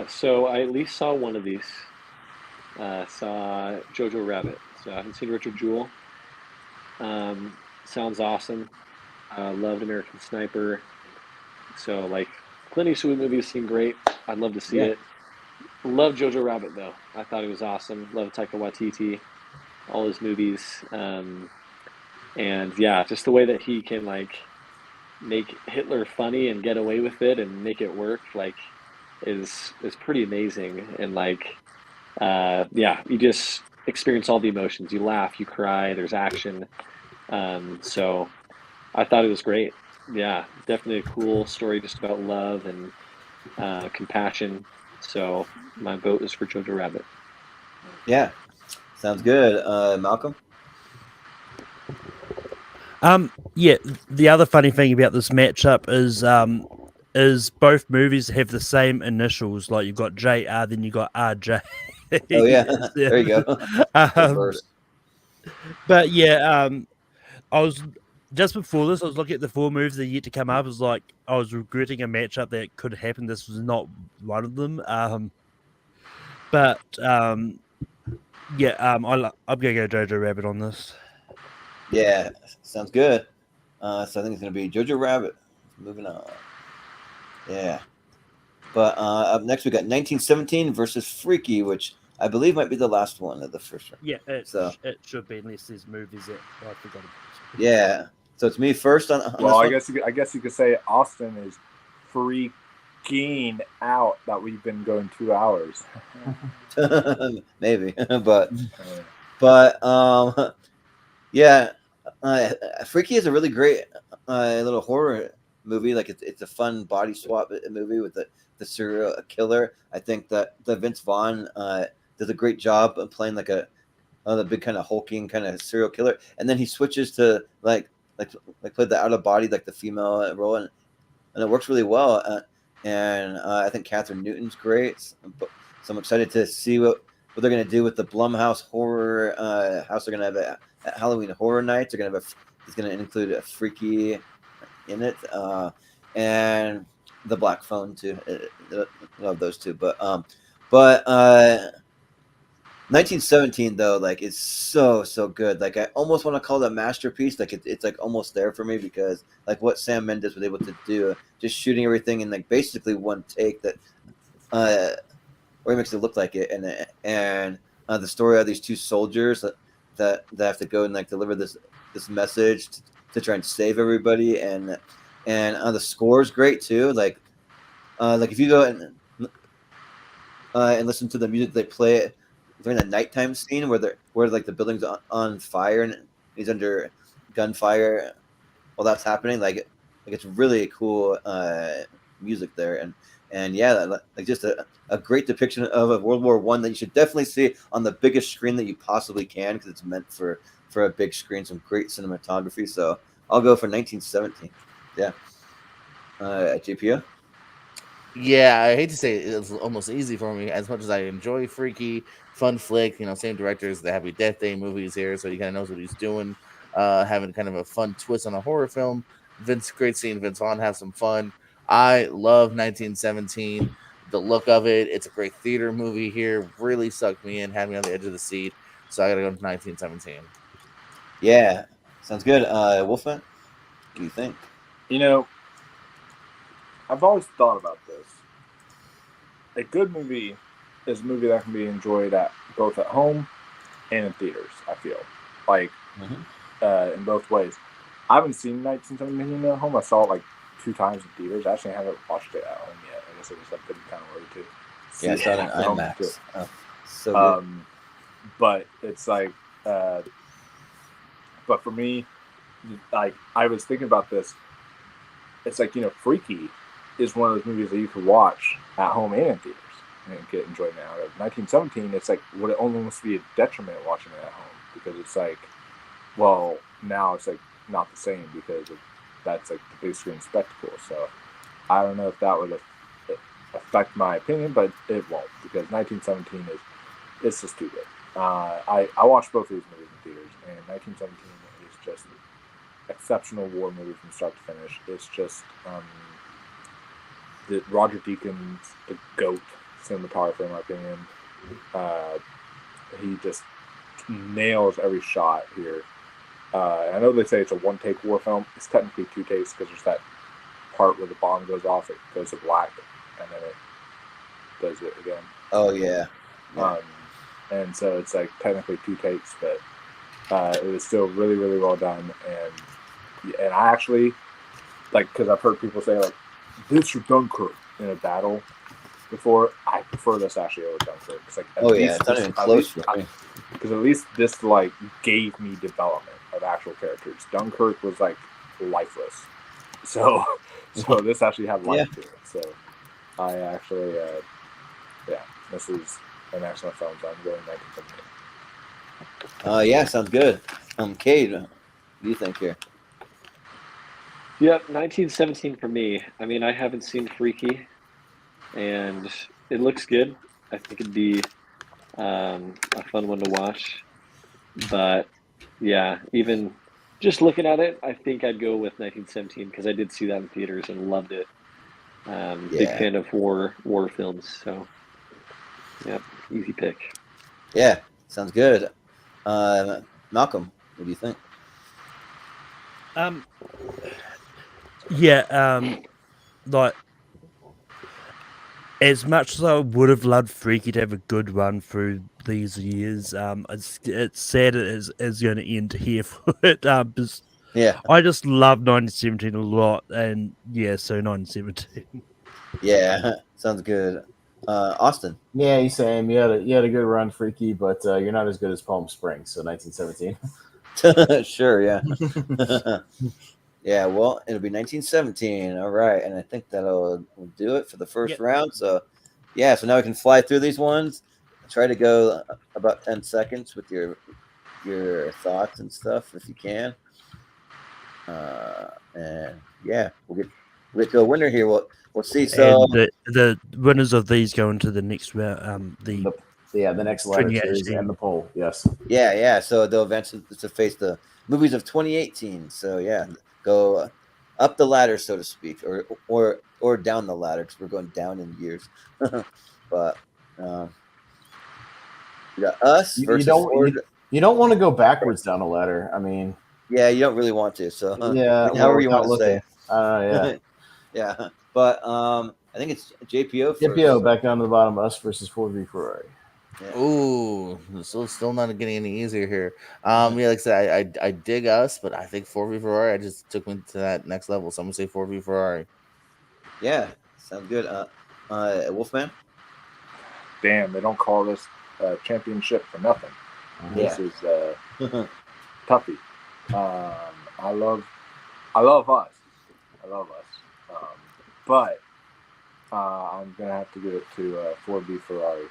So I at least saw one of these. Saw Jojo Rabbit. So I haven't seen Richard Jewell. Sounds awesome. Loved American Sniper. So like Clint Eastwood movies seem great. I'd love to see it. Love Jojo Rabbit though. I thought it was awesome. Love Taika Waititi, all his movies, and yeah, just the way that he can like make Hitler funny and get away with it and make it work like is pretty amazing. And like you just experience all the emotions. You laugh, you cry. There's action. So I thought it was great. Yeah, definitely a cool story just about love and compassion. So my vote is for Jojo Rabbit. Yeah, sounds good. Malcolm? Yeah, the other funny thing about this matchup is both movies have the same initials. Like you've got JR, then you got RJ. Oh, yeah. There you go. Reverse. But yeah, I was just before this. I was looking at the 4 movies that are yet to come up. I was like, I was regretting a matchup that could happen. This was not one of them. But yeah, I'm gonna go Jojo Rabbit on this. Yeah, sounds good. So I think it's gonna be Jojo Rabbit. Moving on. Yeah. But up next we got 1917 versus Freaky, which I believe might be the last one of the first round. Yeah, it should be, unless there's movies that I forgot about. Yeah. So it's me first on well, this I guess you could say Austin is freaking out that we've been going 2 hours. Maybe, but yeah, Freaky is a really great little horror movie. Like it's a fun body swap movie with the serial killer. I think that the Vince Vaughn does a great job of playing like the big kind of hulking kind of serial killer, and then he switches to like play the out of body, like the female role, and it works really well. And I think Catherine Newton's great. So I'm excited to see what they're gonna do with the Blumhouse horror house. They're gonna have at Halloween Horror Nights. They're gonna have it's gonna include a Freaky in it, and the Black Phone too. Love those two, but 1917 though, like it's so good. Like I almost want to call it a masterpiece. Like it's like almost there for me, because like what Sam Mendes was able to do, just shooting everything in like basically one take, that or he makes it look like it, and the story of these 2 soldiers that have to go and like deliver this message to try and save everybody, and the score is great too. Like if you go and listen to the music they play during the nighttime scene where like the building's on fire and he's under gunfire while that's happening, like it's really cool music there, and yeah, like just a great depiction of a World War I that you should definitely see on the biggest screen that you possibly can, because it's meant for a big screen. Some great cinematography. So I'll go for 1917. Yeah. JPO? Yeah, I hate to say it's almost easy for me. As much as I enjoy Freaky, fun flick, same directors, the Happy Death Day movies here, so he kind of knows what he's doing. Having kind of a fun twist on a horror film. Great seeing Vince Vaughn have some fun. I love 1917. The look of it, it's a great theater movie here. Really sucked me in, had me on the edge of the seat. So I got to go to 1917. Yeah, sounds good. Wolfman, what do you think? I've always thought about this. A good movie is a movie that can be enjoyed both at home and in theaters, I feel. Like, in both ways. I haven't seen 1917 at home. I saw it like 2 times in theaters. Actually, I haven't watched it at home yet. I guess it was something kind of weird too. Yeah, I saw it in IMAX. Oh, so good. But it's like, but for me, like I was thinking about this. It's like, Freaky is one of those movies that you could watch at home and in theaters and get enjoyment out of. 1917, it's like, would it almost be a detriment watching it at home, because it's like, well, now it's like not the same because that's like the big screen spectacle. So I don't know if that would affect my opinion, but it won't, because 1917 it's just too good. I watched both of these movies in theaters, and 1917 is just an exceptional war movie from start to finish. It's just the Roger Deakins, the GOAT cinematographer, in my opinion. He just nails every shot here. I know they say it's a 1-take war film. It's technically 2 takes, because there's that part where the bomb goes off, it goes to black, and then it does it again. Oh yeah. And so it's like technically 2 takes, but it was still really, really well done. And I actually, like, because I've heard people say like, this or Dunkirk in a battle before, I prefer this actually over Dunkirk. It's like, it's not even close for me. Because at least this like gave me development of actual characters. Dunkirk was like lifeless. So this actually had life to it. So I actually, this is an excellent film. So I'm going 1978. Yeah, sounds good. Cade, what do you think here? Yep, 1917 for me. I mean, I haven't seen Freaky, and it looks good. I think it'd be a fun one to watch. But yeah, even just looking at it, I think I'd go with 1917 because I did see that in theaters and loved it. Big fan of war films, so yeah, easy pick. Yeah, sounds good. Malcolm, what do you think? Like as much as I would have loved Freaky to have a good run through these years, it's sad it is going to end here for it. I just love 1917 a lot, and so 1917. Yeah, sounds good. Austin. Yeah, you same. You had a good run, Freaky, but you're not as good as Palm Springs. So 1917. Sure, yeah. Yeah, well, it'll be 1917. All right, and I think that'll do it for the first round. So, yeah, so now we can fly through these ones. Try to go about 10 seconds with your thoughts and stuff if you can. And yeah, we'll get to a winner here. We'll see. So and the winners of these go into the next round. The next ladder series and the poll. Yes. Yeah. So they'll eventually to face the movies of 2018. So yeah, go up the ladder, so to speak, or down the ladder because we're going down in years. But we got us versus you don't want to go backwards down a ladder. I mean, yeah, you don't really want to. So however you want to say. Yeah, but I think it's JPO first. JPO back down to the bottom. Us versus 4v Ferrari. Yeah. Ooh, so still not getting any easier here. Like I said, I dig us, but I think 4v Ferrari. I just took me to that next level. So I'm gonna say 4v Ferrari. Yeah, sounds good. Wolfman. Damn, they don't call this championship for nothing. This is toughie. I love us. But I'm gonna have to give it to 4B Ferrari.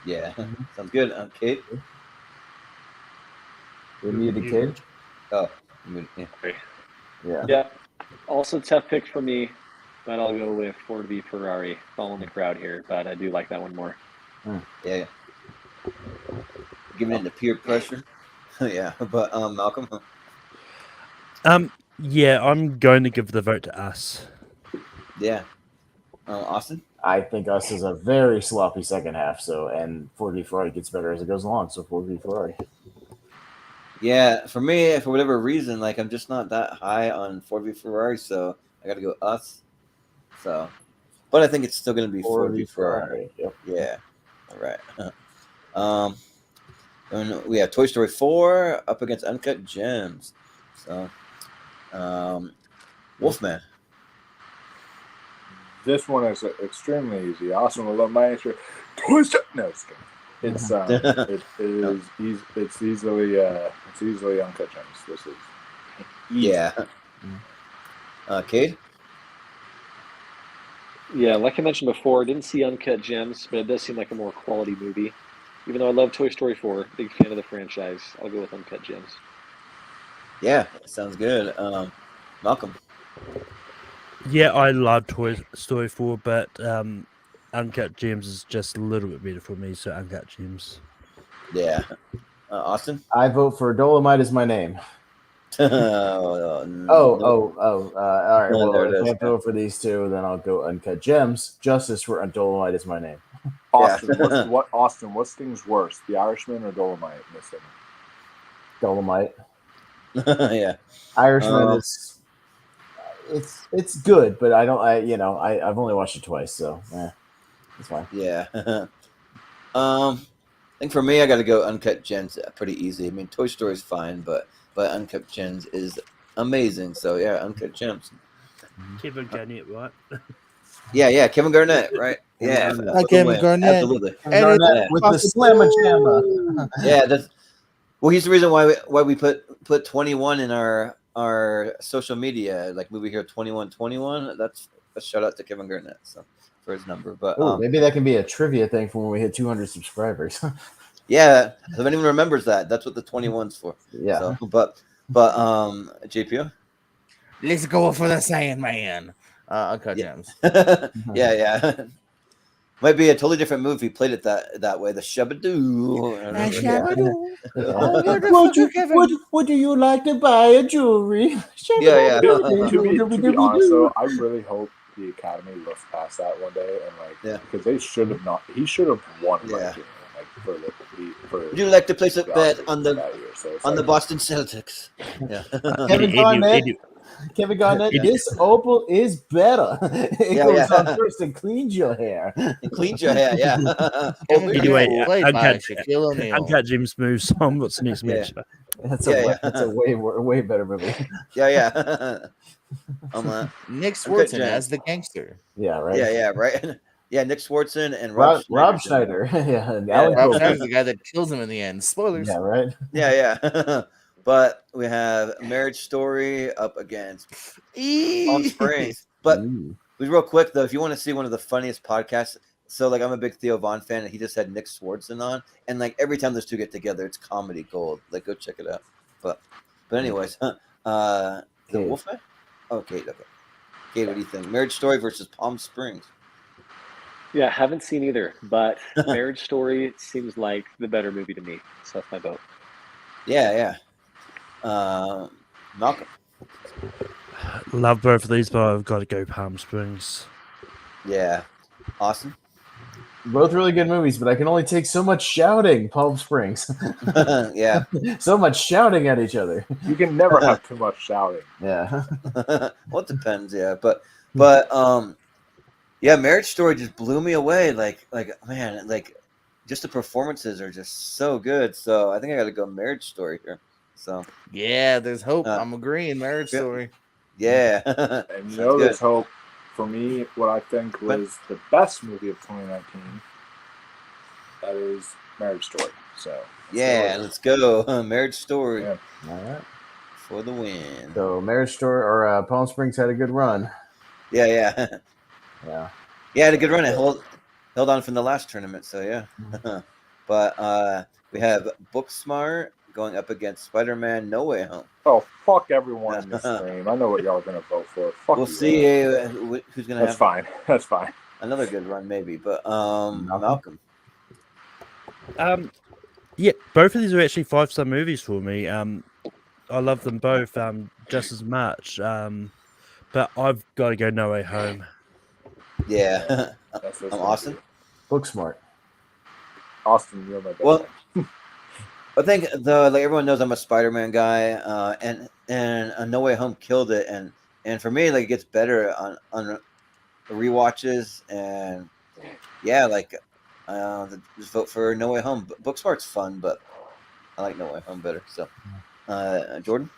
Yeah, sounds good. Cade. We need a kid. Oh, yeah. Also, tough pick for me, but I'll go with 4B Ferrari. Following the crowd here, but I do like that one more. Yeah. Giving it the peer pressure. Yeah, but Malcolm. Yeah, I'm going to give the vote to us. Yeah. Austin? I think us is a very sloppy second half, and 4v Ferrari gets better as it goes along, so 4v Ferrari. Yeah, for me, for whatever reason, like I'm just not that high on 4v Ferrari, so I got to go us. So, but I think it's still going to be 4v Ferrari. Yep. Yeah. All right. And we have Toy Story 4 up against Uncut Gems. So, Wolfman. This one is extremely easy. Austin will love my answer. Toy Story. No, it's it's easily Uncut Gems. This is easy. Yeah. Cade. Yeah, like I mentioned before, I didn't see Uncut Gems, but it does seem like a more quality movie. Even though I love Toy Story 4, big fan of the franchise, I'll go with Uncut Gems. Yeah, sounds good. Malcolm. Yeah, I love Toy Story 4, but Uncut Gems is just a little bit better for me, so Uncut Gems. Yeah. Austin? I vote for Dolomite is my name. All right. Well, if I have to vote for these two, then I'll go Uncut Gems. Justice for Dolomite is my name. Austin, Austin, what stings worse, The Irishman or Dolomite in this segment? Dolomite. Yeah. Irishman is it's good, but I've only watched it twice, so it's fine. Yeah. I think for me, I got to go Uncut Gems. Pretty easy. I mean, Toy Story is fine, but Uncut Gems is amazing. So yeah, Uncut Gems. Kevin Garnett, right? Yeah, Kevin Garnett, right? Yeah, Kevin Garnett. Absolutely. Garnett with the slamma jamma. Yeah, that's Well, he's the reason why we put 21 in our social media, like movie here 2121. That's a shout out to Kevin Garnett for his number. But maybe that can be a trivia thing for when we hit 200 subscribers. Yeah, if anyone remembers that's what the 21's for. Yeah. So, but JPO. Let's go for the Sandman. Uncut Gems. Yeah. Might be a totally different movie. Played it that way. The Shabadoo. Would you like to buy a jewelry? Yeah. To be honest, though, I really hope the Academy looks past that one day and because they should have not. He should have won. Would you like to place a bet on the Boston Celtics? Yeah. Kevin Garnett, this opal is better. It goes on first and cleans your hair. Yeah. Anyway, Uncut Gems moves on. What's the next match? That's a way better movie. Yeah. Nick Swartzen as the gangster. Yeah, right. Yeah, right. Yeah, Nick Swartzen and Rob Schneider. Rob Schneider's the guy that kills him in the end. Spoilers. Yeah, right. Yeah. But we have Marriage Story up against Palm Springs. But real quick though, if you want to see one of the funniest podcasts, so like I'm a big Theo Von fan, and he just had Nick Swartzen on, and like every time those two get together, it's comedy gold. Like go check it out. But anyways, the Wolfman. Okay. Cade, what do you think? Marriage Story versus Palm Springs. Yeah, haven't seen either, but Marriage Story seems like the better movie to me. So that's my vote. Yeah. Malcolm. Love both of these, but I've got to go Palm Springs. Yeah. Austin. Both really good movies, but I can only take so much shouting. Palm Springs. Yeah. So much shouting at each other. You can never have too much shouting. Yeah. Well, it depends. Yeah, but yeah, Marriage Story just blew me away. Like man, like just the performances are just so good. So I think I got to go Marriage Story here. So yeah, there's hope. I'm agreeing. Marriage Story. Yeah. And there's hope. For me, what I think was the best movie of 2019, that is Marriage Story. So let's go. Marriage Story. Yeah. All right. For the win. So Marriage Story or Palm Springs had a good run. Yeah. Yeah, had a good run. It held on from the last tournament. So yeah. But we have Booksmart going up against Spider-Man No Way Home. Oh, fuck everyone in this stream. I know what y'all are going to vote for. Fuck we'll see who's going to have. That's fine. Another good run, maybe. But Malcolm. Yeah, both of these are actually 5-star movies for me. I love them both just as much. But I've got to go No Way Home. Yeah. I'm Austin. Booksmart. Austin, you're my best. Well, I think everyone knows I'm a Spider-Man guy, and No Way Home killed it, and for me, like, it gets better on rewatches, and yeah, just vote for No Way Home. Booksmart's fun, but I like No Way Home better. So, Jordan,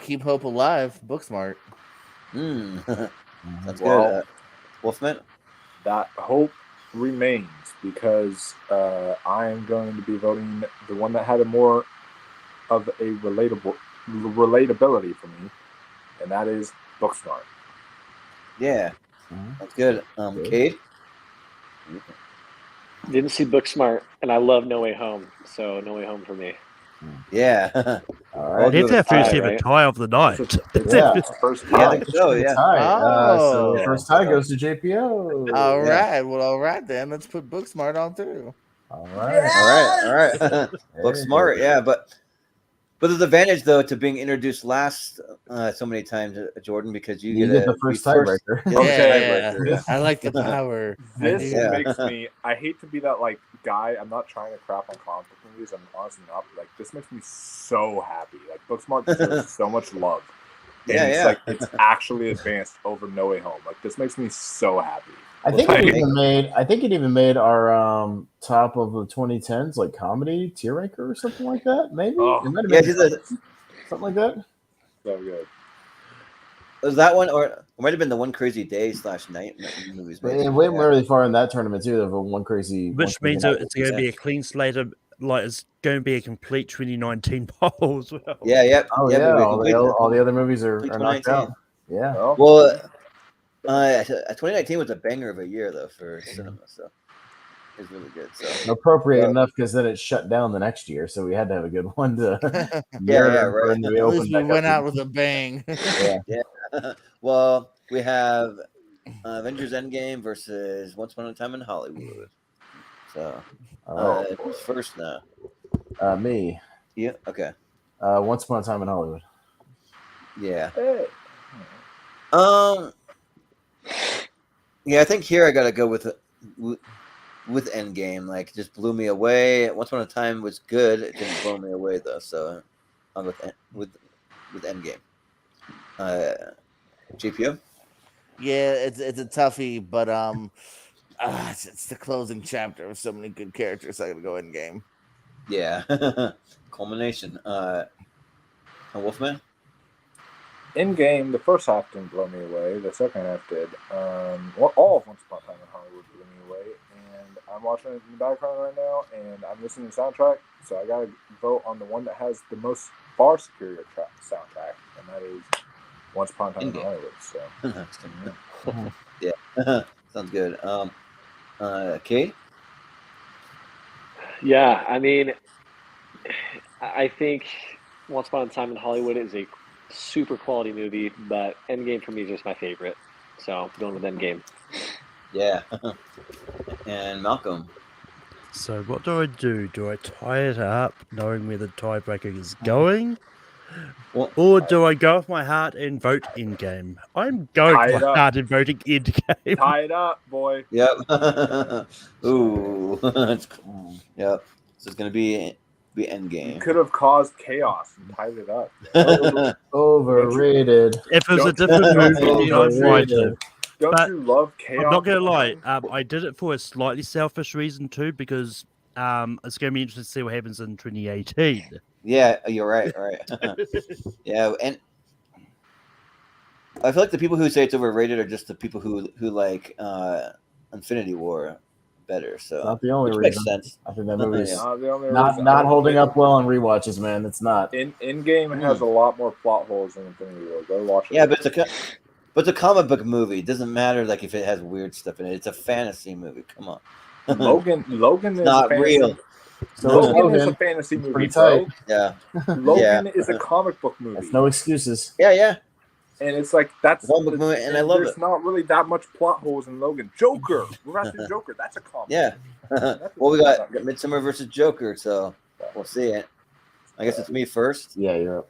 Keep Hope Alive. Booksmart. That's good. Wolfman. That hope remains because I am going to be voting the one that had more of a relatability for me, and that is Booksmart. Yeah, that's good. Cade? Didn't see Booksmart, and I love No Way Home, so No Way Home for me. Yeah. All right. It's our first ever tie of the night. First tie. Yeah, I think so, yeah. So the first tie goes to JPO. All right. Well, all right then. Let's put Booksmart on through. All right. Booksmart, yeah, but there's an advantage though to being introduced last so many times, Jordan, because you get the first tiebreaker. Yeah. I like the power. This makes me. I hate to be that like guy. I'm not trying to crap on comic book movies. I'm honestly not. Like this makes me so happy. Like Booksmart deserves so much love. And it's like it's actually advanced over No Way Home. Like this makes me so happy. I think it even made our top of the 2010s like comedy tier ranker or something like that. Maybe it might have been something like that. So good. Was that one, or it might have been the One Crazy Day / Night movies? It went really far in that tournament too. Of One Crazy, which means it's going to be a clean slate of like as going to be a complete 2019 poll as well. Yeah, yep. Oh yeah, yeah, complete- all the other movies are complete knocked 2019. out. Yeah. Well, 2019 was a banger of a year though for cinema, so it's really good. So appropriate enough because then it shut down the next year, so we had to have a good one to right. And we At least opened we back went up out with a bang. yeah. Well, we have Avengers Endgame versus Once Upon a Time in Hollywood. So who's first now? Me. Yeah. Okay. Once Upon a Time in Hollywood. Yeah. Yeah, I think here I gotta go with Endgame. Like, just blew me away. Once Upon a Time was good. It didn't blow me away though. So I'm with Endgame. GPO. Yeah, it's a toughie, but it's the closing chapter of so many good characters. I gotta go in game. Yeah. Culmination. Wolfman. In game, the first half didn't blow me away. The second half did. All of Once Upon a Time in Hollywood blew me away, and I'm watching it in the background right now, and I'm listening to the soundtrack. So I gotta vote on the one that has the most far superior soundtrack, and that is Once Upon a Time in Hollywood. So yeah, sounds good. Cade. Yeah, I mean, I think Once Upon a Time in Hollywood is a super quality movie, but Endgame for me is just my favorite. So going with Endgame. Yeah. And Malcolm. So what do I do? Do I tie it up knowing where the tiebreaker is going? Or do I go with my heart and vote in game? I'm going with my heart and voting in game. Tie it up, boy. Yep. Ooh. Yep. So it's gonna be Endgame. You could have caused chaos and tied it up. Overrated. If it was a different movie, I'd write it. Don't you love chaos? I'm not gonna lie. I did it for a slightly selfish reason too, because it's gonna be interesting to see what happens in 2018. Yeah, you're right. Yeah, and I feel like the people who say it's overrated are just the people who like Infinity War better. So not the only reason. Makes sense. I think that movie's not not holding up well on rewatches, man. It's not. Endgame has a lot more plot holes than Infinity War. Go watch it. Yeah, but it's a comic book movie. It doesn't matter like if it has weird stuff in it. It's a fantasy movie. Come on. Logan is not real. So Logan is a fantasy movie, pretty tight. Yeah. Logan is a comic book movie. That's no excuses. Yeah. And it's like that's comic book movie, and I love it. There's not really that much plot holes in Logan. Joker. We're not the Joker. That's a comic. Yeah. Well, we got Midsommar versus Joker, so we'll see it. I guess it's me first. Yeah, you're up.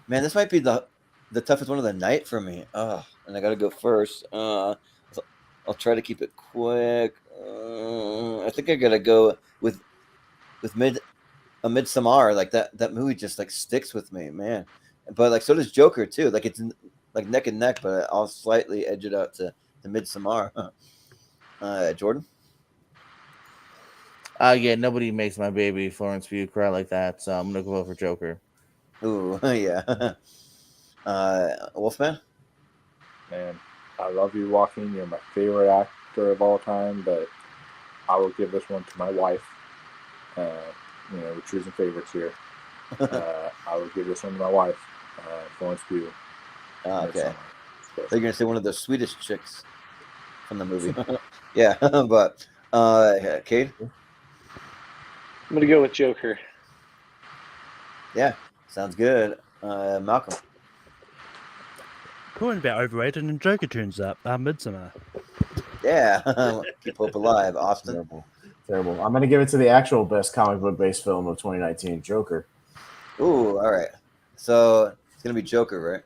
Man, this might be the toughest one of the night for me. And I got to go first. I'll try to keep it quick. I think I got to go with Midsommar. Like that movie just like sticks with me, man. But like so does Joker too. Like it's like neck and neck, but I'll slightly edge it out to Midsommar. Jordan. Yeah, nobody makes my baby Florence Pugh cry like that, so I'm gonna go for Joker. Ooh, yeah. Wolfman. Man, I love you, Joaquin. You're my favorite actor of all time, but I will give this one to my wife. We're choosing favorites here. I will give this one to my wife, Florence Pugh. Okay. So you're gonna say one of the Swedish chicks from the movie. Yeah, but Cade. I'm gonna go with Joker. Yeah, sounds good. Malcolm. Point about overrated and Joker turns up. Midsommar. Yeah, keep hope alive, Austin. Terrible. I'm gonna give it to the actual best comic book based film of 2019, Joker. Ooh, all right. So it's gonna be Joker, right?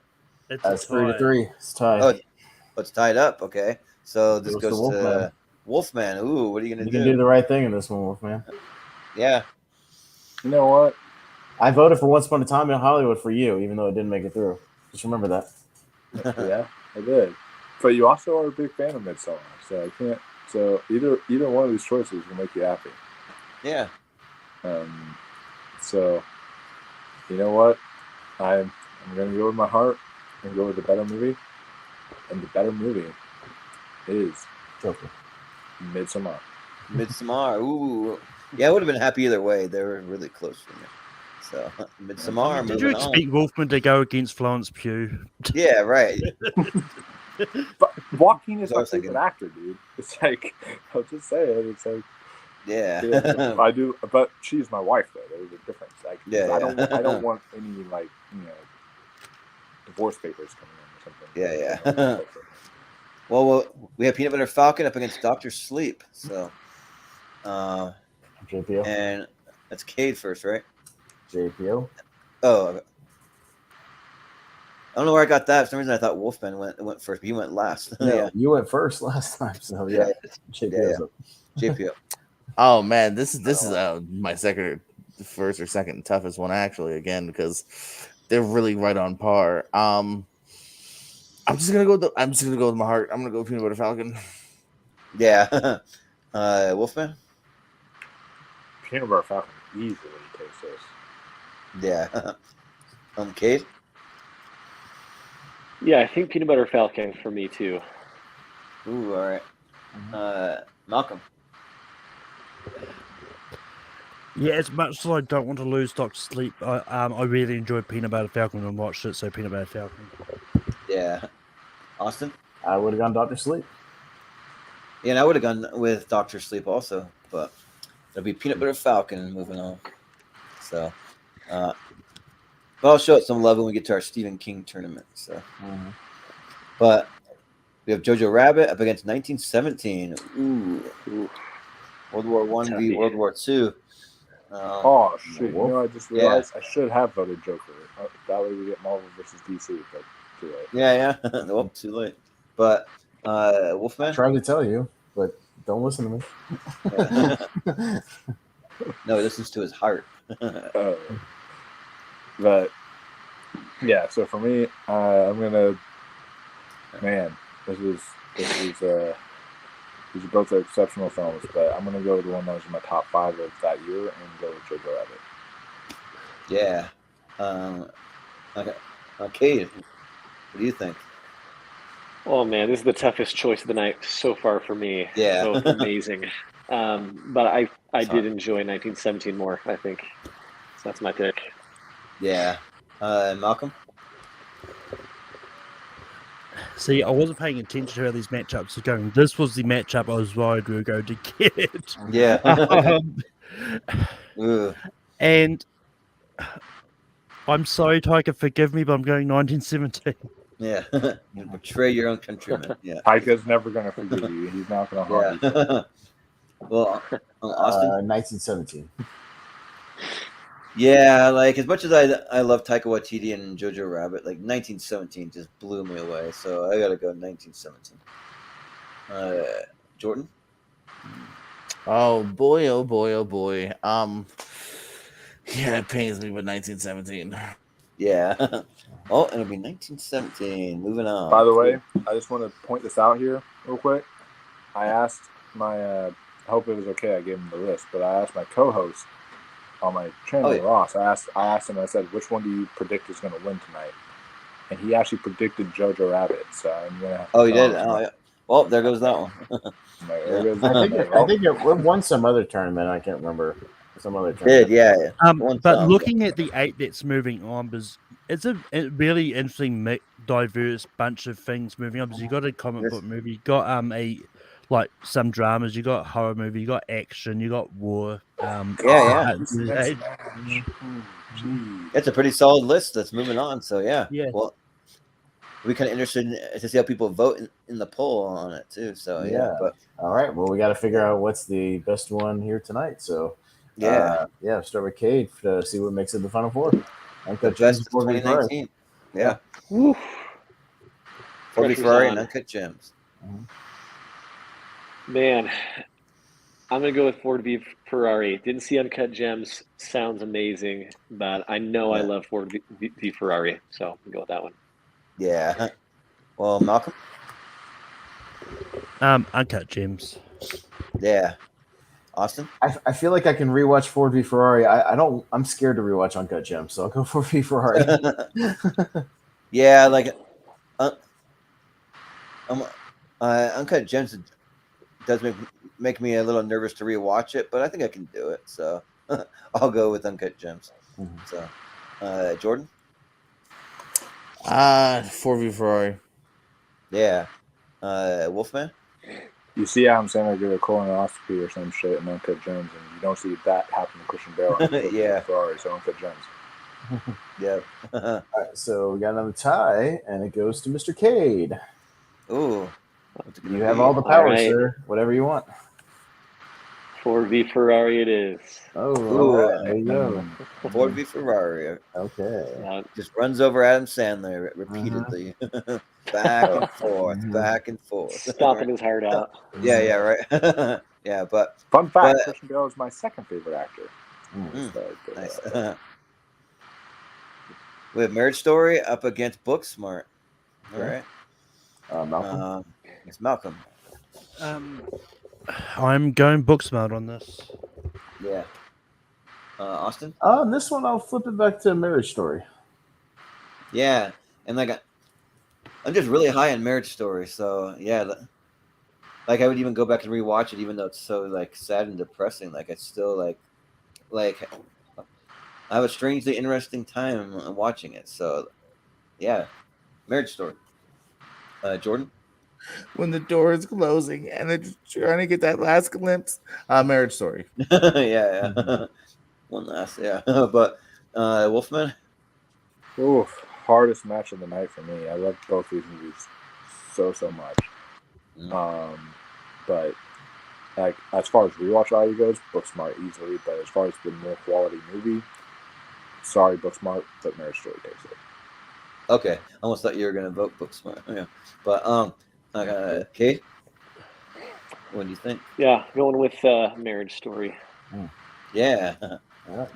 It's 3-3. It's tied. Oh, it's tied up. Okay, so this goes to Wolfman. Ooh, what are you gonna do? You can do the right thing in this one, Wolfman. Yeah. You know what? I voted for Once Upon a Time in Hollywood for you, even though it didn't make it through. Just remember that. Yeah, I did. But you also are a big fan of Midsommar, so I can't. So either one of these choices will make you happy. Yeah. So you know what? I'm gonna go with my heart and go with the better movie. And the better movie is Joker. Midsommar. Midsommar. Ooh. Yeah, I would have been happy either way. They were really close for me. So Midsommar. Did you expect Wolfman to go against Florence Pugh? Yeah, right. But Joaquin is So I my was thinking- favorite actor, dude. It's like, I'll just say it. It's like, Yeah. I do, but she's my wife though. There's a difference. Like, Yeah, I don't yeah. want any like divorce papers coming in or something. Yeah. Well, we have Peanut Butter Falcon up against Dr. Sleep. So, JPO. and that's Cade first, right? JPO. Oh, I don't know where I got that. For some reason, I thought Wolfman went first, but he went last. No, Yeah. you went first last time, so yeah. JPO's up. JPO. Oh man, this is my first or second toughest one actually. Again, because they're really right on par. I'm just gonna go with my heart. I'm gonna go Peanut Butter Falcon. Yeah. Wolfman. Peanut Butter Falcon easily takes this. Yeah. Cade. Yeah, I think Peanut Butter Falcon for me too. Ooh, all right. Malcolm. Yeah, as much as I don't want to lose Dr. Sleep, I really enjoyed Peanut Butter Falcon and watched it, so Peanut Butter Falcon. Yeah. Austin. I would have gone Dr. Sleep. Yeah, and I would have gone with Dr. Sleep also, but it'll be Peanut Butter Falcon moving on. So, but I'll show it some love when we get to our Stephen King tournament. So, but we have Jojo Rabbit up against 1917. Ooh. World War One v World War II. Oh shit! I just realized I should have voted Joker. That way we get Marvel versus DC, but too late. Yeah. Well, too late. But Wolfman. I tried to tell you, but don't listen to me. No, he listens to his heart. But yeah, so for me, I'm gonna. Man, these are both exceptional films, but I'm gonna go with the one that was in my top 5 of that year and go with Jojo Rabbit. Yeah. Okay. What do you think? Oh man, this is the toughest choice of the night so far for me. Yeah. Both amazing. But I did enjoy 1917 more, I think. So that's my pick. Yeah. Malcolm? See, I wasn't paying attention to how these matchups are going. This was the matchup I was worried we were going to get. Yeah. And I'm sorry, Tiger, forgive me, but I'm going 1917. Yeah. You betray your own countrymen. Yeah. Tiger's never going to forgive you. He's not going to harm you. Well, Austin? 1917. Yeah, like as much as I love Taika Waititi and Jojo Rabbit, like 1917 just blew me away. So I gotta go 1917. Jordan? Oh boy, oh boy, oh boy. Yeah, it pains me, but 1917. Yeah. Oh, it'll be 1917. Moving on. By the way, I just want to point this out here real quick. I asked my, I hope it was okay. I gave him the list, but I asked my co-host on my channel, Ross. I asked him. I said, "Which one do you predict is going to win tonight?" And he actually predicted Jojo Rabbit. So I'm gonna. Oh, he did. Oh, yeah. Well, there goes that one. I think it won some other tournament. I can't remember. Some other tournament. Did, yeah. But looking at the 8 that's moving on, it's a really interesting, diverse bunch of things moving on. Because you got a comic book movie, you got some dramas, you got horror movie, you got action, you got war. It's a pretty solid list that's moving on. So yeah. Well, we're kind of interested to see how people vote in the poll on it too. So yeah. But all right, well, we got to figure out what's the best one here tonight. So start with Cade to see what makes it the Final Four. Uncut Gems 2019. Yeah. Ford v Ferrari and Uncut Gems. Man, I'm gonna go with Ford v Ferrari. Didn't see Uncut Gems. Sounds amazing, but I know I love Ford v Ferrari, so I'll go with that one. Yeah. Well, Malcolm. Uncut Gems. Yeah. Austin. I feel like I can rewatch Ford v Ferrari. I'm scared to rewatch Uncut Gems, so I'll go Ford v Ferrari. Yeah, like Uncut Gems. does make me a little nervous to rewatch it, but I think I can do it. So I'll go with Uncut Gems. So, Jordan? Ford v Ferrari. Yeah. Wolfman? You see Adam Sandler get a colonoscopy or some shit in Uncut Gems, and you don't see that happen to Christian Bale. Yeah. Ferrari, so Uncut Gems. Yeah. All right, so we got another tie, and it goes to Mr. Cade. Ooh. You have all the power, right. sir. Whatever you want. Ford v Ferrari it is. Oh, Ooh. all right, there you go. Ford v Ferrari. Okay. Just runs over Adam Sandler repeatedly. Back and forth, back and forth. Stomping his heart out. Yeah, right. Yeah, but fun fact: Christian Bale is my second favorite actor. Nice. We have Marriage Story up against Booksmart. All right. Malcolm. It's Malcolm. I'm going Booksmart on this. Yeah. Austin? This one I'll flip it back to Marriage Story. Yeah, and like I'm just really high on Marriage Story, so yeah, like I would even go back and rewatch it, even though it's so like sad and depressing. Like it's still like I have a strangely interesting time watching it. So yeah, Marriage Story. Jordan? When the door is closing and they're just trying to get that last glimpse. Marriage Story. Yeah. One last, yeah. But Wolfman? Ooh, hardest match of the night for me. I love both these movies so much. But like as far as rewatch value goes, Booksmart easily. But as far as the more quality movie, sorry Booksmart, but Marriage Story takes it. Okay, I almost thought you were gonna vote Booksmart. Yeah, but Cade, what do you think? Yeah, going with Marriage Story. Yeah,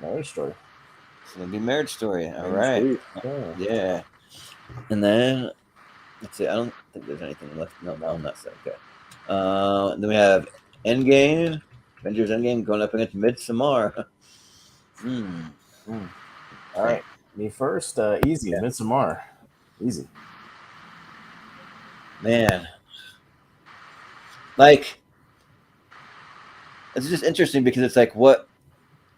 Marriage Story. It's gonna be Marriage Story. All right. Yeah, and then let's see. I don't think there's anything left. No, I'm not saying. Okay. Then we have Endgame, Avengers Endgame going up against Midsommar. All right, me first. Easy, Yeah. Midsommar. Easy. Man, like it's just interesting because it's like what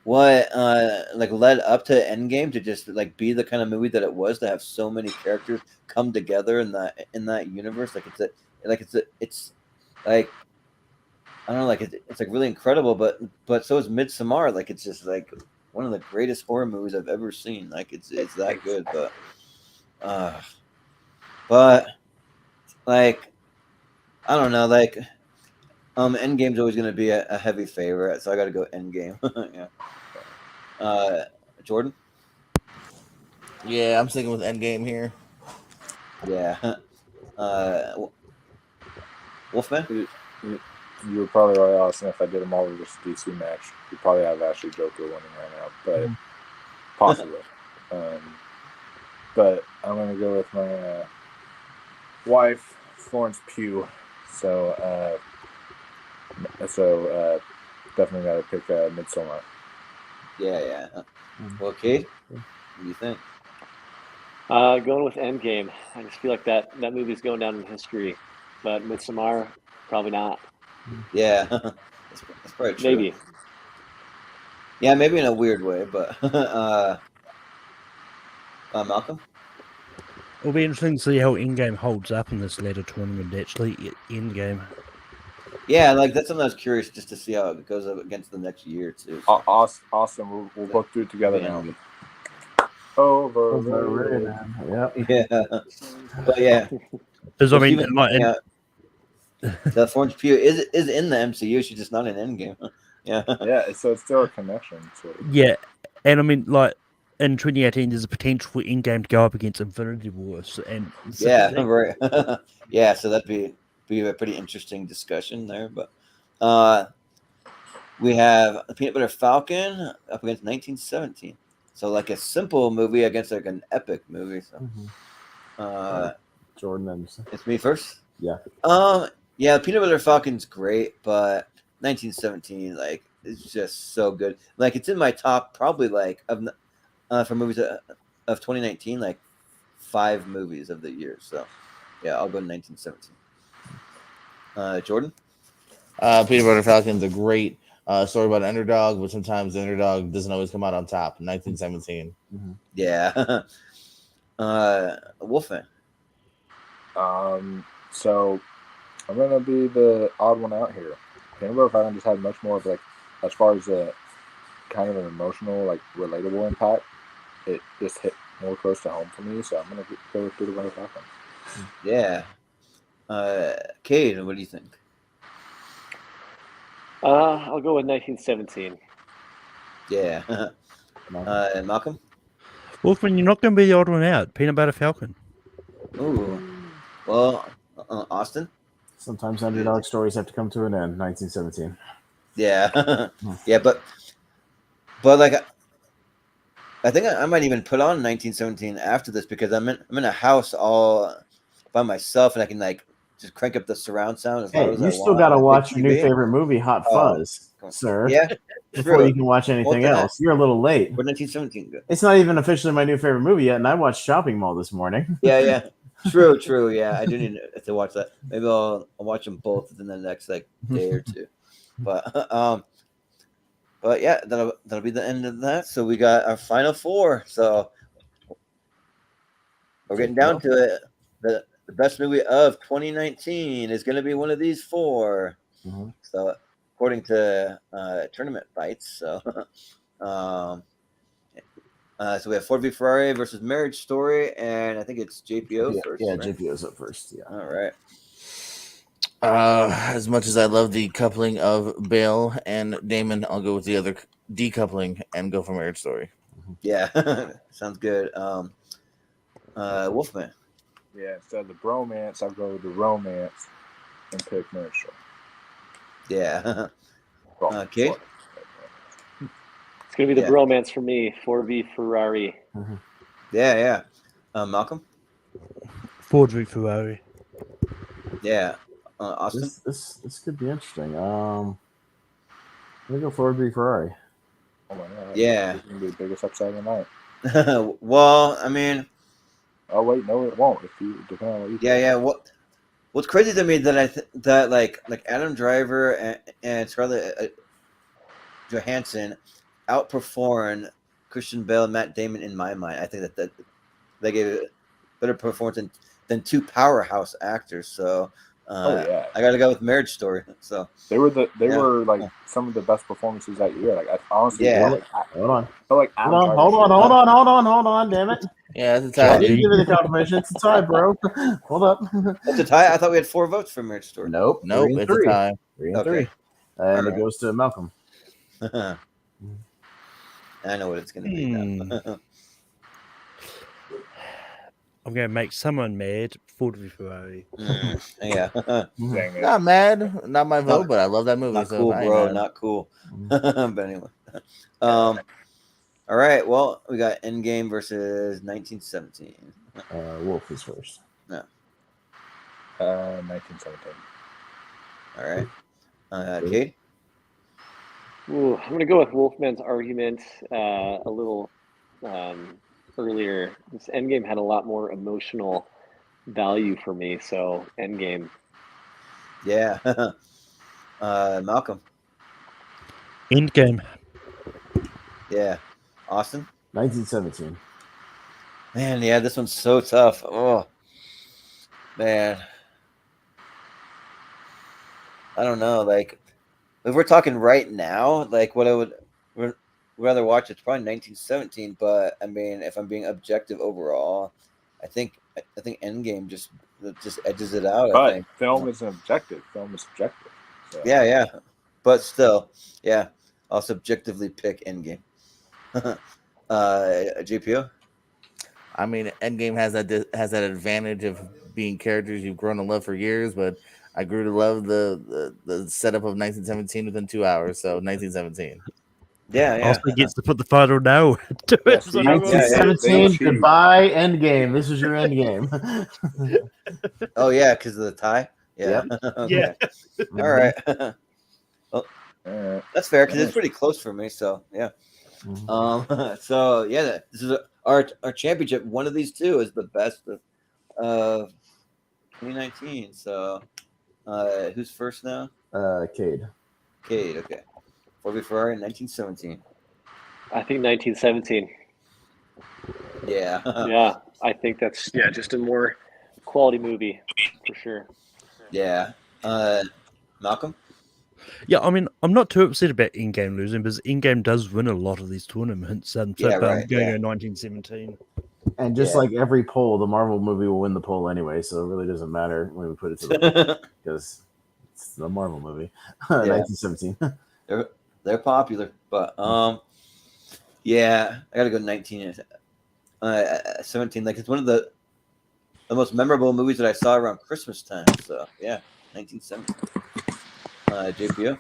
like led up to Endgame to just like be the kind of movie that it was, to have so many characters come together in that universe. Like it's like I don't know, like it's like really incredible, but so is Midsommar. Like it's just like one of the greatest horror movies I've ever seen. Like it's that good, but like I don't know, like Endgame's always going to be a heavy favorite, so I got to go Endgame. Yeah. Jordan? Yeah, I'm sticking with Endgame here. Yeah. Wolfman? You were probably right, Austin. If I did them all with this DC match, you'd probably have Ashley Joker winning right now, but possibly. But I'm going to go with my wife, Florence Pugh. So definitely got to pick Midsommar. Yeah. Well, Cade, what do you think? Going with Endgame. I just feel like that movie's going down in history, but Midsommar, probably not. Yeah, that's probably true. Maybe. Yeah, maybe in a weird way, but Malcolm? It'll be interesting to see how Endgame holds up in this later tournament, actually. Endgame. Yeah, like that's something I was curious just to see how it goes up against the next year, too. So. Awesome. We'll both do it together now. Overrated. Yep. Yeah. But yeah. Because I mean, the Florence Pugh is in the MCU. She's just not in Endgame. Yeah. Yeah. So it's still a connection. Sort of. Yeah, and I mean, like in 2018, there's a potential for Endgame to go up against Infinity Wars, and yeah, right. Yeah, so that'd be a pretty interesting discussion there. But we have a Peanut Butter Falcon up against 1917. So like a simple movie against like an epic movie. So Jordan Anderson. It's me first? Yeah. Yeah, Peanut Butter Falcon's great, but 1917, like, it's just so good. Like, it's in my top probably like of for movies of 2019, like 5 movies of the year. So yeah, I'll go 1917. Jordan? Peanut Butter Falcon's a great story about an underdog, but sometimes the underdog doesn't always come out on top. 1917. Yeah. Wolfman. So I'm gonna be the odd one out here. Peanut Butter Falcon just had much more of like, as far as a kind of an emotional, like relatable impact. It just hit more close to home for me, so I'm gonna go with Peanut Butter Falcon. Yeah. Cade, what do you think? I'll go with 1917. Yeah. Malcolm? Wolfman, you're not going to be the odd one out. Peanut Butter Falcon. Ooh. Well, Austin? Sometimes underdog stories have to come to an end. 1917. Yeah. Yeah, but like, I think I might even put on 1917 after this because I'm in a house all by myself and I can like just crank up the surround sound as loud as I want. You still got to watch your new favorite movie, Hot Fuzz, sir. Yeah, before you can watch anything else. You're a little late. But 1917 good. It's not even officially my new favorite movie yet, and I watched Shopping Mall this morning. Yeah. True. Yeah, I do need to watch that. Maybe I'll watch them both within the next like day or two. But yeah, that'll be the end of that. So we got our final four. So we're getting down to it. The best movie of 2019 is going to be one of these four. Mm-hmm. So according to Tournament Fights, so so we have Ford v Ferrari versus Marriage Story, and I think it's JPO first. Yeah, right? JPO's up first. Yeah. All right. As much as I love the coupling of Bale and Damon, I'll go with the other decoupling and go for Marriage Story. Yeah, sounds good. Wolfman. Yeah, instead of the bromance, I'll go with the romance and pick Marriage Story. Yeah. Kate? It's going to be the bromance for me, 4v Ferrari. Mm-hmm. Yeah. Malcolm? Ford v Ferrari. Yeah. Austin? This could be interesting. I'm going to go Ford v Ferrari. Oh my God. Yeah. It's going to be the biggest upside of the night. Well, I mean... Oh, wait, no, it won't. If you depend on what you Yeah. What's crazy to me that that like Adam Driver and Scarlett Johansson outperformed Christian Bale and Matt Damon in my mind. I think that they gave a better performance than two powerhouse actors. So I got to go with Marriage Story. So they were like some of the best performances that year. Like I honestly, hold on, damn it. Yeah, it's a tie. Give me the confirmation. It's a tie, bro. Hold up. It's a tie. I thought we had 4 votes for Marriage Story. Nope. It's a tie. 3 and 3. And it goes to Malcolm. I know what it's going to be now. I'm going to make someone mad. Ford v Ferrari. Yeah. Not mad. Not my vote, but I love that movie. Not cool, bro. Not cool. But anyway. All right. Well, we got Endgame versus 1917. Wolf is first. No. 1917. All right. Cade? Ooh, I'm going to go with Wolfman's argument a little earlier. This Endgame had a lot more emotional value for me, so Endgame. Yeah. Malcolm? Endgame. Yeah. Austin? 1917. Man, yeah, this one's so tough. Oh, man. I don't know. Like, if we're talking right now, like what I would rather watch, it's probably 1917. But I mean, if I'm being objective overall, I think Endgame just edges it out. But I think film isn't objective. Film is subjective. So. Yeah. But still, yeah, I'll subjectively pick Endgame. GPO. I mean, Endgame has that advantage of being characters you've grown to love for years, but I grew to love the setup of 1917 within 2 hours. So 1917. Yeah. Also gets to put the final nail to it. So 1917. Goodbye, Endgame. This is your Endgame. Oh yeah, because of the tie. Yeah. Yep. Okay. Yeah. All right. Well, that's fair because it's pretty close for me. So yeah. So yeah, this is our championship. One of these two is the best of 2019. So who's first now? Cade. Cade, okay. Ford v Ferrari in 1917. I think 1917. Yeah. Yeah, I think that's just a more quality movie for sure. Yeah. Malcolm? Yeah, I mean, I'm not too upset about in-game losing because in-game does win a lot of these tournaments. So Yeah, but I'm right, going yeah. to 1917. And just Yeah. like every poll, the Marvel movie will win the poll anyway, so it really doesn't matter when we put it to the because it's the Marvel movie. 1917. They're popular, but yeah, I gotta go 19. 17. Like it's one of the most memorable movies that I saw around Christmas time. So yeah, 1917. JPO.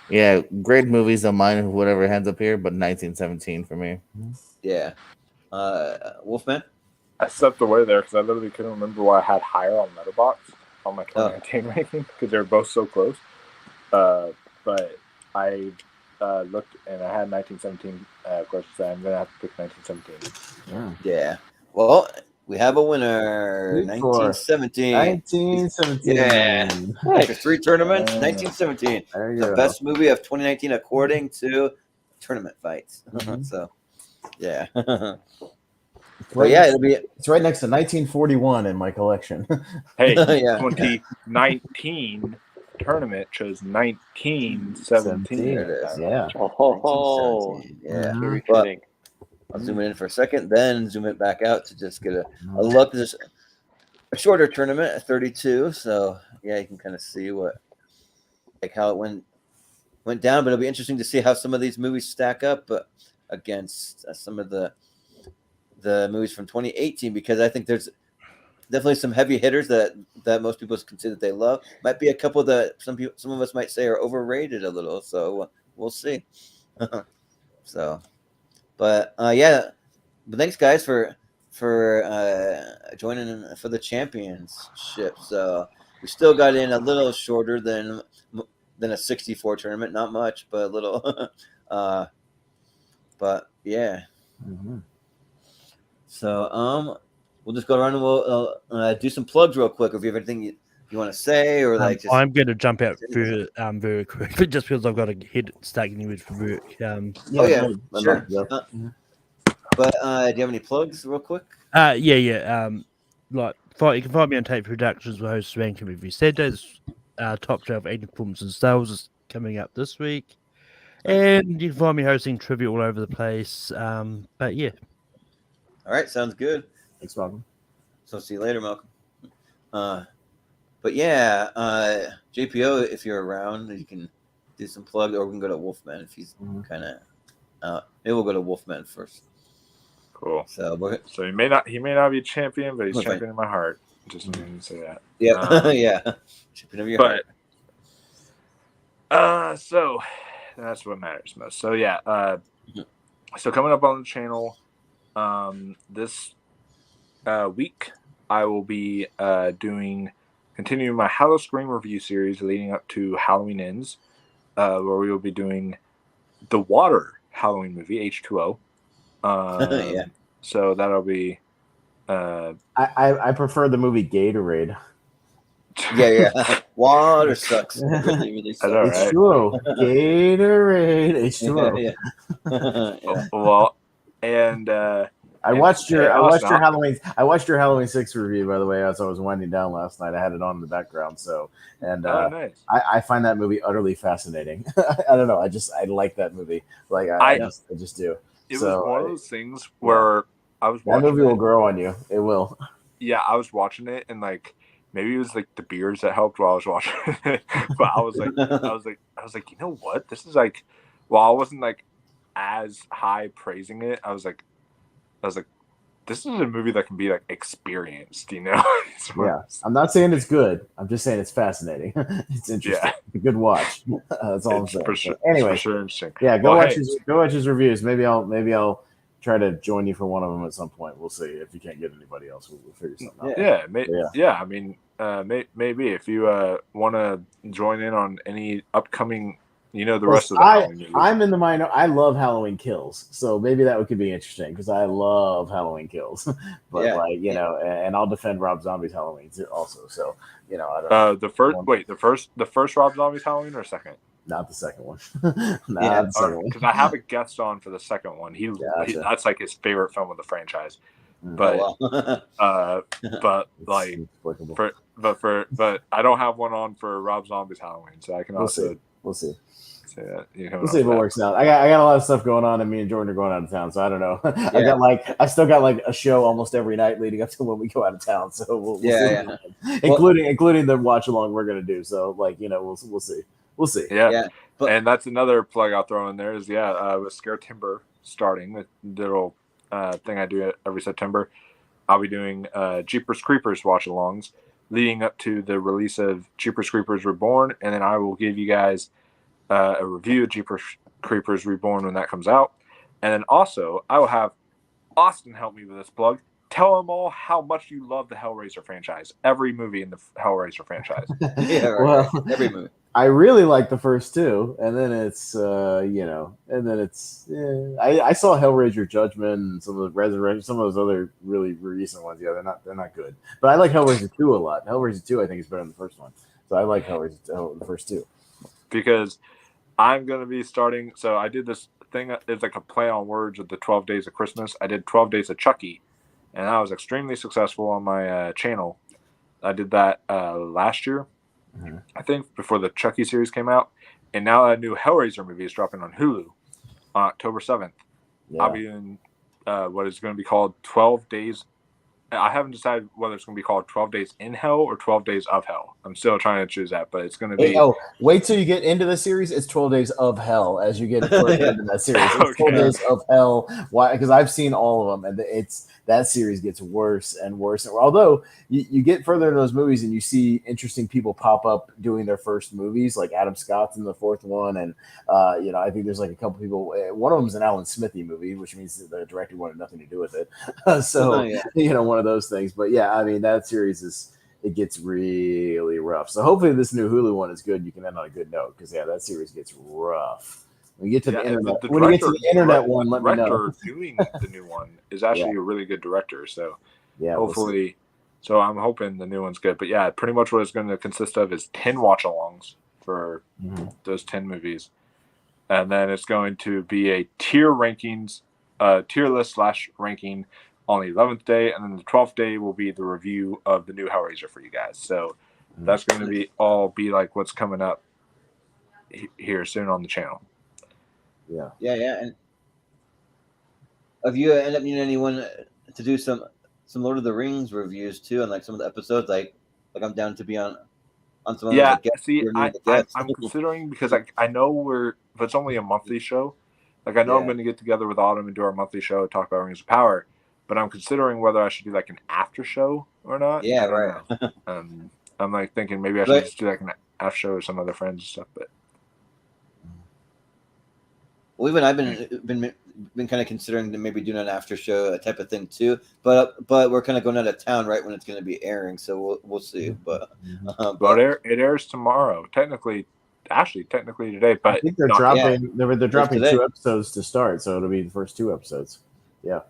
Yeah, great movies. Don't mind whatever hands up here, but 1917 for me. Yeah. Wolfman. I stepped away there because I literally couldn't remember what I had higher on Letterboxd on my 2019 ranking because they're both so close. But I looked and I had 1917 questions. So I'm gonna have to pick 1917. Yeah. Well, we have a winner. 1917. 1917. Yeah. After 3 tournaments, 1917. There you The go. best movie of 2019 according to Tournament Fights. So, yeah. But yeah, it's right next to 1941 in my collection. Hey, Yeah. 2019 tournament chose 1917. There it is. Yeah. Oh, 1917. Yeah. very But fitting. I'll zoom it in for a second, then zoom it back out to just get a look. There's a shorter tournament at 32, so yeah, you can kind of see how it went down. But it'll be interesting to see how some of these movies stack up against some of the movies from 2018, because I think there's definitely some heavy hitters that most people consider that they love. Might be a couple that some of us might say are overrated a little. So we'll see. So. But yeah, but thanks guys for joining in for the championship. So we still got in a little shorter than a 64 tournament, not much, but a little. But yeah. So we'll just go around and we'll do some plugs real quick. If you have anything you want to say, or like, just, I'm going to jump out very quick, just because I've got to start getting ready for work. Sure. But do you have any plugs, real quick? Like, you can find me on Tape Productions. We host Ranking Review Saturdays. Top 12 80 performance and sales is coming up this week, and you can find me hosting trivia all over the place. But yeah. All right, sounds good. Thanks, Malcolm. So see you later, Malcolm. But yeah, JPO, if you're around, you can do some plug, or we can go to Wolfman if he's kind of. Maybe we'll go to Wolfman first. Cool. So he may not be a champion, but he's champion in my heart. Just need to say that. Yeah, yeah. Champion of your heart. So that's what matters most. So yeah. So coming up on the channel, this week I will be continuing my Halloween review series leading up to Halloween Ends, where we will be doing the Water Halloween movie, H2O. Yeah. So that'll be. I prefer the movie Gatorade. Yeah. Water sucks. Really, really sucks. H2O. Gatorade. H2O. Yeah. Well, and I watched your Halloween 6 review, by the way, as I was winding down last night. I had it on in the background, nice. I find that movie utterly fascinating. I don't know. I like that movie. Like I just do. It was one of those things where I was watching. That movie will grow on you. It will. Yeah, I was watching it, and like maybe it was like the beers that helped while I was watching it. But I was like, you know what? This is like, while I wasn't like as high praising it, I was like, this is a movie that can be like experienced, you know? Yeah, I'm not saying it's good. I'm just saying it's fascinating. It's interesting. Yeah. A good watch. That's all I'm saying. For sure. Anyway, sure interesting. Yeah, go watch his reviews. Maybe I'll try to join you for one of them at some point. We'll see. If you can't get anybody else, we'll figure something out. Yeah. I mean, maybe if you want to join in on any upcoming You know the rest of the Halloween movies. I'm in the minor. I love Halloween Kills, so maybe that could be interesting because I love Halloween Kills. But Yeah. like and I'll defend Rob Zombie's Halloween also. So I don't know. The first Rob Zombie's Halloween or second? Not the second one. Yeah. The second one. Because I have a guest on for the second one. He that's like his favorite film of the franchise. But but like but I don't have one on for Rob Zombie's Halloween, so I can We'll also see. say that. We'll see if it works out. I got a lot of stuff going on, and me and Jordan are going out of town, so I don't know. I still got like a show almost every night leading up to when we go out of town. So we'll see. Including the watch along we're gonna do. So we'll see. We'll see. Yeah. And that's another plug I'll throw in there is with Scare Timber starting the little thing I do every September. I'll be doing Jeepers Creepers watch alongs leading up to the release of Jeepers Creepers Reborn, and then I will give you guys a review of Jeepers Creepers Reborn when that comes out. And then also I will have Austin help me with this plug. Tell them all how much you love the Hellraiser franchise. Every movie in the Hellraiser franchise. Right. Every movie. I really like the first two, and then it's I saw Hellraiser Judgment and some of the Resurrection, some of those other really recent ones. Yeah, they're not good, but I like Hellraiser 2 a lot. Hellraiser 2 I think is better than the first one, so I like Hellraiser the first two. Because I'm gonna be starting. So I did this thing. It's like a play on words with the 12 Days of Christmas. I did 12 Days of Chucky, and I was extremely successful on my channel. I did that last year. Mm-hmm. I think before the Chucky series came out, and now a new Hellraiser movie is dropping on Hulu on October 7th. Yeah. I'll be in what is going to be called 12 Days. I haven't decided whether it's going to be called 12 Days in Hell or 12 Days of Hell. I'm still trying to choose that, but it's going to be. Wait till you get into the series. It's 12 Days of Hell as you get further into that series. It's 12 Days of Hell. Why? Because I've seen all of them, and that series gets worse and worse. Although you get further into those movies and you see interesting people pop up doing their first movies, like Adam Scott's in the fourth one, and I think there's like a couple people. One of them is an Alan Smithy movie, which means the director wanted nothing to do with it. One of those things. But yeah, I mean that series gets really rough. So hopefully this new Hulu one is good. You can end on a good note because that series gets rough. When you get to the internet, when you get to the internet one, let me know. The director doing the new one is actually a really good director. So hopefully, so I'm hoping the new one's good. But yeah, pretty much what it's going to consist of is 10 watch-alongs for those 10 movies, and then it's going to be a tier list / ranking on the 11th day, and then the 12th day will be the review of the new Hellraiser for you guys. So that's going to be like what's coming up here soon on the channel. Yeah. And have you ended up needing anyone to do some Lord of the Rings reviews too, and like some of the episodes? Like I'm down to be on some of the guests. See, I'm considering because I know if it's only a monthly show, like I know I'm going to get together with Autumn and do our monthly show, talk about Rings of Power. But I'm considering whether I should do like an after show or not. Yeah, right. I'm like thinking maybe I should just do like an after show with some other friends and stuff. But I've been kind of considering maybe doing an after show type of thing too. But we're kind of going out of town right when it's going to be airing, so we'll see. But it airs tomorrow. Technically today. But I think they're dropping. They're dropping 2 episodes to start, so it'll be the first 2 episodes. Yeah.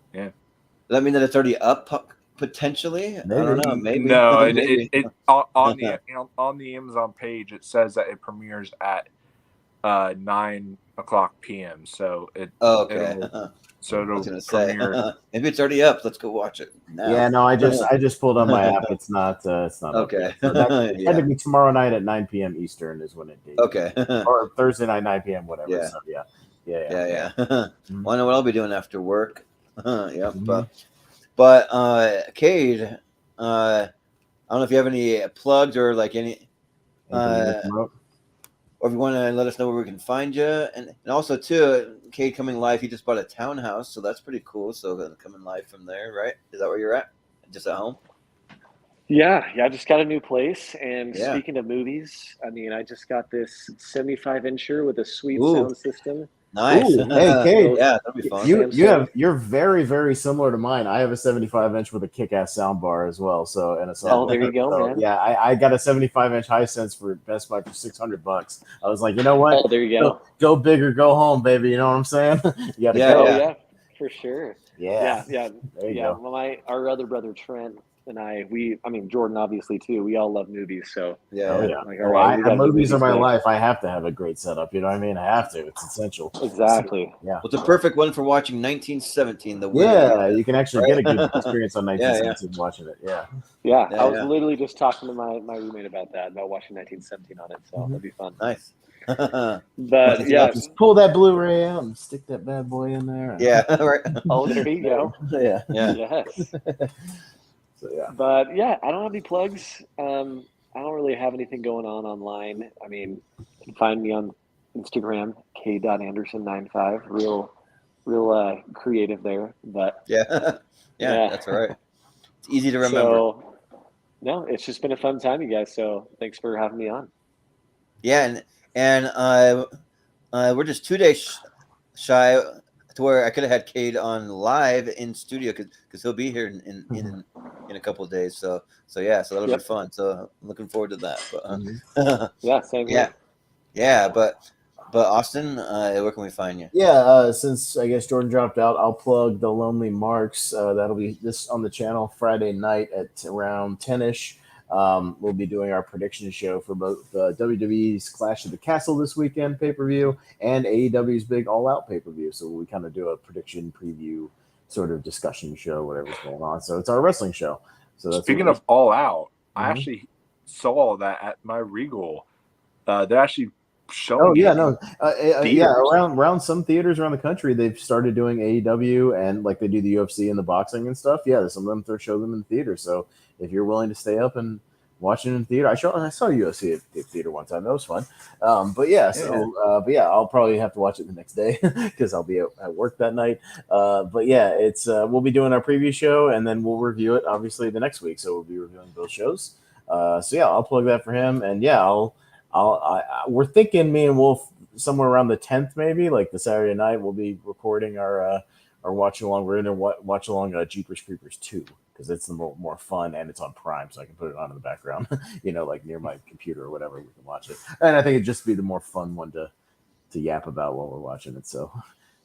Does that mean that it's already up potentially? Maybe. I don't know. Maybe. No, it on the Amazon page it says that it premieres at 9 o'clock p.m. So it'll premiere. Maybe it's already up. Let's go watch it now. Yeah, no, I just pulled on my app. It's not okay. Technically tomorrow night at 9 p.m. Eastern is when it debuts. Okay. Or Thursday night 9 p.m. whatever. Yeah. So yeah. Well, I know what I'll be doing after work. But Cade, I don't know if you have any plugs or like any or if you want to let us know where we can find you, and also too, Cade coming live. He just bought a townhouse, so that's pretty cool. So coming live from there, right? Is that where you're at? Just at home? Yeah. I just got a new place, and speaking of movies, I mean, I just got this 75-incher with a sweet sound system. Nice. Ooh, hey, Cade. Yeah, that'll be fun. You're very, very similar to mine. I have a 75-inch with a kick-ass sound bar as well. So and a sound. there you go, so, man. Yeah, I got a 75-inch Hisense for Best Buy for $600. I was like, you know what? There you go. Go big or go home, baby. You know what I'm saying? You gotta go. Yeah, for sure. Yeah. Yeah. There you go. Well, our other brother Trent and I mean Jordan obviously too. We all love movies, so Yeah. like, all right, we gotta do movies are my big. life. I have to have a great setup. You know what I mean? I have to. It's essential. Exactly. Yeah. Well, it's a perfect one for watching 1917. You can actually get a good experience on 1917 watching it. Yeah, I was literally just talking to my roommate about watching 1917 on it, so that'd be fun. Nice. But just pull that Blu-ray out and stick that bad boy in there. Yeah, right. Oh, there you go. Yeah. Yes. So yeah. But yeah, I don't have any plugs. I don't really have anything going on online. I mean, you can find me on Instagram, Cade.Anderson95. Real creative there. But yeah, that's all right. It's easy to remember. So, no, it's just been a fun time, you guys. So thanks for having me on. Yeah, and we're just 2 days shy to where I could have had Cade on live in studio because he'll be here in a couple of days. So that'll be fun. So I'm looking forward to that. But Same here. Yeah, but Austin, where can we find you? Yeah, since I guess Jordan dropped out, I'll plug The Lonely Marks. That'll be this on the channel Friday night at around 10ish. We'll be doing our prediction show for both WWE's Clash of the Castle this weekend pay-per-view and AEW's big all-out pay-per-view. So we kind of do a prediction preview sort of discussion show, whatever's going on. So it's our wrestling show. So that's speaking of all out, I actually saw that at my Regal. They're actually showing. Around some theaters around the country, they've started doing AEW and like they do the UFC and the boxing and stuff. Yeah, some of them show them in the theater. So if you're willing to stay up and watch it in the theater, I saw UFC at the theater one time. That was fun. But I'll probably have to watch it the next day because I'll be at work that night. But yeah, it's we'll be doing our preview show and then we'll review it obviously the next week. So we'll be reviewing both shows. I'll plug that for him, and we're thinking me and Wolf somewhere around the 10th, maybe like the Saturday night, we'll be recording our watch along. We're gonna watch along Jeepers Creepers 2 because it's the more fun and it's on Prime, so I can put it on in the background, like near my computer or whatever. We can watch it, and I think it'd just be the more fun one to yap about while we're watching it. So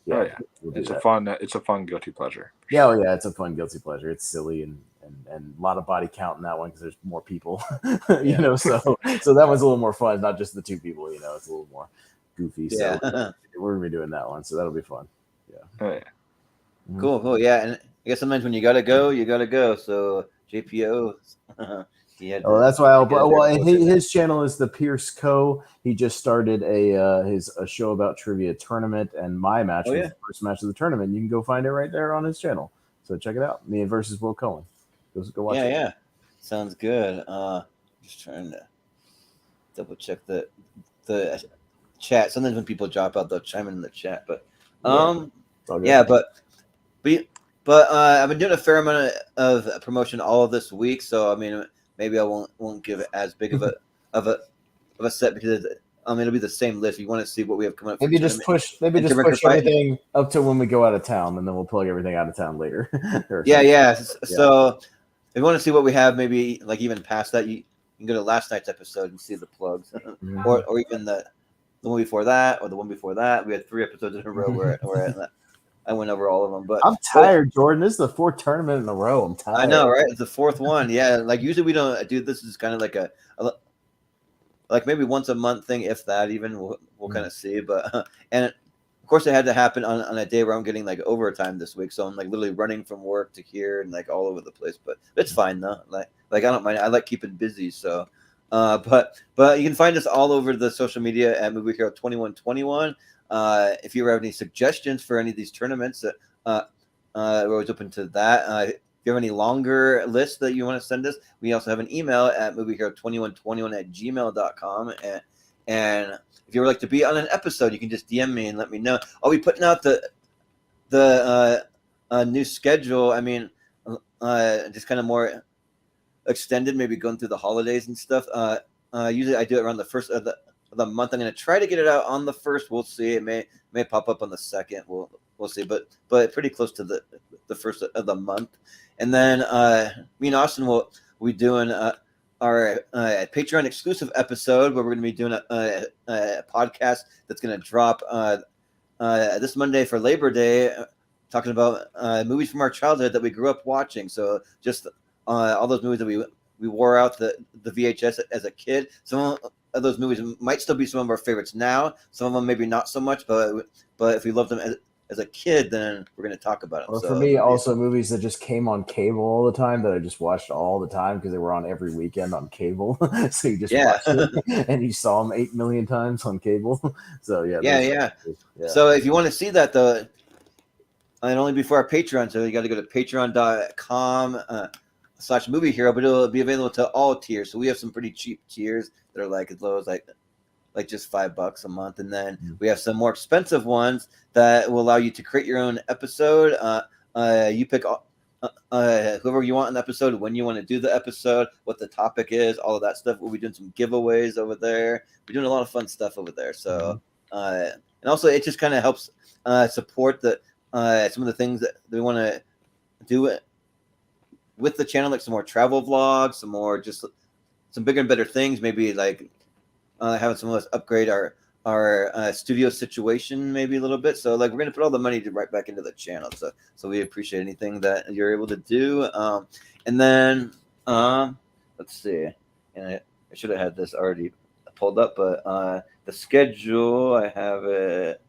it's a fun guilty pleasure. Yeah, it's a fun guilty pleasure. It's silly and a lot of body count in that one because there's more people, so that one's a little more fun, not just the two people, it's a little more goofy. So we're gonna be doing that one, so that'll be fun. Cool. Yeah, and I guess sometimes when you gotta go. So JPO, that's why his channel is the Pierce Co. He just started a show about trivia tournament, and my match was the first match of the tournament. You can go find it right there on his channel. So check it out. Me versus Will Cohen. Go watch it. Yeah. Sounds good. Just trying to double check the chat. Sometimes when people drop out, they'll chime in the chat. But but I've been doing a fair amount of promotion all of this week, so I mean maybe I won't give it as big of a set because it'll be the same list. If you want to see what we have coming up. Maybe just push everything up to when we go out of town, and then we'll plug everything out of town later. So if you want to see what we have, maybe like even past that, you can go to last night's episode and see the plugs, or even the one before that, or the one before that. We had 3 episodes in a row where I went over all of them. But I'm tired, Jordan. This is the 4th tournament in a row. I'm tired. I know, right? It's the 4th one. Yeah, like usually we don't do this. Is kind of like like maybe once a month thing, if that even. We'll kind of see, but and of course it had to happen on a day where I'm getting like overtime this week, so I'm like literally running from work to here and like all over the place. But it's fine though. Like I don't mind. I like keeping busy. So, but you can find us all over the social media at Movie Hero 2121. If you have any suggestions for any of these tournaments, we're always open to that. If you have any longer lists that you want to send us, we also have an email at moviehero2121@gmail.com. And if you would like to be on an episode, you can just DM me and let me know. I'll be putting out the new schedule. I mean, just kind of more extended, maybe going through the holidays and stuff. Usually I do it around the first of the month. I'm going to try to get it out on the 1st. We'll see. It may pop up on the 2nd. We'll see. But pretty close to the 1st of the month. And then me and Austin will be doing our Patreon exclusive episode where we're going to be doing a podcast that's going to drop this Monday for Labor Day, talking about movies from our childhood that we grew up watching. So just all those movies that we wore out the VHS as a kid. Some of those movies might still be some of our favorites now. Some of them maybe not so much, but if we loved them as a kid, then we're going to talk about them. Or for me, also movies that just came on cable all the time that I just watched all the time because they were on every weekend on cable. So you just watched it and you saw them 8 million times on cable. So yeah. So if you want to see that, though, and only before our Patreon, so you got to go to patreon.com/movie hero, but it'll be available to all tiers. So we have some pretty cheap tiers that are like as low as like just $5 a month, and then we have some more expensive ones that will allow you to create your own episode. You pick whoever you want in the episode, when you want to do the episode, what the topic is, all of that stuff. We'll be doing some giveaways over there. We're doing a lot of fun stuff over there. So and also it just kind of helps support the some of the things that we want to do with the channel, like some more travel vlogs, some more just some bigger and better things, maybe like having some of us upgrade our studio situation maybe a little bit. So like we're gonna put all the money right back into the channel. So we appreciate anything that you're able to do. And then let's see. And I should have had this already pulled up, but the schedule, I have it.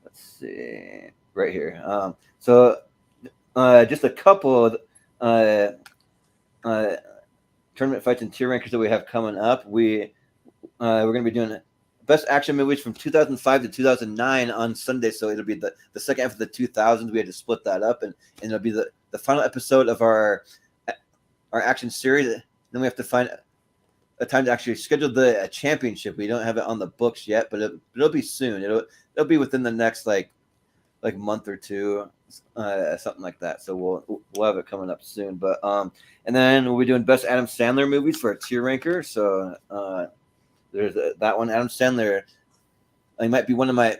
Let's see, right here. So just a couple of tournament fights and tier rankers that we have coming up. We're going to be doing best action movies from 2005 to 2009 on Sunday. So it'll be the second half of the 2000s. We had to split that up, and it'll be the final episode of our action series. Then we have to find a time to actually schedule the championship. We don't have it on the books yet, but it'll be soon. It'll be within the next like month or two, something like that. So we'll have it coming up soon. But and then we'll be doing best Adam Sandler movies for a tier ranker. So there's that one. Adam Sandler, he might be one of my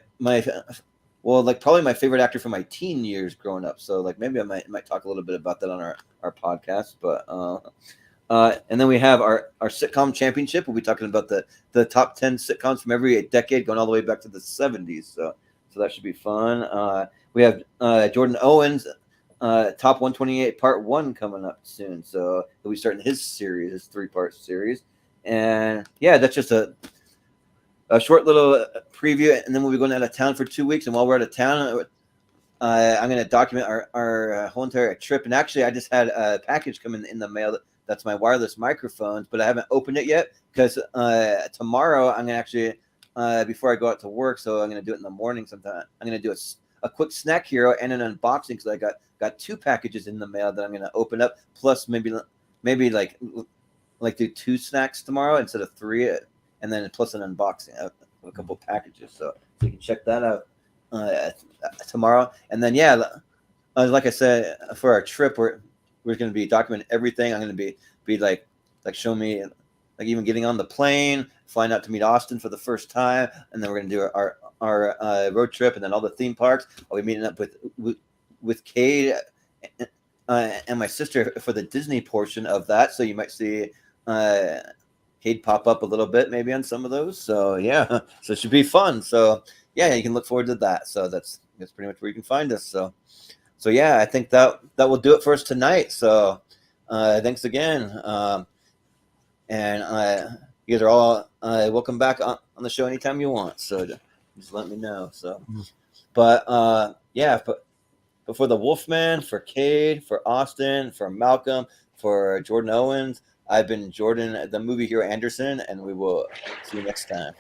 probably my favorite actor from my teen years growing up. So like maybe I might talk a little bit about that on our podcast. But and then we have our sitcom championship. We'll be talking about the top 10 sitcoms from every decade, going all the way back to the 70s. So that should be fun. We have Jordan Owens, top 128 part 1 coming up soon. So he'll be starting his 3-part series. And yeah, that's just a short little preview, and then we'll be going out of town for 2 weeks. And while we're out of town, I'm going to document our whole entire trip. And actually, I just had a package come in the mail. That's my wireless microphones, but I haven't opened it yet because tomorrow I'm going to actually, before I go out to work, so I'm going to do it in the morning sometime. I'm going to do a quick snack hero and an unboxing because I got 2 packages in the mail that I'm going to open up. Plus maybe like do 2 snacks tomorrow instead of 3, and then plus an unboxing of a couple packages. So you can check that out tomorrow. And then like I said, for our trip, we're going to be documenting everything. I'm going to be like show me like even getting on the plane, flying out to meet Austin for the first time, and then we're going to do our road trip, and then all the theme parks. I'll be meeting up with Cade and my sister for the Disney portion of that. So you might see Cade pop up a little bit maybe on some of those. So yeah, so it should be fun. So yeah, you can look forward to that. So that's pretty much where you can find us. So yeah, I think that will do it for us tonight. So thanks again. And you guys are all welcome back on the show anytime you want. So just let me know. So, but for the Wolfman, for Cade, for Austin, for Malcolm, for Jordan Owens, I've been Jordan, the movie hero Anderson, and we will see you next time.